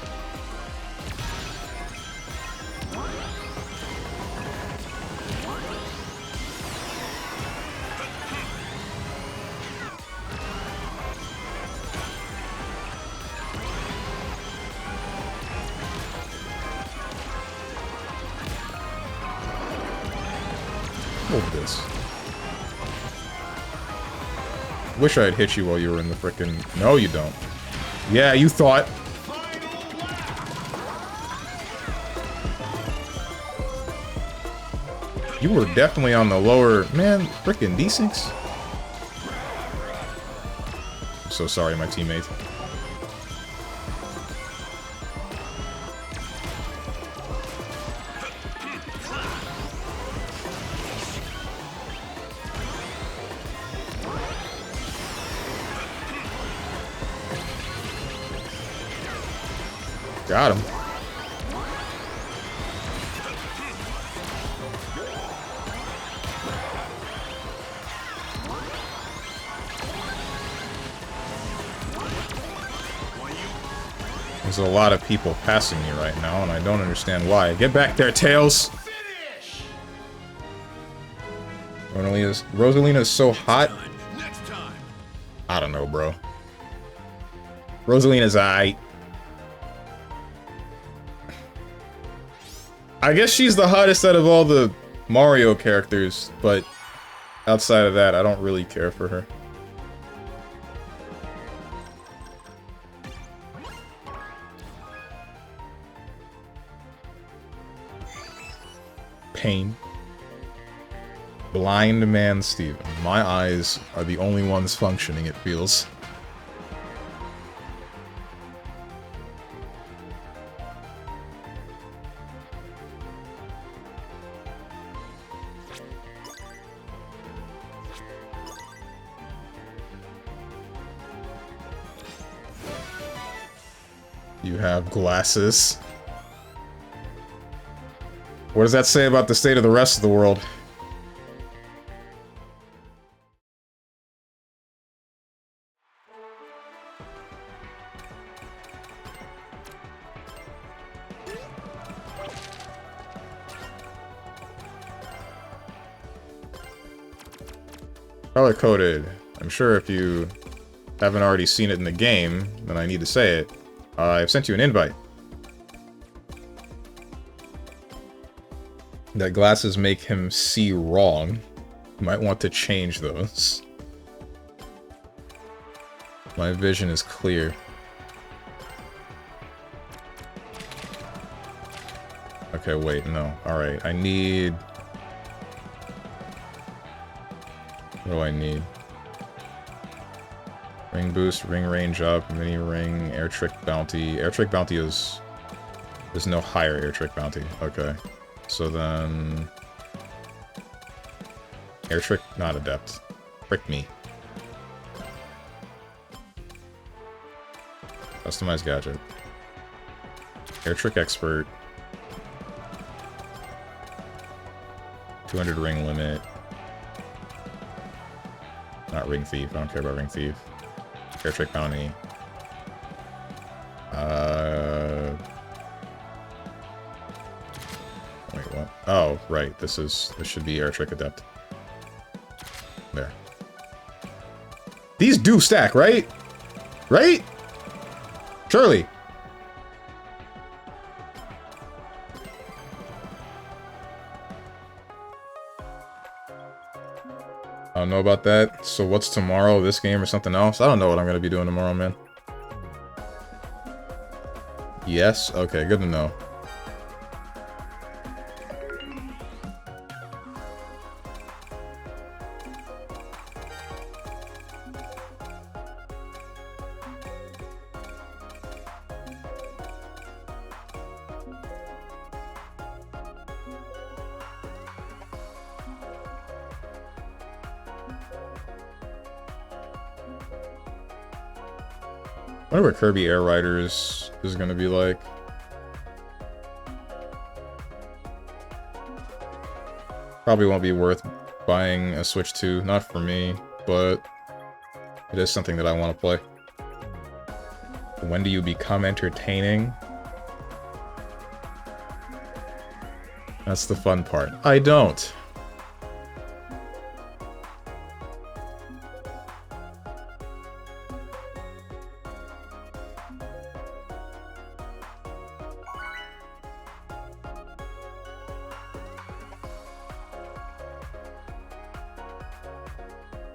Hold this. Wish I had hit you while you were in the frickin'... No, you don't. Yeah, you thought. You were definitely on the lower... Man, frickin' D6. I'm so sorry, my teammate. Got him. There's a lot of people passing me right now, and I don't understand why. Get back there, Tails! Rosalina's so hot. Next time. I don't know, bro. Rosalina's aight. I guess she's the hottest out of all the Mario characters, but outside of that, I don't really care for her. Pain. Blind man Steven. My eyes are the only ones functioning, it feels. You have glasses. What does that say about the state of the rest of the world? Color-coded. I'm sure if you haven't already seen it in the game, then I need to say it. I've sent you an invite. That glasses make him see wrong. You might want to change those. My vision is clear. Okay, wait, no. Alright, I need... What do I need? Ring boost, ring range up, mini ring, air trick bounty. Air trick bounty is... There's no higher air trick bounty. Okay. So then... Air trick, not adept. Trick me. Customize gadget. Air trick expert. 200 ring limit. Not ring thief. I don't care about ring thief. Air trick bounty. Wait, what? Oh, right. This should be air trick adept. There. These do stack, right? Right? Surely. I don't know about that. So what's tomorrow? This game or something else? I don't know what I'm going to be doing tomorrow, man. Yes? Okay, good to know. I wonder what Kirby Air Riders is going to be like. Probably won't be worth buying a Switch 2. Not for me, but it is something that I want to play. When do you become entertaining? That's the fun part. I don't.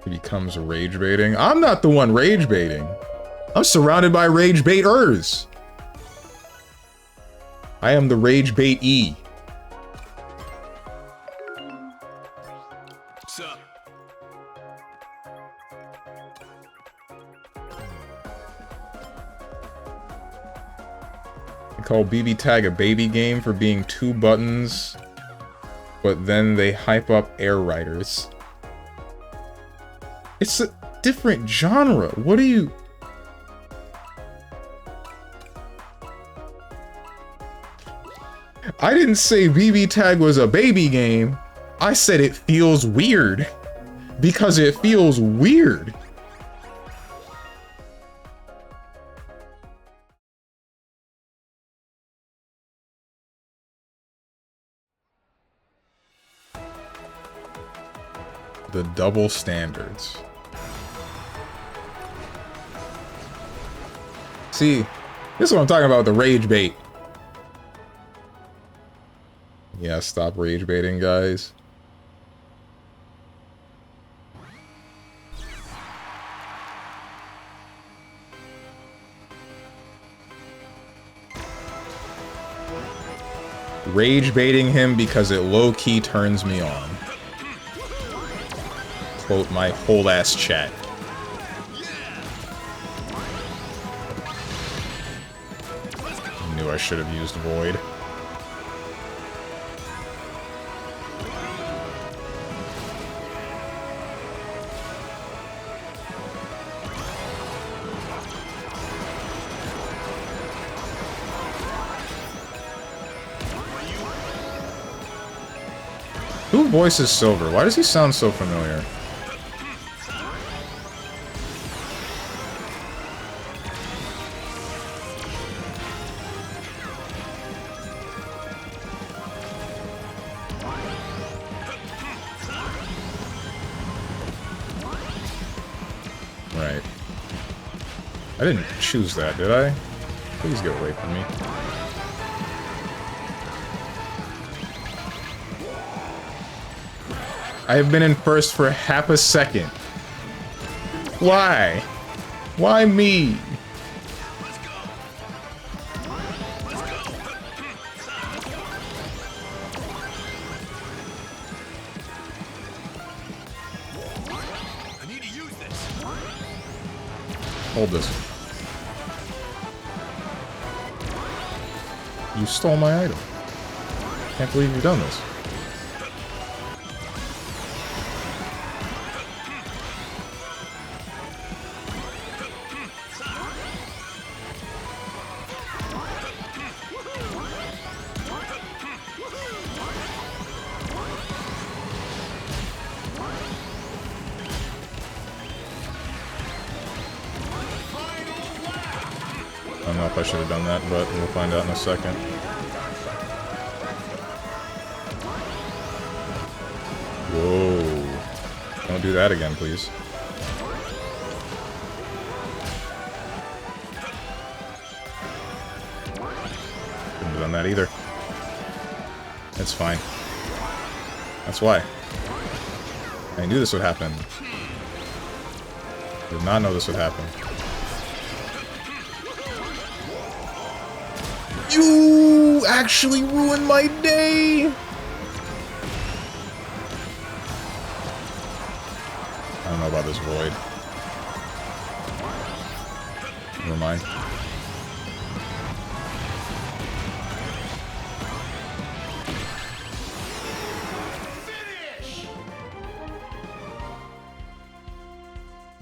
He becomes rage baiting. I'm not the one rage baiting. I'm surrounded by rage baiters. I am the rage baitee. What's up? They call BB Tag a baby game for being 2 buttons, but then they hype up Air Riders. It's a different genre. What do you... I didn't say BB Tag was a baby game. I said it feels weird. Because it feels weird. The double standards. See, this is what I'm talking about with the rage bait. Yeah, stop rage baiting, guys. Rage baiting him because it low-key turns me on. Quote my whole ass chat. Knew I should have used Void. Who voices Silver? Why does he sound so familiar? Right. I didn't choose that, did I? Please get away from me. I have been in first for half a second. Why? Why me? I need to use this. Hold this. You stole my item. Can't believe you've done this. I don't know if I should have done that, but we'll find out in a second. Whoa. Don't do that again, please. Couldn't have done that either. It's fine. That's why. I knew this would happen. Did not know this would happen. You actually ruined my day! I don't know about this Void. Never mind.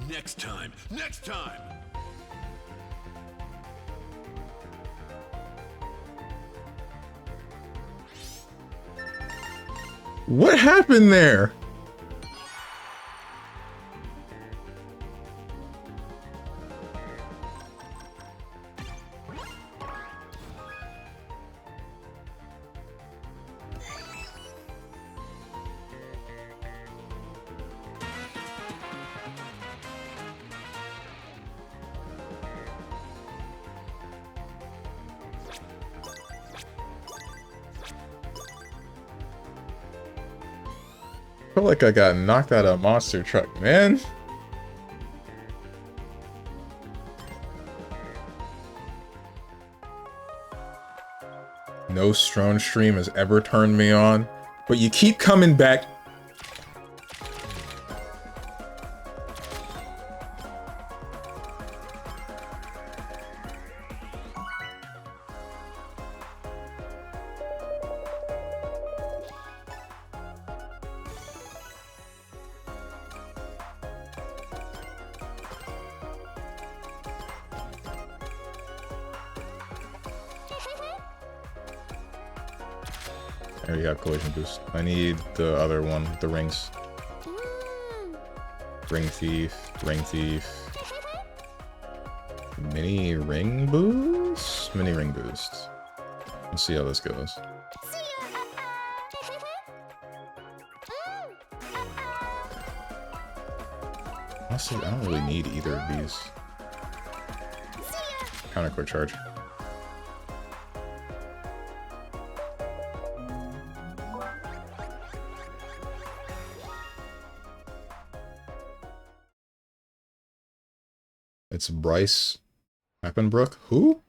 Next time. Next time. What happened there? I feel like I got knocked out of a monster truck, man. No Strong stream has ever turned me on, but you keep coming back. I already have collision boost. I need the other one, the rings. Ring thief, ring thief. Mini ring boost? Mini ring boost. Let's see how this goes. Honestly, I don't really need either of these. Kind of quick charge. It's Bryce Happenbrook. Who?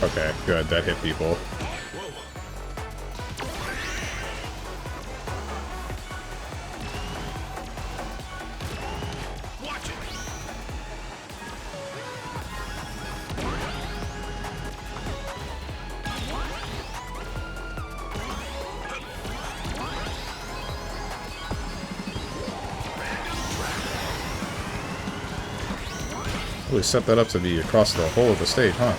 Okay, good. That hit people. Really set that up to be across the whole of the stage, huh?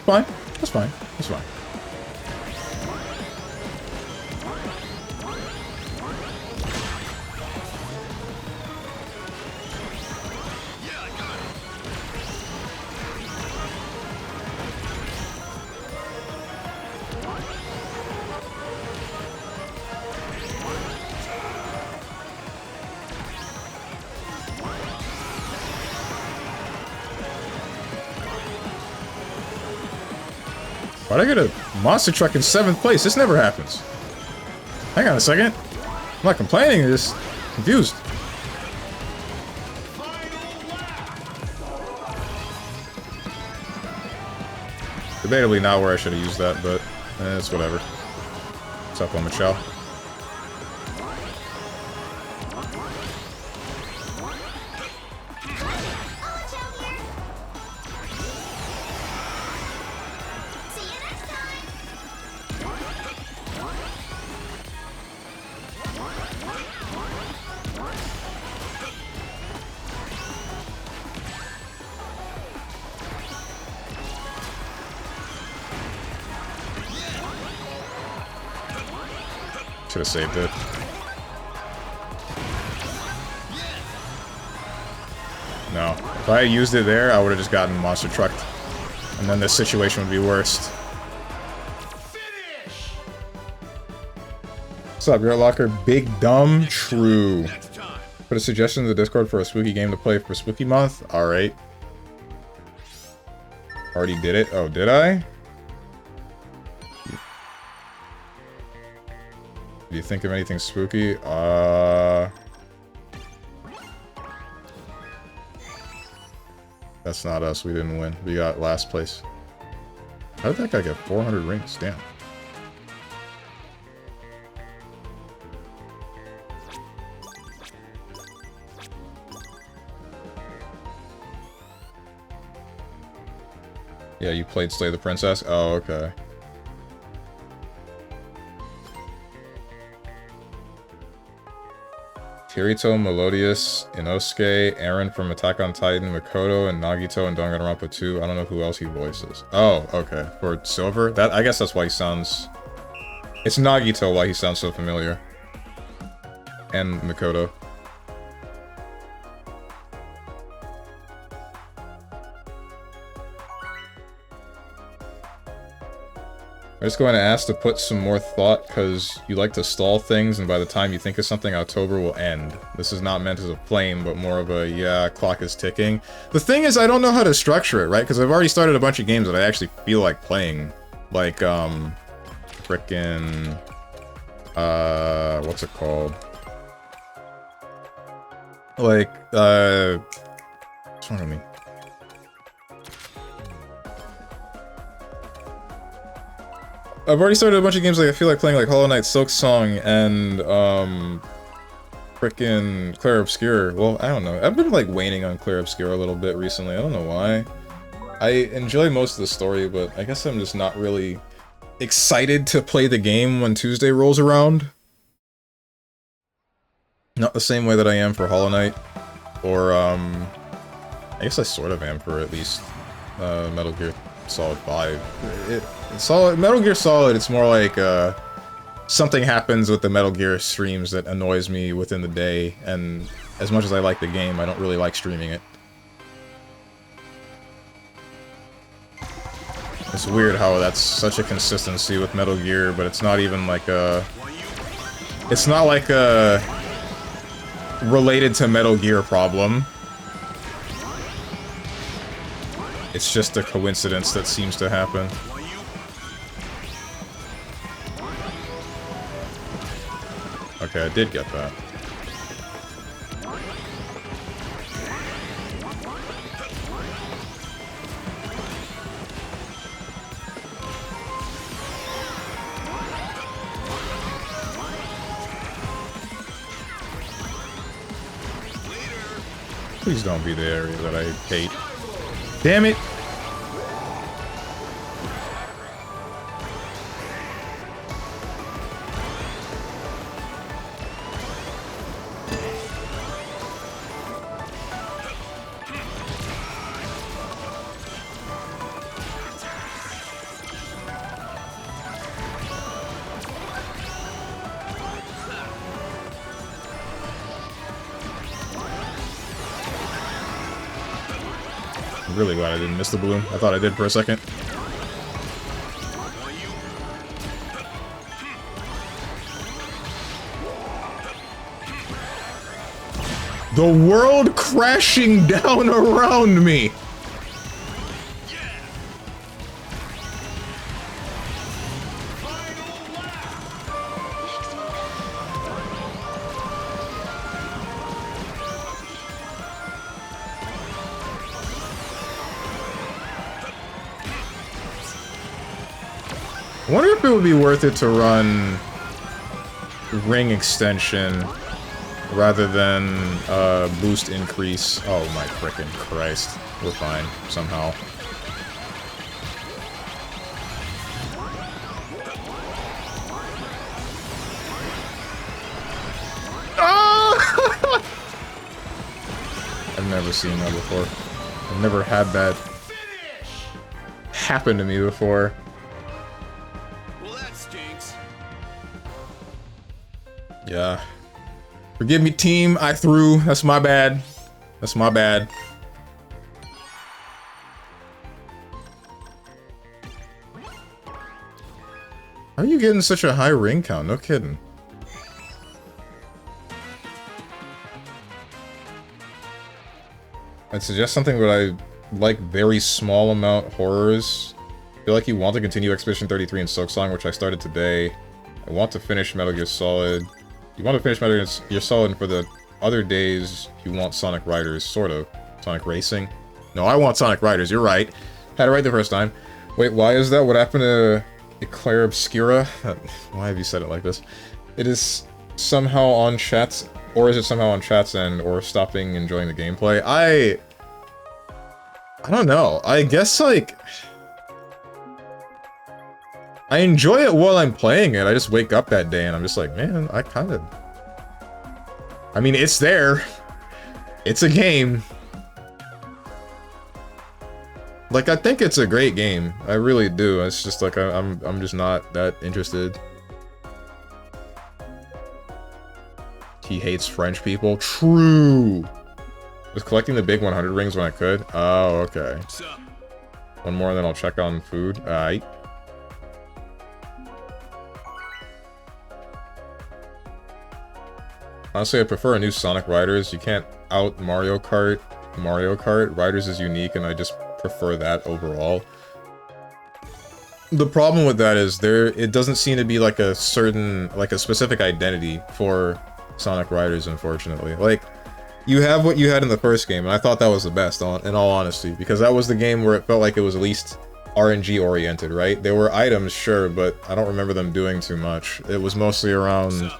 Fine. That's fine. That's fine. Why'd I get a monster truck in 7th place? This never happens. Hang on a second. I'm not complaining, I'm just confused. Debatably not where I should have used that, but it's whatever. What's up, Michelle? Should have saved it. No. If I had used it there, I would have just gotten monster trucked. And then this situation would be worst. What's up, Grit Locker? Big Dumb True. Put a suggestion in the Discord for a spooky game to play for Spooky Month? Alright. Already did it? Oh, did I? Do you think of anything spooky? That's not us. We didn't win. We got last place. How did that guy get 400 rings? Damn. Yeah, you played Slay the Princess? Oh, okay. Kirito, Melodius, Inosuke, Aaron from Attack on Titan, Makoto, and Nagito and Danganronpa 2. I don't know who else he voices. Oh, okay. For Silver? That I guess that's why he sounds... It's Nagito why he sounds so familiar. And Makoto. I'm just going to ask to put some more thought, because you like to stall things, and by the time you think of something, October will end. This is not meant as a flame, but more of a, yeah, clock is ticking. The thing is, I don't know how to structure it, right? Because I've already started a bunch of games that I actually feel like playing. Like, frickin'... what's it called? Like, what's wrong with me? I've already started a bunch of games like I feel like playing like Hollow Knight, Silk Song, and frickin' Clair Obscur. Well, I don't know. I've been like waning on Clair Obscur a little bit recently. I don't know why. I enjoy most of the story, but I guess I'm just not really excited to play the game when Tuesday rolls around. Not the same way that I am for Hollow Knight, or I guess I sort of am for at least Metal Gear Solid 5. Metal Gear Solid, it's more like something happens with the Metal Gear streams that annoys me within the day, and as much as I like the game, I don't really like streaming it. It's weird how that's such a consistency with Metal Gear, but it's not even like a... It's not like a related to Metal Gear problem. It's just a coincidence that seems to happen. Okay, I did get that. Please don't be the area that I hate. Damn it! I'm really glad I didn't miss the balloon. I thought I did for a second. The world crashing down around me! I wonder if it would be worth it to run ring extension rather than boost increase. Oh my frickin' Christ. We're fine, somehow. Ah! I've never seen that before. I've never had that happen to me before. Yeah. Forgive me, team. I threw. That's my bad. That's my bad. How are you getting such a high ring count? No kidding. I'd suggest something but I like very small amount horrors. I feel like you want to continue Expedition 33 and Silksong, which I started today. I want to finish Metal Gear Solid. You want to finish Metal Gear Solid, and for the other days, you want Sonic Riders, sort of. Sonic Racing? No, I want Sonic Riders, you're right. Had it right the first time. Wait, why is that? What happened to Clair Obscura? Why have you said it like this? It is somehow on chat's... Or is it somehow on chat's end, or stopping enjoying the gameplay? I don't know. I guess, like... I enjoy it while I'm playing it. I just wake up that day and I'm just like, man, I kind of... I mean, it's there. It's a game. Like, I think it's a great game. I really do. It's just like, I'm just not that interested. He hates French people. True. Was collecting the big 100 rings when I could. Oh, okay. One more and then I'll check on food. Alright. Honestly, I prefer a new Sonic Riders. You can't out Mario Kart. Riders is unique, and I just prefer that overall. The problem with that is it doesn't seem to be like a certain, like a specific identity for Sonic Riders, unfortunately. Like, You have what you had in the first game, and I thought that was the best, in all honesty, because that was the game where it felt like it was at least RNG oriented, right? There were items, sure, but I don't remember them doing too much. It was mostly around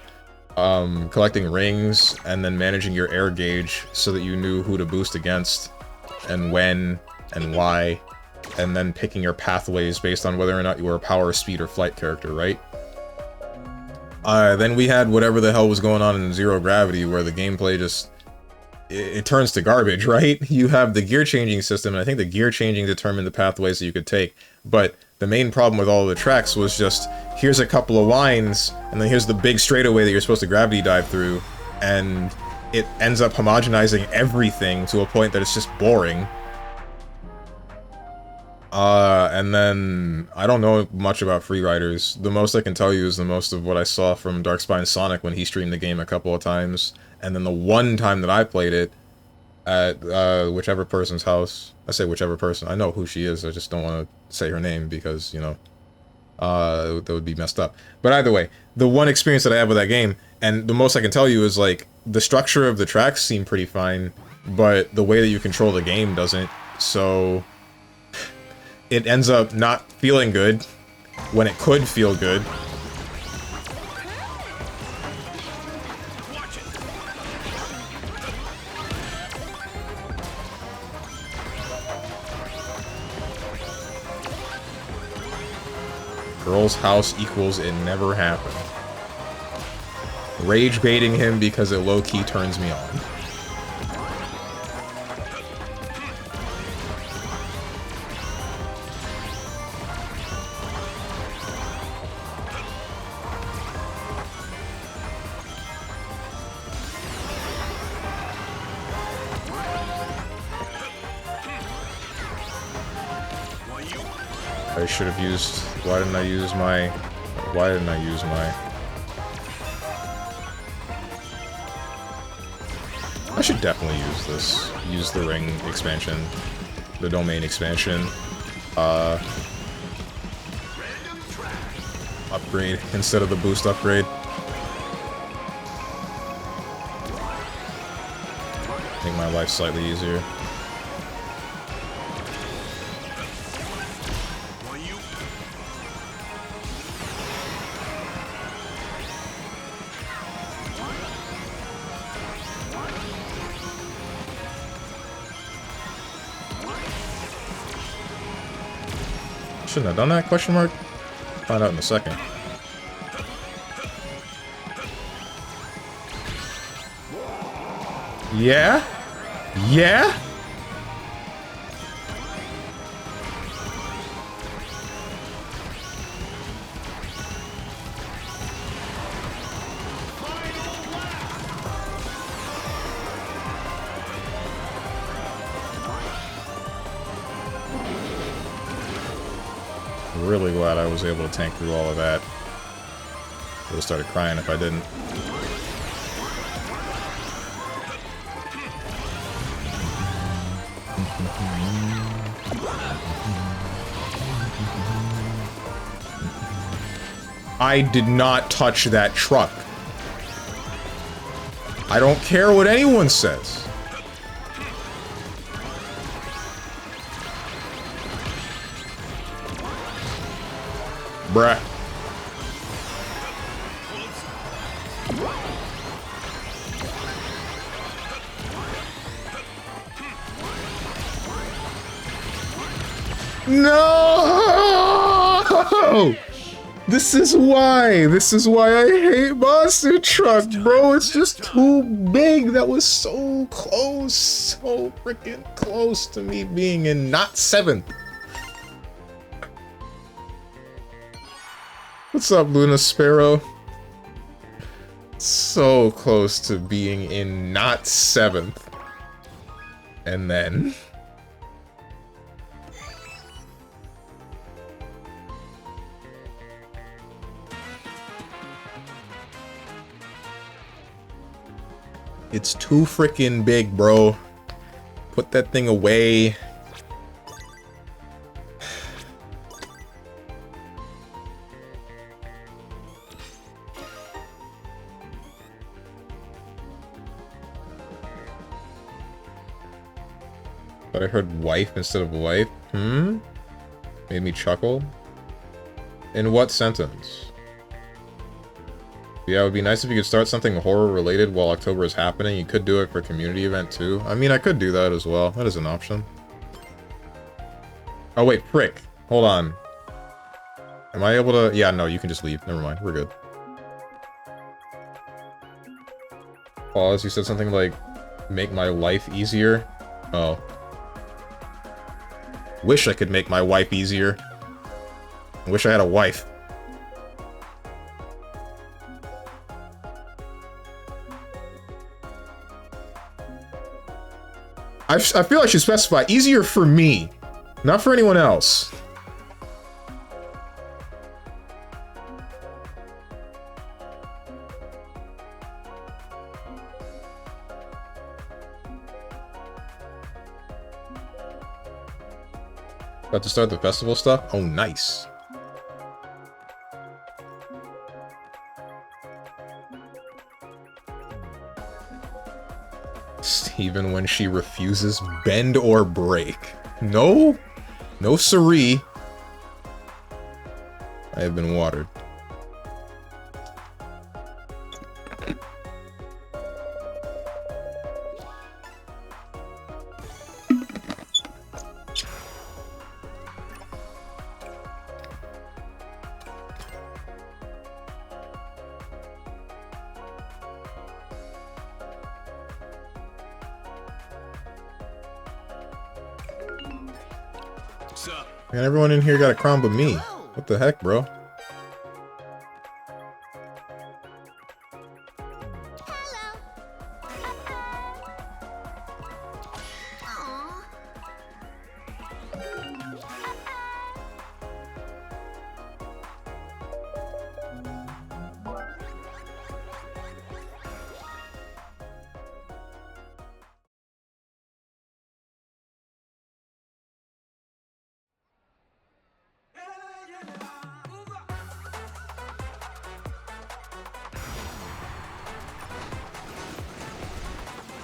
collecting rings and then managing your air gauge so that you knew who to boost against and when and why, and then picking your pathways based on whether or not you were a power, speed, or flight character, right? Then we had whatever the hell was going on in Zero Gravity, where the gameplay just... It turns to garbage, right? You have the gear changing system, and I think the gear changing determined the pathways that you could take, but the main problem with all of the tracks was just, here's a couple of lines, and then here's the big straightaway that you're supposed to gravity dive through, and it ends up homogenizing everything to a point that it's just boring. And then, I don't know much about Freeriders. The most I can tell you is the most of what I saw from Darkspine Sonic when he streamed the game a couple of times, and then the one time that I played it at whichever person's house. I say whichever person. I know who she is, I just don't want to say her name because, you know, that would be messed up. But either way, the one experience that I have with that game, and the most I can tell you is, like, the structure of the tracks seem pretty fine, but the way that you control the game doesn't, so... it ends up not feeling good when it could feel good. Girl's house equals it never happened. Rage baiting him because it low-key turns me on. I should have used... Why didn't I use my... I should definitely use this. Use the ring expansion. The domain expansion. Upgrade instead of the boost upgrade. Make my life slightly easier. Shouldn't have done that, question mark? Find out in a second. Yeah? Yeah? Really glad I was able to tank through all of that. I would have started crying if I didn't. I did not touch that truck. I don't care what anyone says. Bruh. No! This is why I hate Monster Truck, bro. It's just too big. That was so close. So freaking close to me being in not 7th. What's up, Luna Sparrow? So close to being in not 7th. And then... it's too freaking big, bro. Put that thing away. But I heard wife instead of wife. Hmm? Made me chuckle. In what sentence? Yeah, it would be nice if you could start something horror-related while October is happening. You could do it for a community event, too. I mean, I could do that as well. That is an option. Oh, wait, prick. Hold on. Am I able to... Yeah, no, you can just leave. Never mind. We're good. Pause. You said something like, make my life easier. Oh. Wish I could make my wife easier. Wish I had a wife. I feel I should specify easier for me, not for anyone else. About to start the festival stuff? Oh, nice. Even when she refuses, bend or break. No? No siree. I have been watered. Man, everyone in here got a crown but me. What the heck, bro?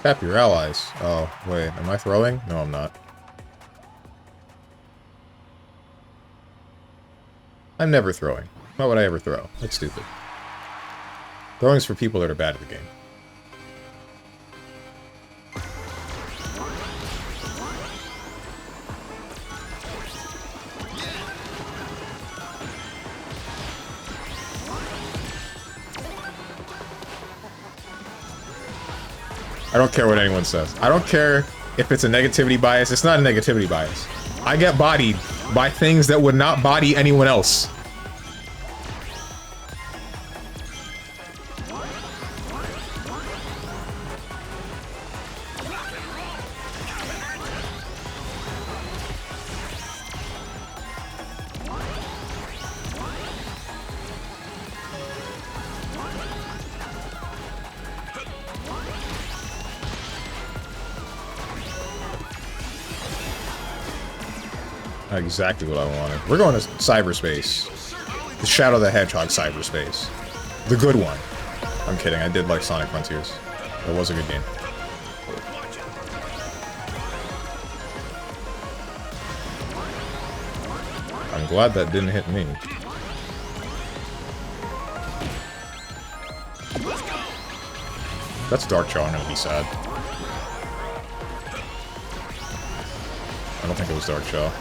Tap your allies. Oh, wait. Am I throwing? No, I'm not. I'm never throwing. Why would I ever throw? That's stupid. Throwing is for people that are bad at the game. I don't care what anyone says. I don't care if it's a negativity bias. It's not a negativity bias. I get bodied by things that would not body anyone else. Exactly what I wanted. We're going to cyberspace. The Shadow the Hedgehog cyberspace. The good one. I'm kidding, I did like Sonic Frontiers. That was a good game. I'm glad that didn't hit me. That's Dark Chaw, I'm gonna be sad. I don't think it was Dark Chaw.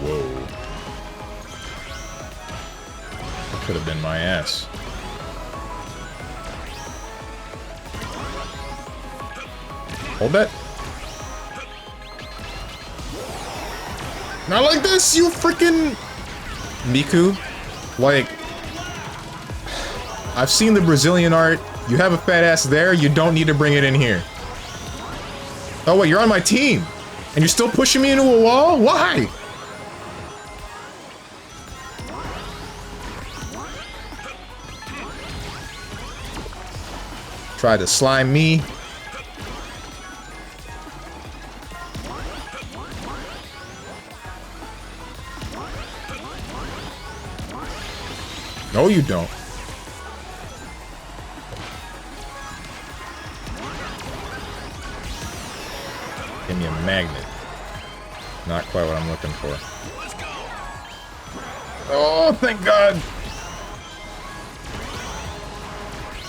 Whoa. That could have been my ass. Hold that. Not like this, you freaking Miku. Like, I've seen the Brazilian art. You have a fat ass there, you don't need to bring it in here. Oh wait, you're on my team. And you're still pushing me into a wall? Why? Tried to slime me. No, you don't. Give me a magnet. Not quite what I'm looking for. Oh, thank God!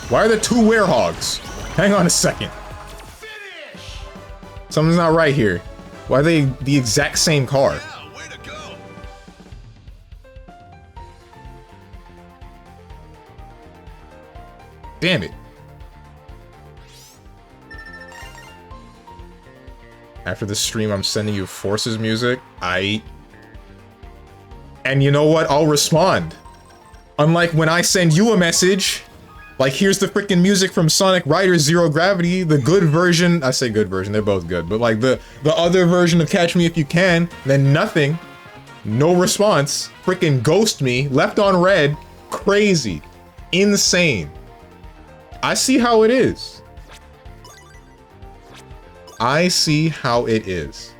Why are there two werehogs? Hang on a second. Something's not right here. Why are they the exact same car? Yeah, way to go. Damn it. After this stream, I'm sending you Forces music. And you know what? I'll respond. Unlike when I send you a message, like, here's the freaking music from Sonic Riders Zero Gravity, the good version. I say good version, they're both good. But like the other version of Catch Me If You Can, then nothing. No response. Freaking ghost me. Left on red. Crazy. Insane. I see how it is. I see how it is.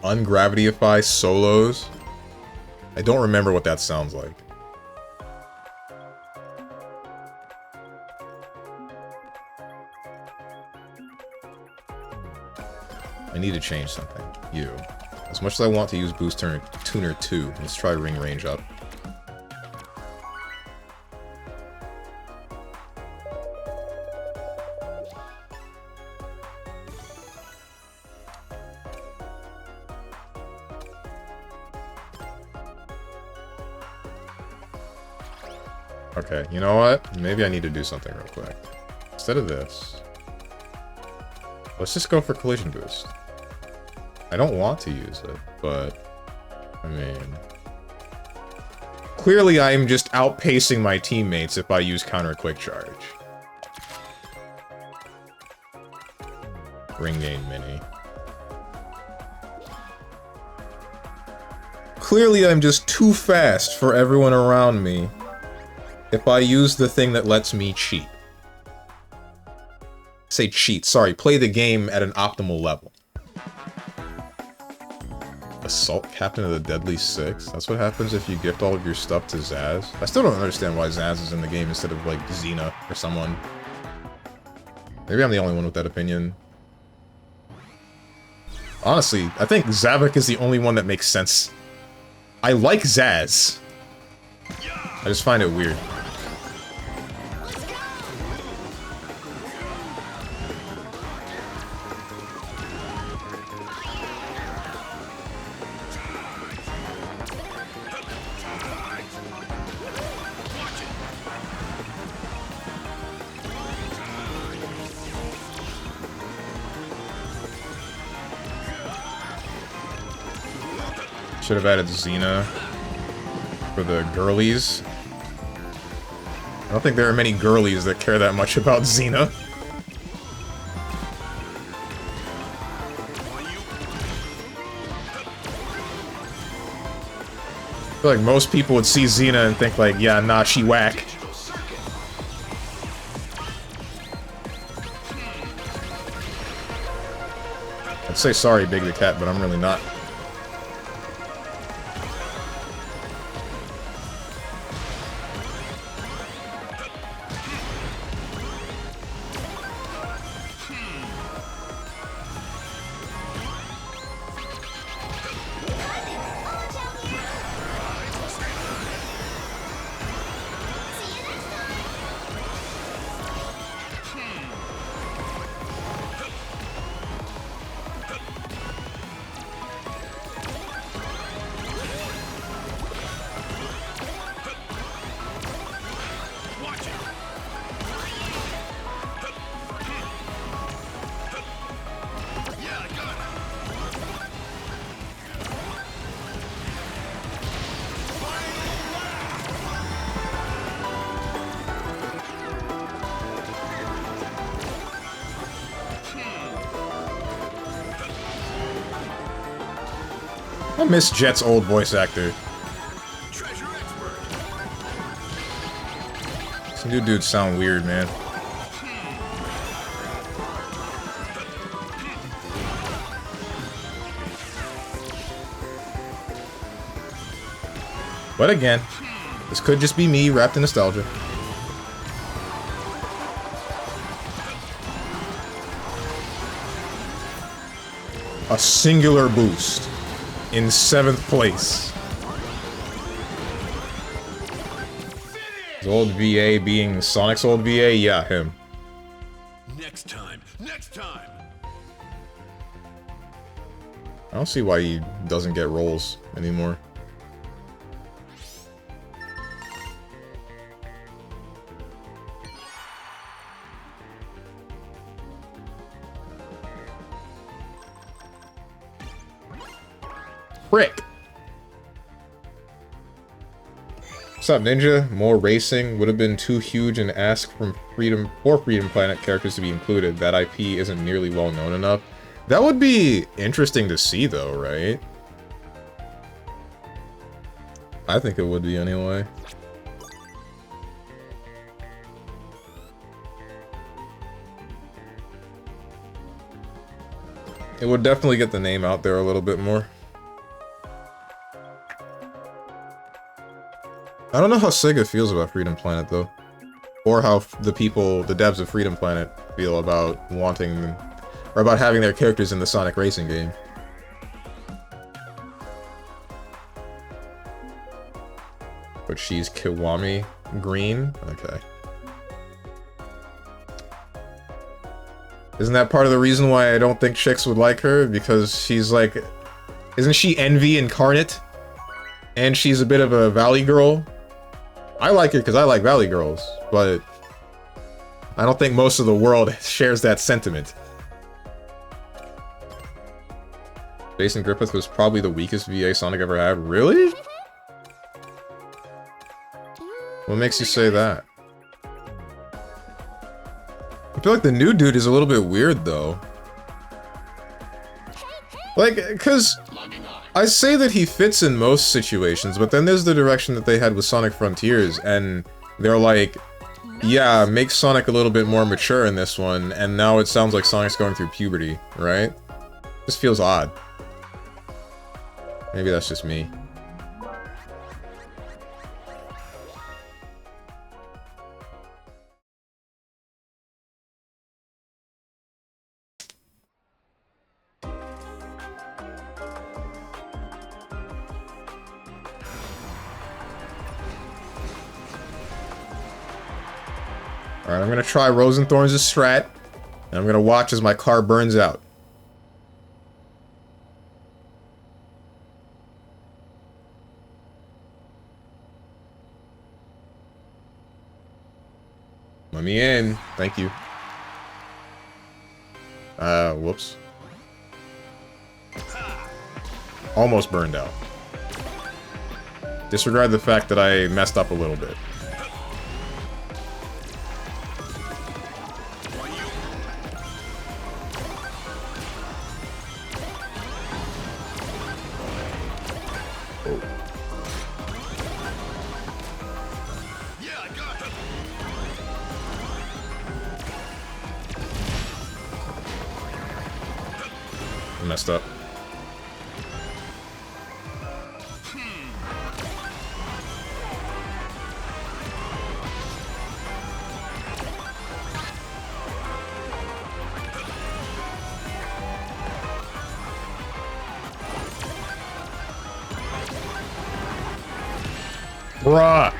Ungravityify solos. I don't remember what that sounds like. I need to change something. You. As much as I want to use Boost Tuner 2, let's try Ring Range Up. Okay, you know what? Maybe I need to do something real quick. Instead of this, let's just go for Collision Boost. I don't want to use it, but I mean, clearly I am just outpacing my teammates if I use Counter Quick Charge. Ring Gain Mini. Clearly I'm just too fast for everyone around me if I use the thing that lets me cheat. Say cheat, sorry, play the game at an optimal level. Assault Captain of the Deadly Six? That's what happens if you gift all of your stuff to Zaz? I still don't understand why Zaz is in the game instead of, like, Xena or someone. Maybe I'm the only one with that opinion. Honestly, I think Zavok is the only one that makes sense. I like Zaz. I just find it weird. Should have added Xena for the girlies. I don't think there are many girlies that care that much about Xena. I feel like most people would see Xena and think like, yeah, nah, she whack. I'd say sorry, Big the Cat, but I'm really not. I miss Jet's old voice actor. Some new dudes sound weird, man. But again, this could just be me wrapped in nostalgia. A singular boost in 7th place. His old VA being Sonic's old VA? Yeah, him. Next time. Next time. I don't see why he doesn't get rolls anymore. Frick! What's up, Ninja? More racing would have been too huge and ask from Freedom Planet characters to be included. That IP isn't nearly well known enough. That would be interesting to see, though, right? I think it would be anyway. It would definitely get the name out there a little bit more. I don't know how Sega feels about Freedom Planet, though. Or how the devs of Freedom Planet feel about wanting, or about having their characters in the Sonic Racing game. But she's Kiwami Green? Okay. Isn't that part of the reason why I don't think chicks would like her? Because she's like... Isn't she Envy incarnate? And she's a bit of a Valley girl? I like her because I like Valley girls, but... I don't think most of the world shares that sentiment. Jason Griffith was probably the weakest VA Sonic ever had. Really? What makes you say that? I feel like the new dude is a little bit weird, though. Like, because I say that he fits in most situations, but then there's the direction that they had with Sonic Frontiers, and they're like, yeah, make Sonic a little bit more mature in this one, and now it sounds like Sonic's going through puberty, right? This feels odd. Maybe that's just me. Alright, I'm gonna try Rosenthorn's strat, and I'm gonna watch as my car burns out. Let me in. Thank you. Whoops. Almost burned out. Disregard the fact that I messed up a little bit. Messed up. Bruh.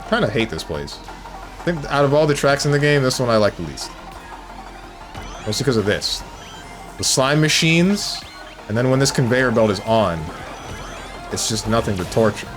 I kind of hate this place. I think out of all the tracks in the game, this one I like the least. Mostly because of this. The slime machines, and then when this conveyor belt is on, it's just nothing but torture.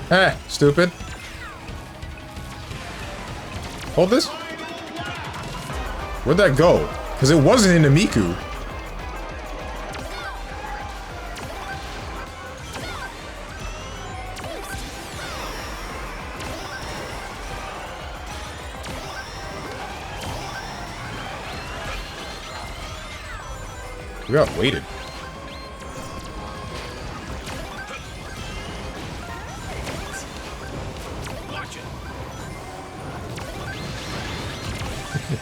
Eh, stupid. Hold this. Where'd that go? Because it wasn't in the Miku. We got weighted. Watch it.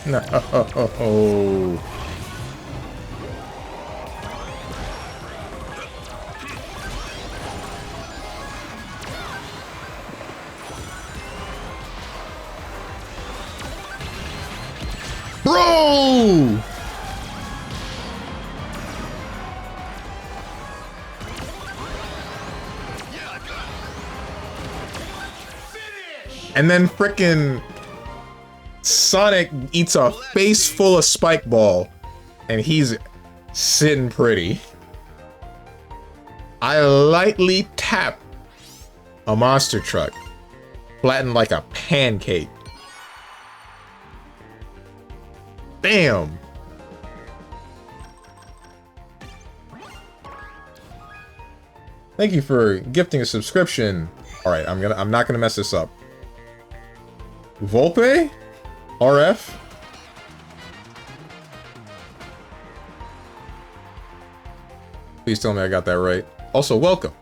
No. Bro! And then frickin' Sonic eats a face full of spike ball, and he's sitting pretty. I lightly tap a monster truck, flattened like a pancake. Damn. Thank you for gifting a subscription. All right, I'm not gonna mess this up. Volpe? RF? Please tell me I got that right. Also, welcome.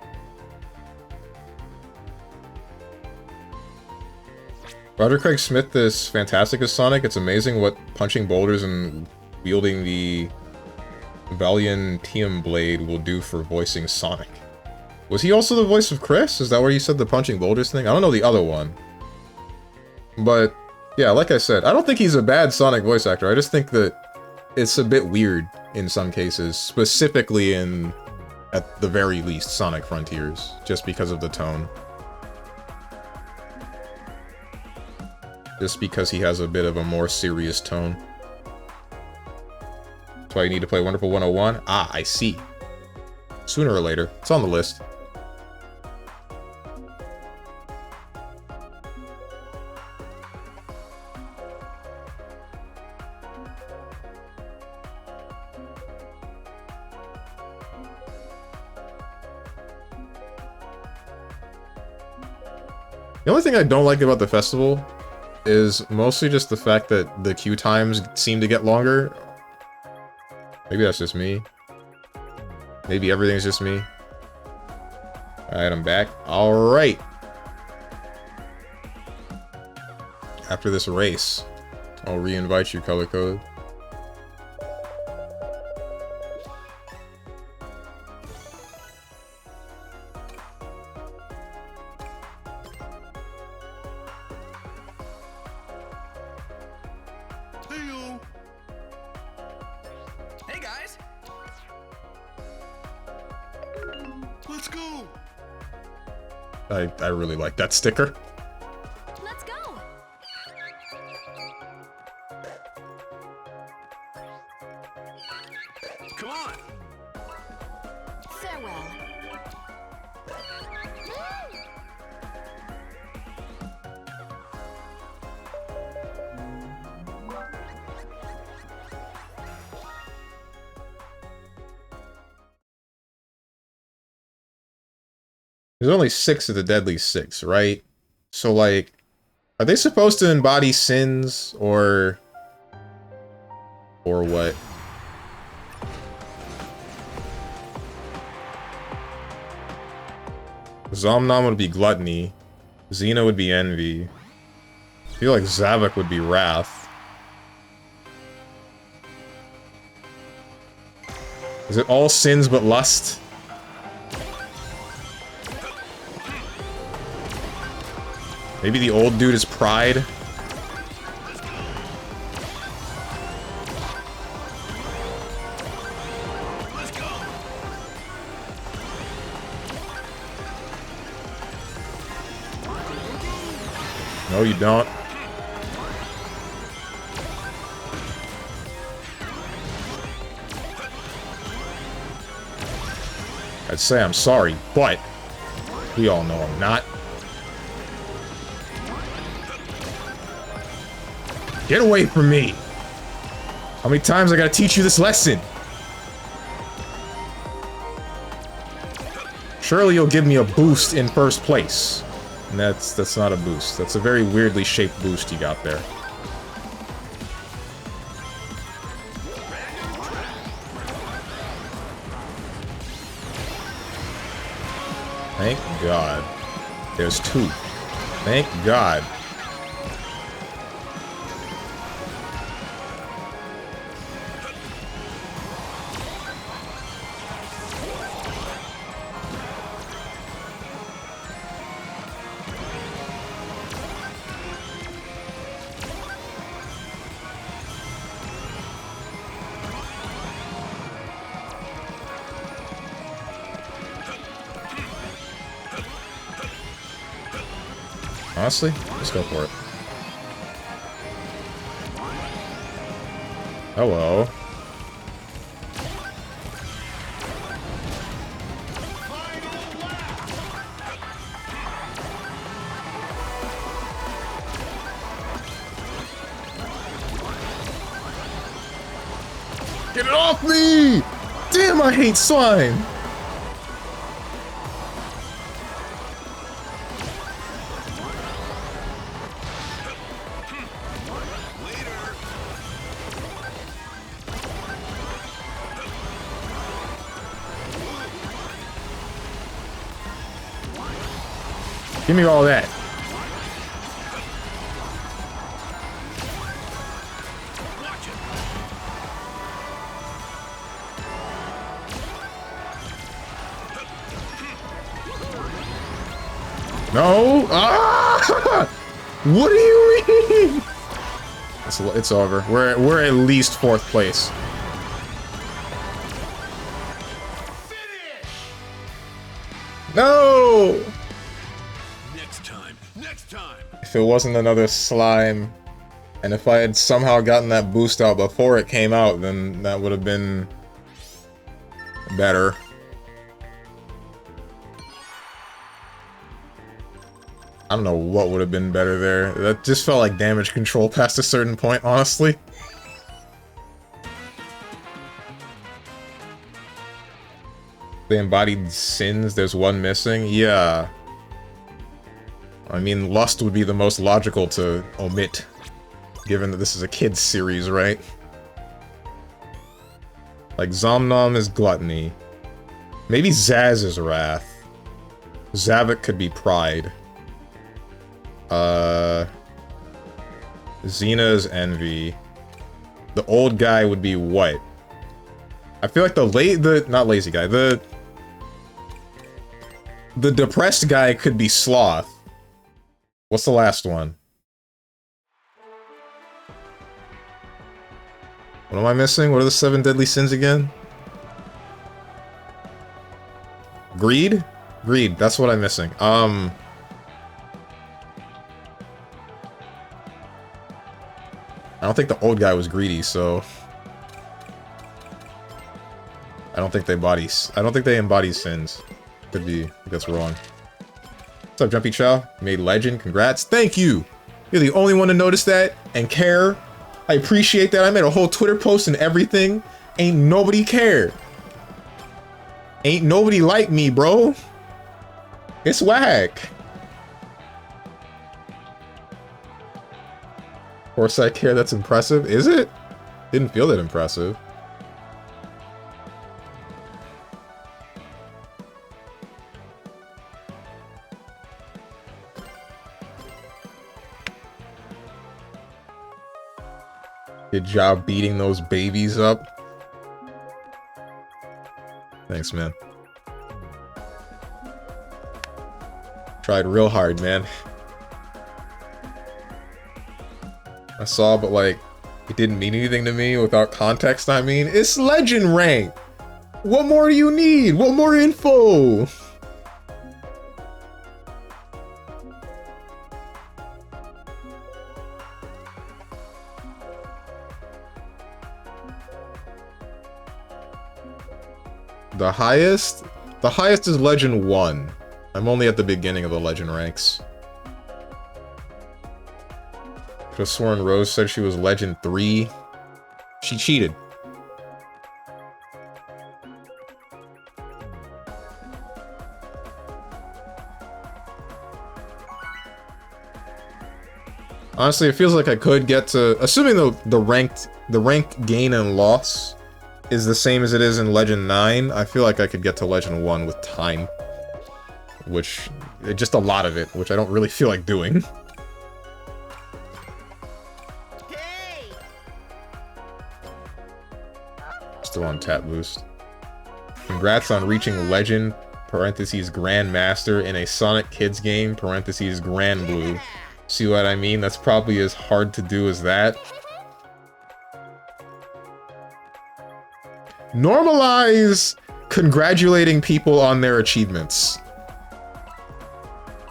Roger Craig Smith is fantastic as Sonic. It's amazing what punching boulders and wielding the Valiantium blade will do for voicing Sonic. Was he also the voice of Chris? Is that where you said the punching boulders thing? I don't know the other one. But, yeah, like I said, I don't think he's a bad Sonic voice actor. I just think that it's a bit weird in some cases, specifically in, at the very least, Sonic Frontiers, just because of the tone. Just because he has a bit of a more serious tone. That's why you need to play Wonderful 101? Ah, I see. Sooner or later. It's on the list. The only thing I don't like about the festival is mostly just the fact that the queue times seem to get longer. Maybe that's just me. Maybe everything's just me. Alright, I'm back. Alright. After this race, I'll re-invite you, Color Code. Hey guys. Let's go. I really like that sticker. Let's go. Come on. Farewell. There's only 6 of the Deadly Six, right? So, like, are they supposed to embody sins, or what? Zomnom would be Gluttony. Xena would be Envy. I feel like Zavok would be Wrath. Is it all sins but lust? Maybe the old dude is Pride? No, you don't. I'd say I'm sorry, but we all know I'm not. Get away from me! How many times I gotta teach you this lesson? Surely you'll give me a boost in first place. And that's not a boost. That's a very weirdly shaped boost you got there. Thank God. There's two. Thank God. Honestly, just go for it. Hello. Get it off me! Damn, I hate slime! Give me all that. No! Ah! What do you mean? It's over. We're at least 4th place. No! Next time. If it wasn't another slime, and if I had somehow gotten that boost out before it came out, then that would have been better. I don't know what would have been better there. That just felt like damage control past a certain point, honestly. The embodied sins, there's one missing? Yeah. I mean, lust would be the most logical to omit, given that this is a kid's series, right? Like, Zomnom is gluttony. Maybe Zaz is wrath. Zavik could be pride. Xena is envy. The old guy would be what? I feel like not lazy guy, the depressed guy could be sloth. What's the last one? What am I missing? What are the 7 deadly sins again? Greed? Greed, that's what I'm missing. I don't think the old guy was greedy, so I don't think they embody sins. Could be, that's wrong. What's up, Jumpy Chow? You made legend, congrats. Thank you! You're the only one to notice that and care. I appreciate that. I made a whole Twitter post and everything. Ain't nobody care. Ain't nobody like me, bro. It's whack. Foresight care, that's impressive. Is it? Didn't feel that impressive. Good job beating those babies up. Thanks, man. Tried real hard, man. I saw, but like, it didn't mean anything to me without context. I mean, it's legend rank. What more do you need? What more info? The highest? The highest is Legend 1. I'm only at the beginning of the Legend ranks. Could've sworn Rose said she was Legend 3. She cheated. Honestly, it feels like I could get to... Assuming the rank gain and loss is the same as it is in Legend 9, I feel like I could get to Legend 1 with time. Which... just a lot of it, which I don't really feel like doing. Still on tap boost. Congrats on reaching Legend, parentheses Grandmaster, in a Sonic Kids game, parentheses Grand Blue. See what I mean? That's probably as hard to do as that. Normalize congratulating people on their achievements.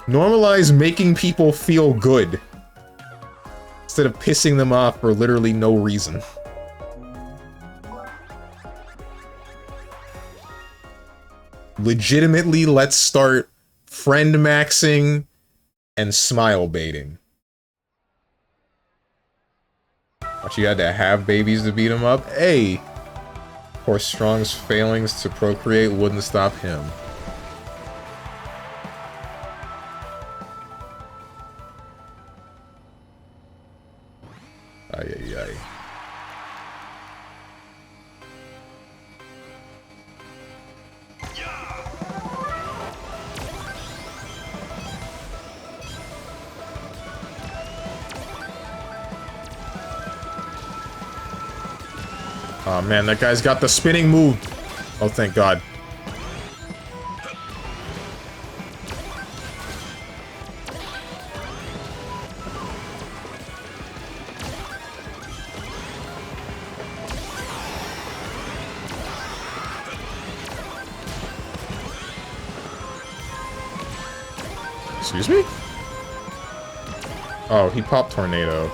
Normalize making people feel good. Instead of pissing them off for literally no reason. Legitimately, let's start friend maxing and smile baiting. But you had to have babies to beat him up? Hey! Of course, Strong's failings to procreate wouldn't stop him. Ay, ay, ay. Oh man, that guy's got the spinning move. Oh, thank God. Excuse me? Oh, he popped Tornado.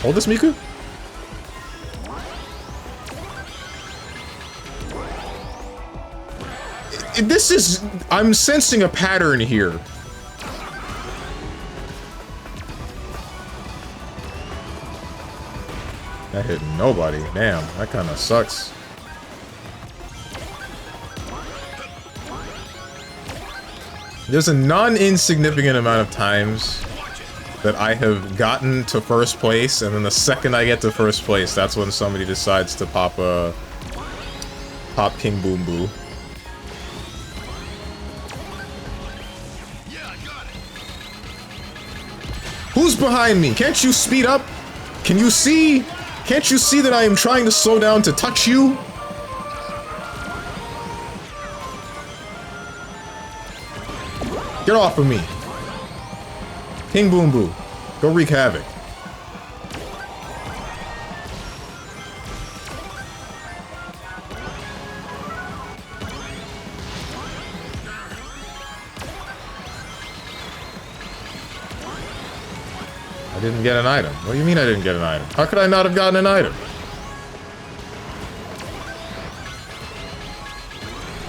Hold this, Miku? This is... I'm sensing a pattern here. That hit nobody. Damn, that kind of sucks. There's a non-insignificant amount of times that I have gotten to first place, and then the second I get to first place, that's when somebody decides to pop King Boom Boo. Who's behind me? Can't you speed up? Can you see? Can't you see that I am trying to slow down to touch you? Get off of me. King Boom Boo. Go wreak havoc. I didn't get an item. What do you mean I didn't get an item? How could I not have gotten an item?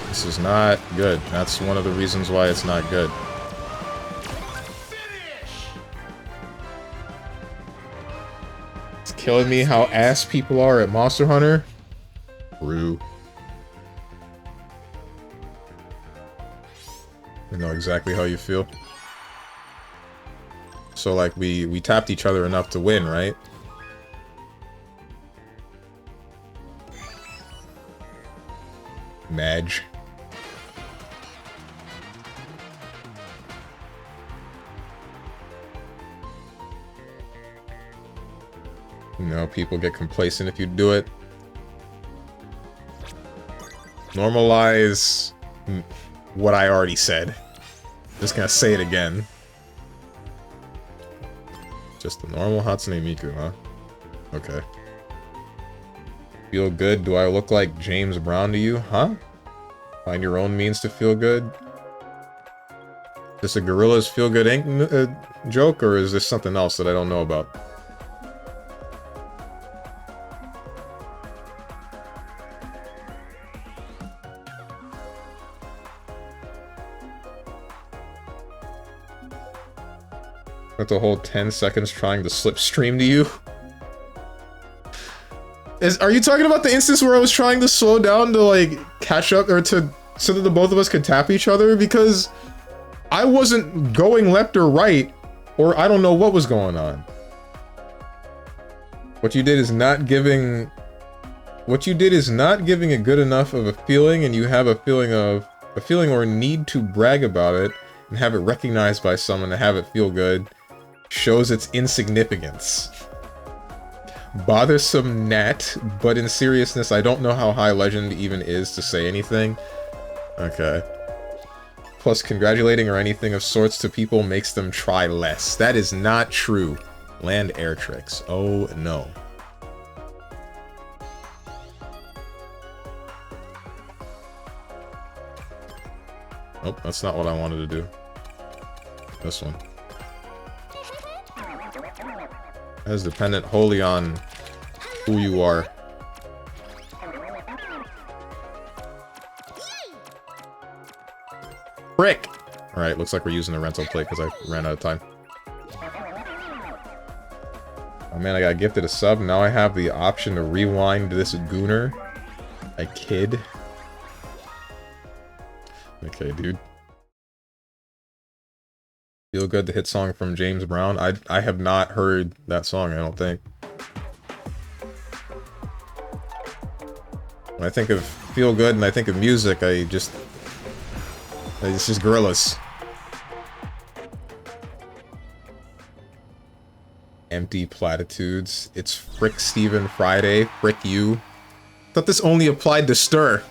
This is not good. That's one of the reasons why it's not good. It's killing me how ass people are at Monster Hunter. Rue. I know exactly how you feel. So, like, we tapped each other enough to win, right? Madge. You know, people get complacent if you do it. Normalize what I already said. Just gonna say it again. Just the normal Hatsune Miku, huh? Okay. Feel good? Do I look like James Brown to you? Huh? Find your own means to feel good? this a Gorilla's Feel Good Inc. Joke, or is this something else that I don't know about? That's a whole 10 seconds trying to slipstream to you. Are you talking about the instance where I was trying to slow down to like catch up or to so that the both of us could tap each other? Because I wasn't going left or right, or I don't know what was going on. What you did is not giving a good enough of a feeling, and you have a feeling or need to brag about it and have it recognized by someone to have it feel good. Shows its insignificance. Bothersome Nat, but in seriousness, I don't know how high legend even is to say anything. Okay. Plus, congratulating or anything of sorts to people makes them try less. That is not true. Land air tricks. Oh no. Oh, that's not what I wanted to do. This one. That is dependent wholly on who you are. Frick! Alright, looks like we're using the rental plate because I ran out of time. Oh man, I got gifted a sub. Now I have the option to rewind this gooner. I kid. Okay, dude. Feel Good, the hit song from James Brown. I have not heard that song, I don't think. When I think of Feel Good and I think of music, it's just gorillas. Empty platitudes. It's Frick Steven Friday. Frick you. Thought this only applied to Stir.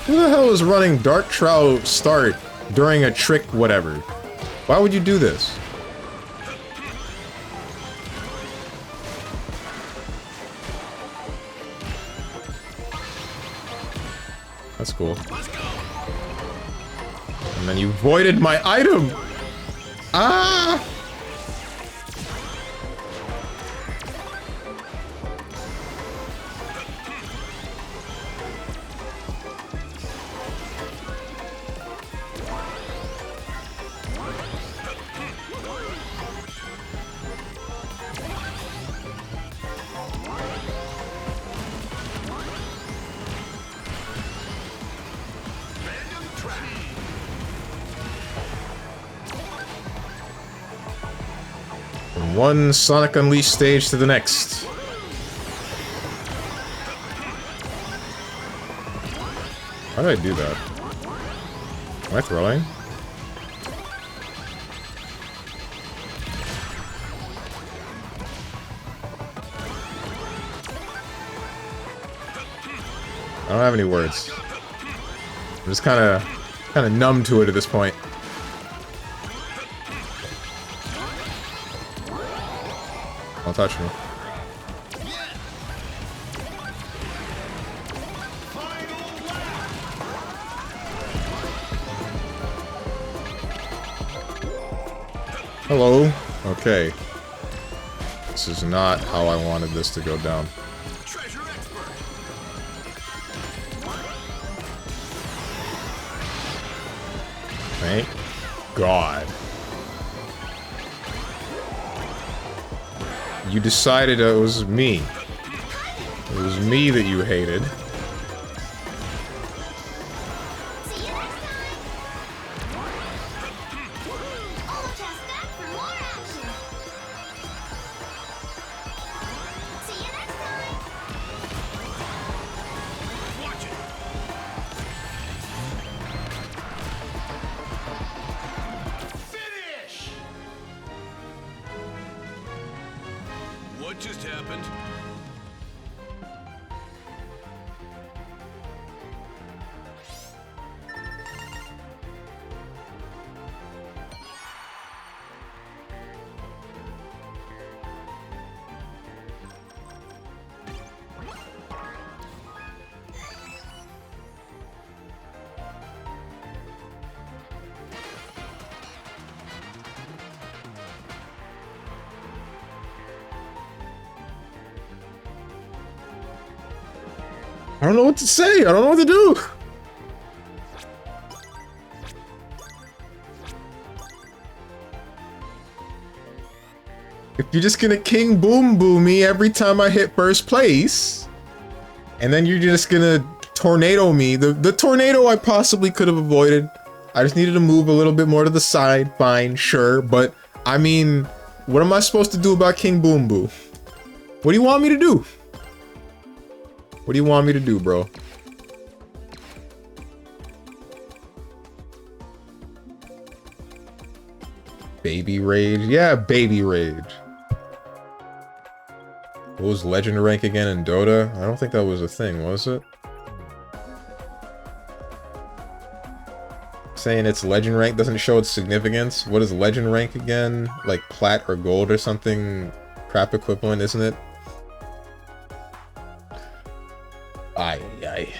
Who the hell is running Dark Trout start during a trick whatever? Why would you do this? That's cool. And then you voided my item! Ah! From one Sonic Unleashed stage to the next. How did I do that? Am I throwing? I don't have any words. I'm just kind of numb to it at this point. Don't touch me. Hello. Okay. This is not how I wanted this to go down. Treasure expert. Thank God. You decided it was me. It was me that you hated. See you next time. All just back for more action. See you next time. Watch it. Finish. What just happened? I don't know what to say. I don't know what to do. If you're just gonna King Boom Boom me every time I hit first place, and then you're just gonna tornado me, the tornado I possibly could have avoided. I just needed to move a little bit more to the side, fine, sure, but I mean, what am I supposed to do about King Boom Boom? What do you want me to do? What do you want me to do, bro? Baby Rage? Yeah, Baby Rage. What was Legend rank again in Dota? I don't think that was a thing, was it? Saying its Legend rank doesn't show its significance. What is Legend rank again? Like Plat or Gold or something? Crap equivalent, isn't it? Ay, ay.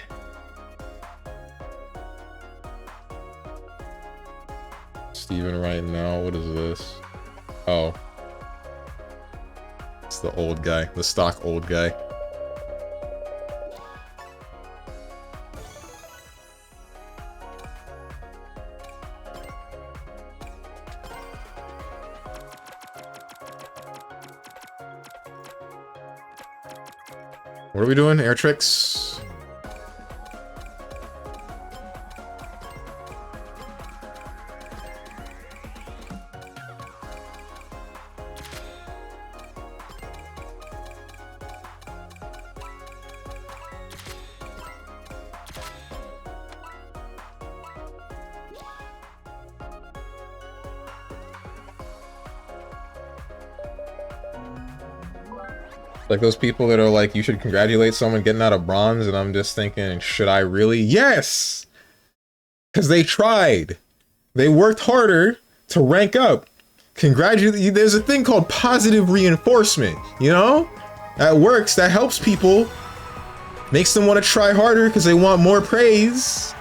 Steven right now, what is this? Oh. It's the old guy, the stock old guy. What are we doing? Air tricks? Like those people that are like, you should congratulate someone getting out of bronze, and I'm just thinking, should I really? Yes! Because they tried. They worked harder to rank up. Congratulate. There's a thing called positive reinforcement, you know? That works, that helps people. Makes them want to try harder because they want more praise.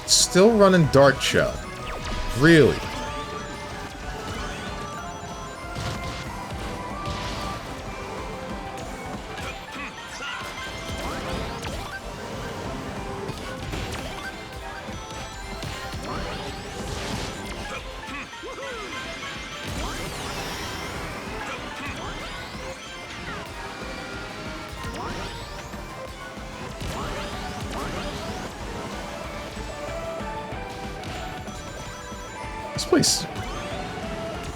Still running Dark Shell. Really? This place...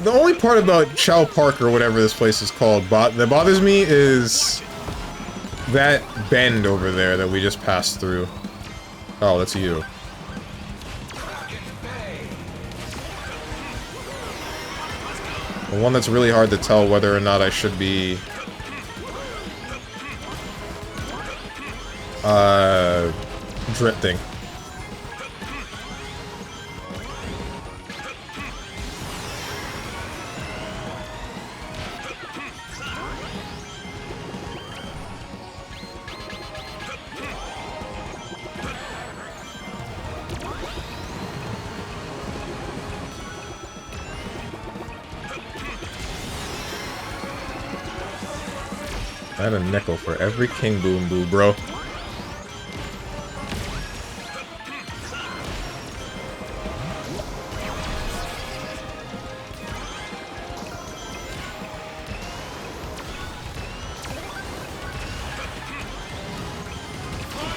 The only part about Chow Park or whatever this place is called that bothers me is that bend over there that we just passed through. Oh, that's you. The one that's really hard to tell whether or not I should be... drifting. I had a nickel for every King Boom Boo, bro.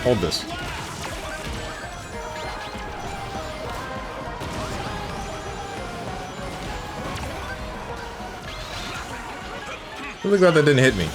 Hold this. Really glad that didn't hit me.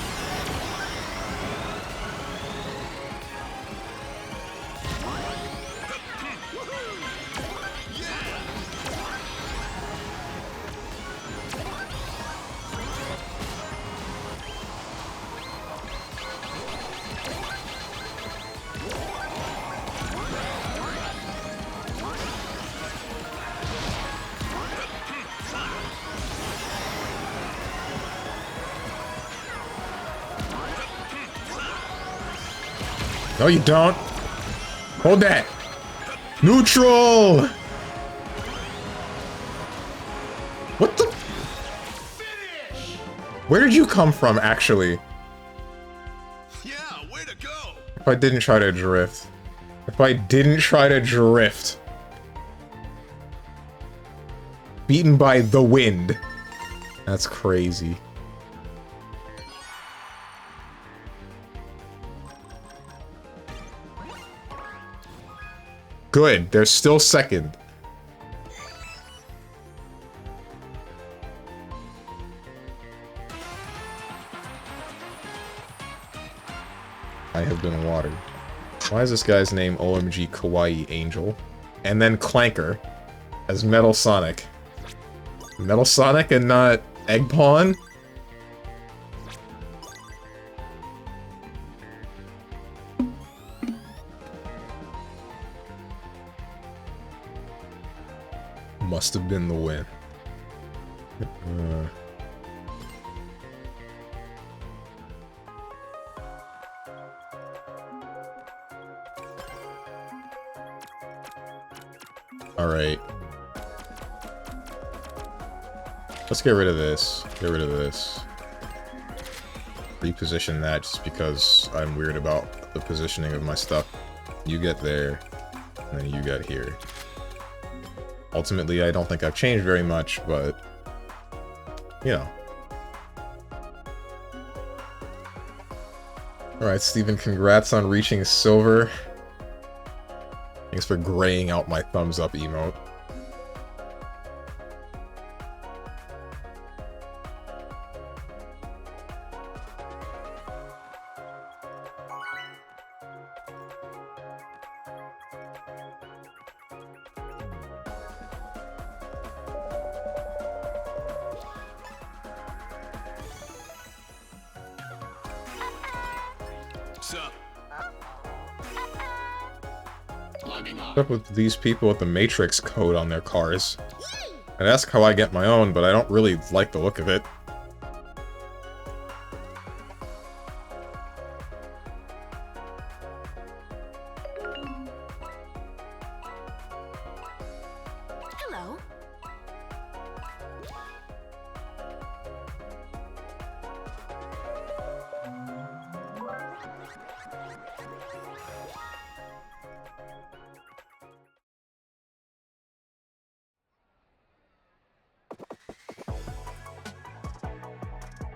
No, you don't. Hold that. Neutral. What the? Where did you come from, actually? Yeah, way to go. If I didn't try to drift. If I didn't try to drift. Beaten by the wind. That's crazy. Good, they're still second. I have been watered. Why is this guy's name OMG Kawaii Angel? And then Clanker as Metal Sonic. Metal Sonic and not Egg Pawn? Must have been the win. Alright. Let's get rid of this. Get rid of this. Reposition that just because I'm weird about the positioning of my stuff. You get there, and then you get here. Ultimately, I don't think I've changed very much, but, you know. Alright, Steven, congrats on reaching silver. Thanks for graying out my thumbs up emote. Sup? What's up with these people with the Matrix code on their cars? I'd ask how I get my own, but I don't really like the look of it. Hello.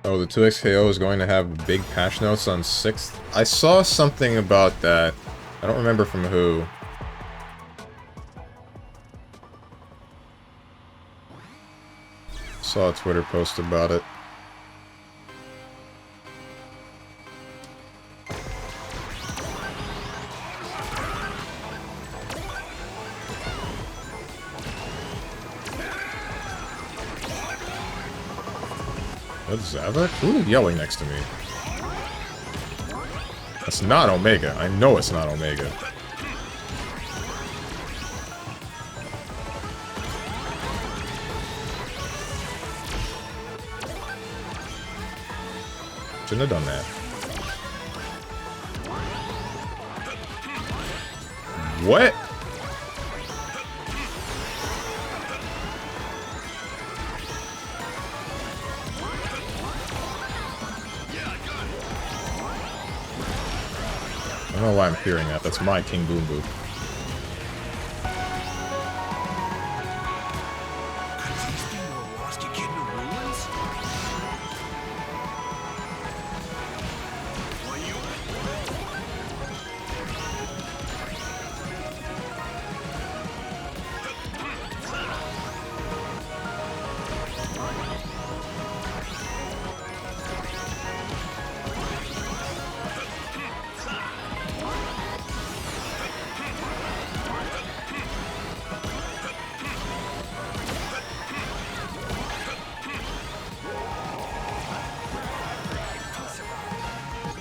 Oh, the 2XKO is going to have big patch notes on 6th? I saw something about that. I don't remember from who. Saw a Twitter post about it. That's Zavak? Who is yelling next to me? That's not Omega. I know it's not Omega. Shouldn't have done that. What? I don't know why I'm hearing that. That's my King Boom Boo.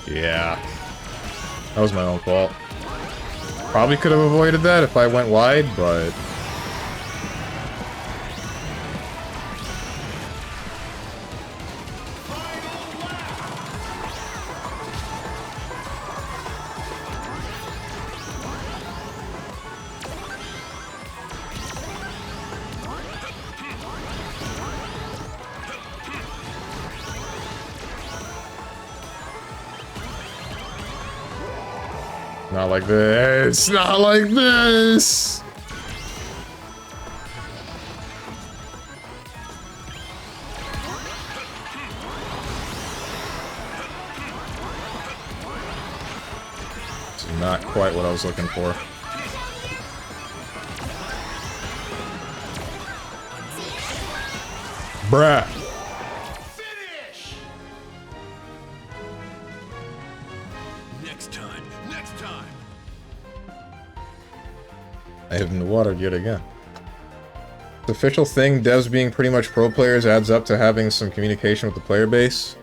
Yeah. That was my own fault. Probably could have avoided that if I went wide, but... Not like this. Not like this. This is not quite what I was looking for. Bruh. Finish! Next time. Next time. I have been watered yet again. The official thing, devs being pretty much pro players adds up to having some communication with the player base.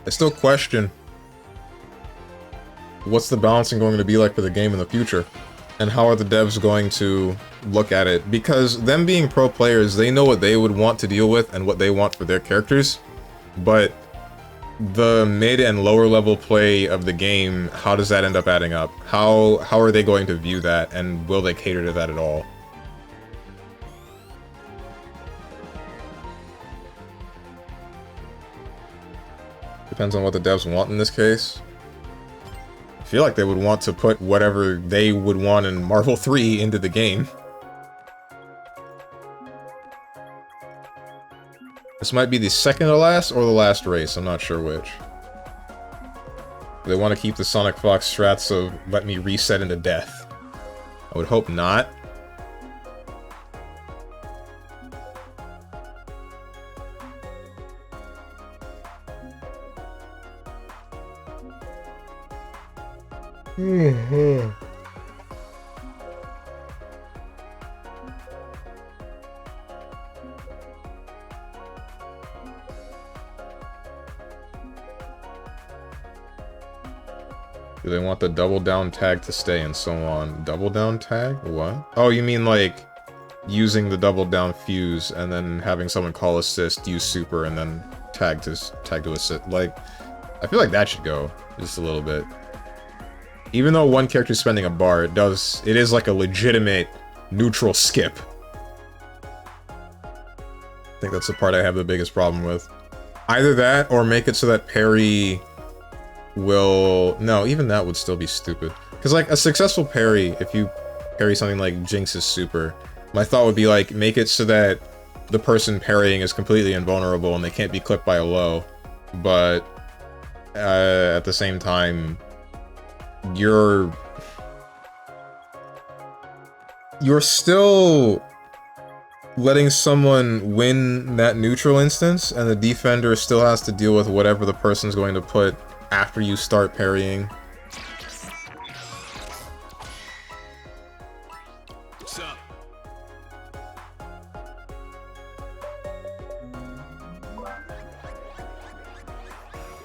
I still question what's the balancing going to be like for the game in the future, and how are the devs going to look at it, because them being pro players, they know what they would want to deal with and what they want for their characters, but the mid and lower level play of the game, how does that end up adding up? How are they going to view that, and will they cater to that at all? Depends on what the devs want in this case. I feel like they would want to put whatever they would want in Marvel 3 into the game. This might be the second to last or the last race, I'm not sure which. They want to keep the Sonic Fox strats of let me reset into death. I would hope not. Do they want the double down tag to stay and so on? Double down tag? What? Oh, you mean like using the double down fuse and then having someone call assist, use super, and then tag to assist? Like, I feel like that should go just a little bit. Even though one character's spending a bar, it is like a legitimate neutral skip. I think that's the part I have the biggest problem with. Either that, or make it so that parry will... No, even that would still be stupid. Because, like, a successful parry, if you parry something like Jinx's super, my thought would be, like, make it so that the person parrying is completely invulnerable and they can't be clipped by a low. But, at the same time, you're still letting someone win that neutral instance, and the defender still has to deal with whatever the person's going to put after you start parrying. What's up?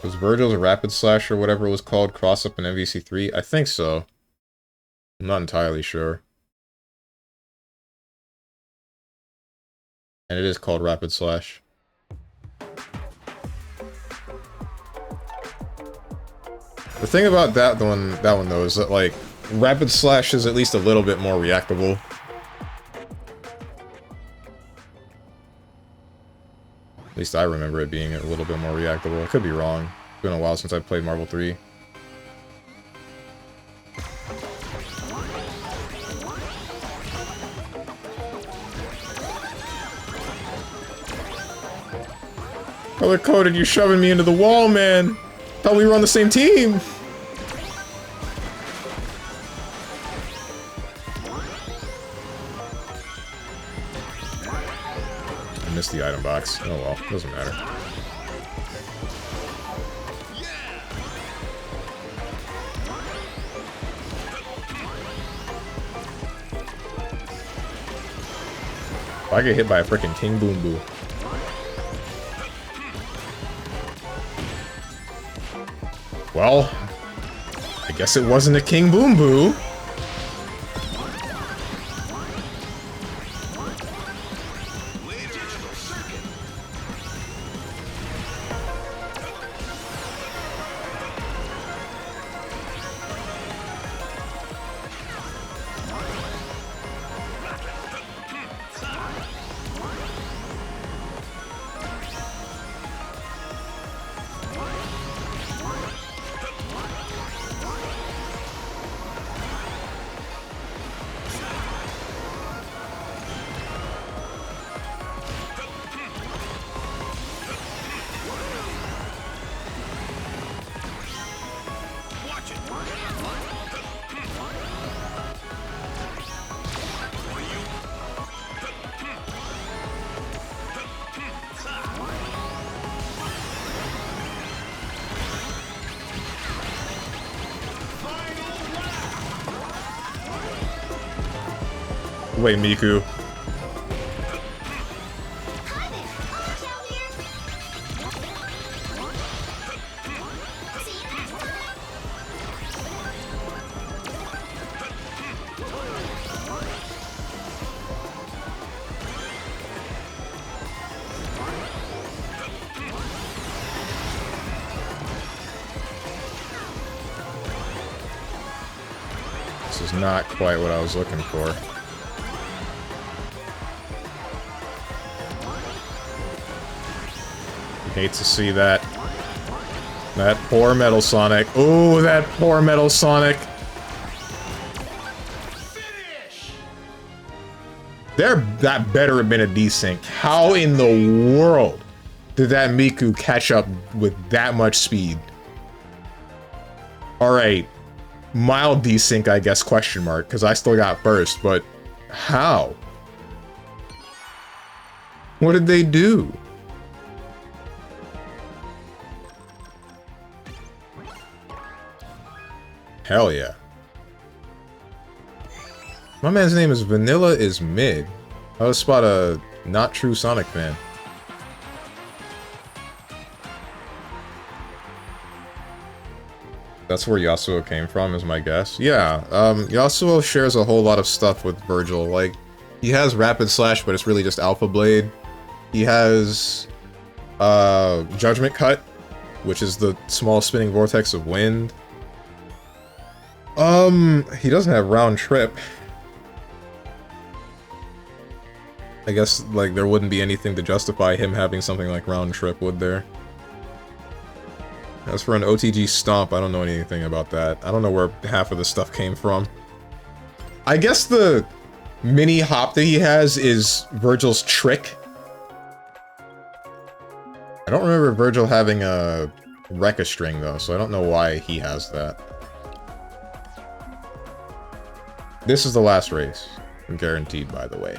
Was Virgil's Rapid Slash or whatever it was called cross up in MVC3? I think so. I'm not entirely sure. And it is called Rapid Slash. The thing about that one though is that, like, Rapid Slash is at least a little bit more reactable. At least I remember it being a little bit more reactable. I could be wrong. It's been a while since I played Marvel 3. Color coded, you shoving me into the wall, man! Thought we were on the same team! I missed the item box. Oh well, doesn't matter. If I get hit by a freaking King Boom Boo. Well, I guess it wasn't a King Boom Boo. Wait, Miku. Hi there. Watch out here. See you next time. This is not quite what I was looking for. Hate to see that. That poor Metal Sonic. Ooh, that poor Metal Sonic. That better have been a desync. How in the world did that Miku catch up with that much speed? Alright. Mild desync, I guess, question mark, because I still got first, but how? What did they do? Hell yeah. My man's name is Vanilla is Mid. I would spot a not true Sonic fan. That's where Yasuo came from, is my guess. Yeah, Yasuo shares a whole lot of stuff with Virgil. Like, he has Rapid Slash, but it's really just Alpha Blade. He has Judgment Cut, which is the small spinning vortex of wind. He doesn't have Round Trip. I guess, like, there wouldn't be anything to justify him having something like Round Trip, would there? As for an OTG Stomp, I don't know anything about that. I don't know where half of the stuff came from. I guess the mini hop that he has is Virgil's trick. I don't remember Virgil having a Rekka string, though, so I don't know why he has that. This is the last race. Guaranteed, by the way.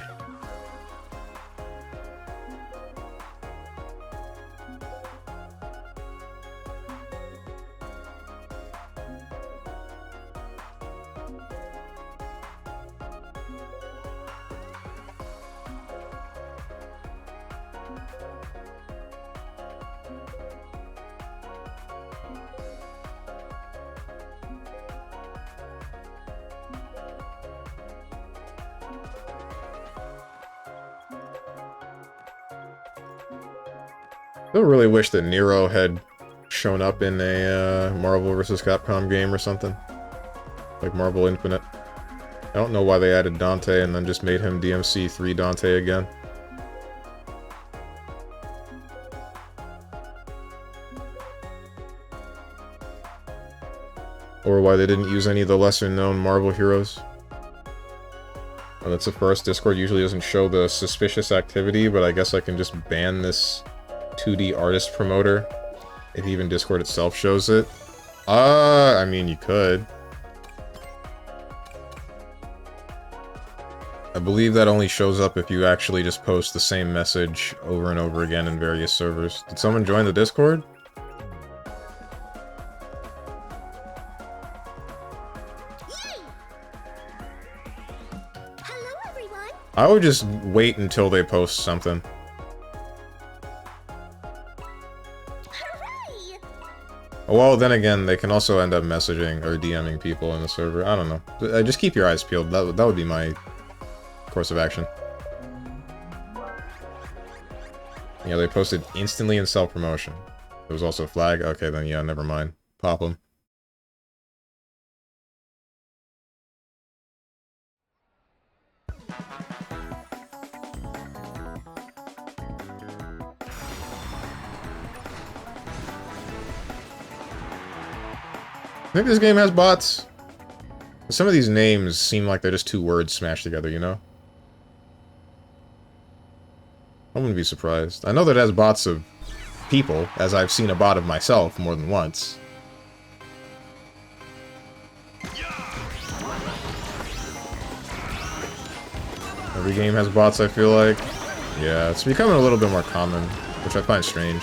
I really wish that Nero had shown up in a Marvel vs. Capcom game or something. Like Marvel Infinite. I don't know why they added Dante and then just made him DMC 3 Dante again. Or why they didn't use any of the lesser-known Marvel heroes. Well, that's the first. Discord usually doesn't show the suspicious activity, but I guess I can just ban this 2D artist promoter if even Discord itself shows it. I mean, you could. I believe that only shows up if you actually just post the same message over and over again in various servers. Did someone join the Discord? Hello, everyone. I would just wait until they post something. Hooray! Well, then again, they can also end up messaging or DMing people in the server. I don't know. Just keep your eyes peeled. That would be my course of action. Yeah, they posted instantly in self-promotion. There was also a flag. Okay, then yeah, never mind. Pop them. I think this game has bots. Some of these names seem like they're just two words smashed together, you know? I wouldn't be surprised. I know that it has bots of people, as I've seen a bot of myself more than once. Every game has bots, I feel like. Yeah, it's becoming a little bit more common, which I find strange.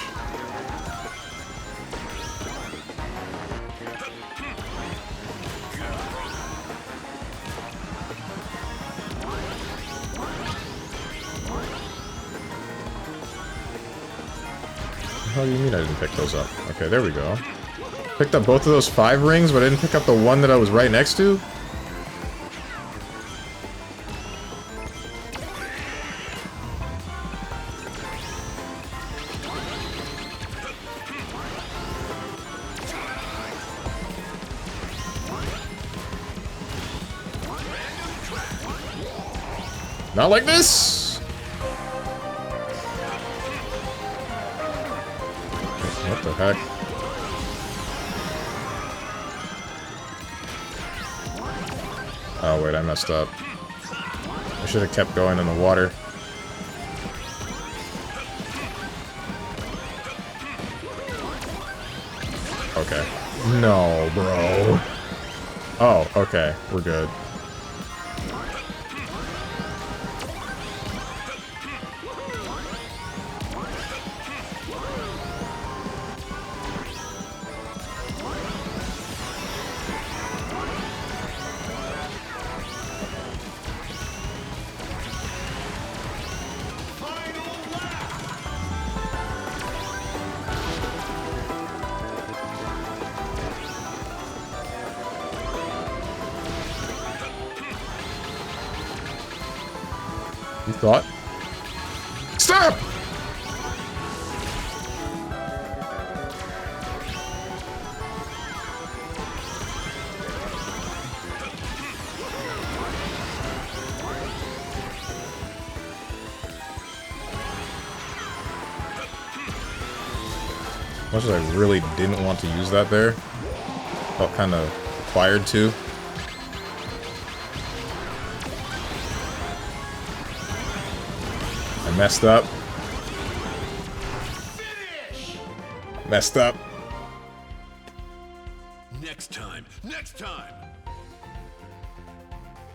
hell do you mean I didn't pick those up? Okay, there we go. Picked up both of those 5 rings, but I didn't pick up the one that I was right next to? Not like this! What the heck? Oh wait, I messed up. I should have kept going in the water. Okay. No, bro. Oh, okay. We're good. You thought? Stop! Much as I really didn't want to use that there. Felt kind of required to. I messed up. Messed up. Next time. Next time.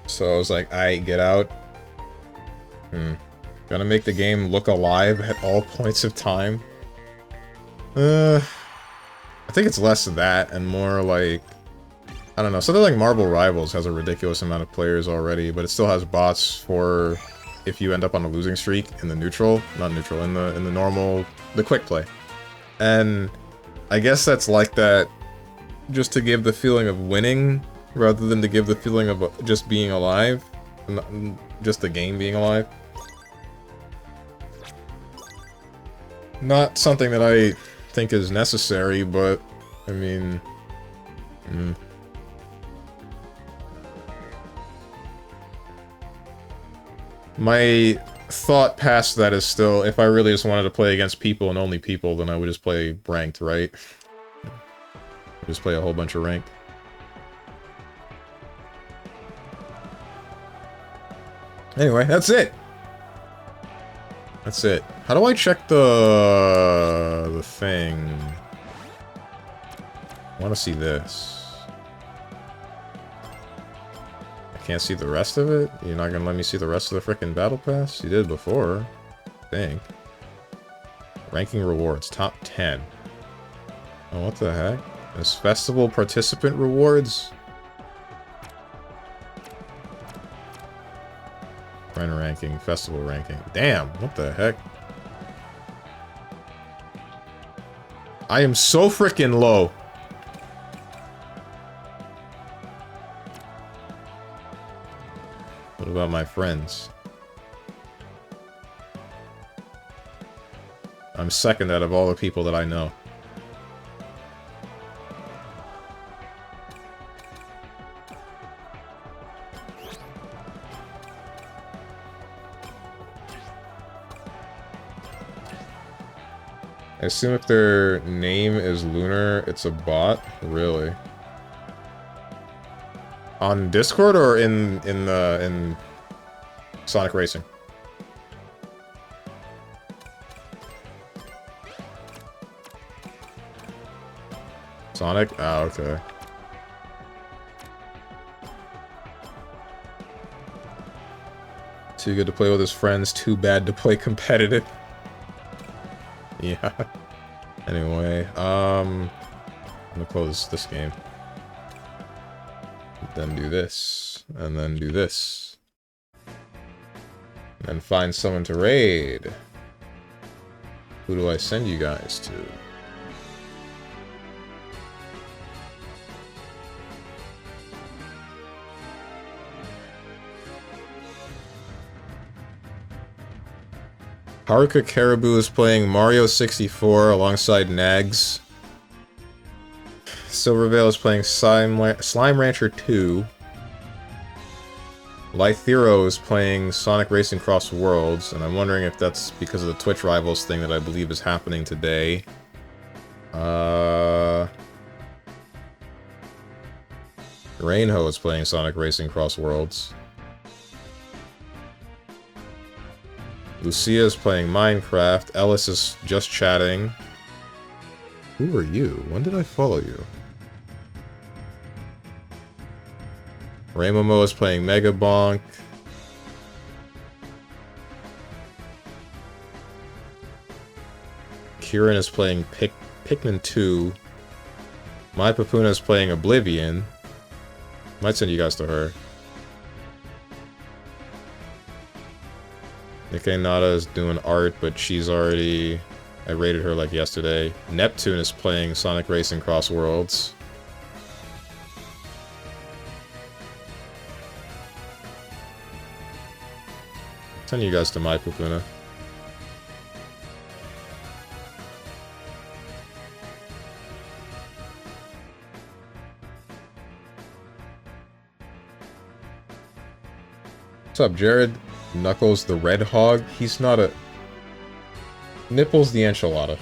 So I was like, aight, get out. Gonna make the game look alive at all points of time. I think it's less of that and more like, I don't know, something like Marble Rivals has a ridiculous amount of players already, but it still has bots for if you end up on a losing streak in the neutral, not neutral, in the normal, the quick play. And I guess that's like that just to give the feeling of winning rather than to give the feeling of just being alive, not just the game being alive. Not something that I think is necessary, but I mean, my thought past that is still, if I really just wanted to play against people and only people, then I would just play ranked, right? Just play a whole bunch of ranked. Anyway, that's it. That's it. How do I check the thing? I want to see this. I can't see the rest of it? You're not gonna let me see the rest of the frickin' battle pass? You did before, I think. Ranking rewards, top 10. Oh, what the heck? There's festival participant rewards? Friend ranking, festival ranking. Damn, what the heck? I am so freaking low. What about my friends? I'm second out of all the people that I know. I assume if their name is Lunar, it's a bot? Really? On Discord or in Sonic Racing? Sonic? Oh, okay. Too good to play with his friends, too bad to play competitive. Yeah. Anyway, I'm gonna close this game. Then do this, and then do this. And find someone to raid. Who do I send you guys to? Haruka Caribou is playing Mario 64 alongside Nags. Silvervale is playing Slime Rancher 2. Lythero is playing Sonic Racing Cross Worlds, and I'm wondering if that's because of the Twitch Rivals thing that I believe is happening today. Rainho is playing Sonic Racing Cross Worlds. Lucia is playing Minecraft. Ellis is just chatting. Who are you? When did I follow you? Raymomo is playing Mega Bonk. Kieran is playing Pikmin 2. My Papuna is playing Oblivion. Might send you guys to her. Nikkei Nada is doing art, but she's already... I rated her like yesterday. Neptune is playing Sonic Racing Cross Worlds. Send you guys to my Papuna. What's up, Jared? Knuckles the Red Hog? He's not a... Nipples the enchilada.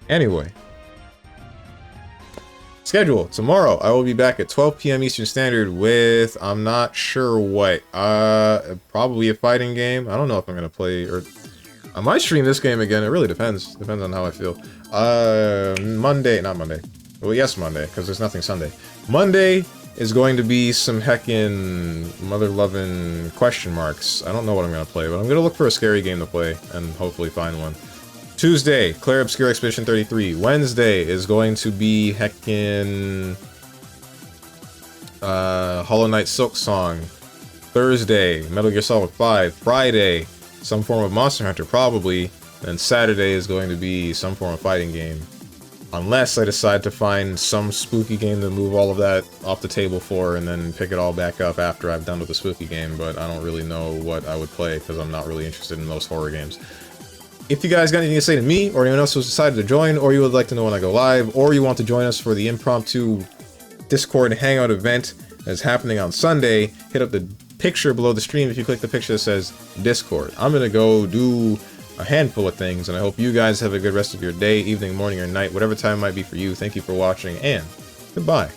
Anyway. Schedule. Tomorrow, I will be back at 12 p.m. Eastern Standard with... I'm not sure what. Probably a fighting game. I don't know if I'm going to play... or I might stream this game again. It really depends. Depends on how I feel. Monday... Not Monday. Well, yes, Monday, because there's nothing Sunday. Monday is going to be some heckin' mother-loving question marks. I don't know what I'm going to play, but I'm going to look for a scary game to play and hopefully find one. Tuesday, Claire Obscure Expedition 33. Wednesday is going to be heckin' Hollow Knight Silk Song. Thursday, Metal Gear Solid 5. Friday, some form of Monster Hunter, probably. And Saturday is going to be some form of fighting game. Unless I decide to find some spooky game to move all of that off the table for and then pick it all back up after I've done with the spooky game, but I don't really know what I would play because I'm not really interested in those horror games. If you guys got anything to say to me, or anyone else who's decided to join, or you would like to know when I go live, or you want to join us for the impromptu Discord Hangout event that's happening on Sunday, hit up the picture below the stream if you click the picture that says Discord. I'm gonna go do a handful of things, and I hope you guys have a good rest of your day, evening, morning, or night, whatever time it might be for you. Thank you for watching, and goodbye.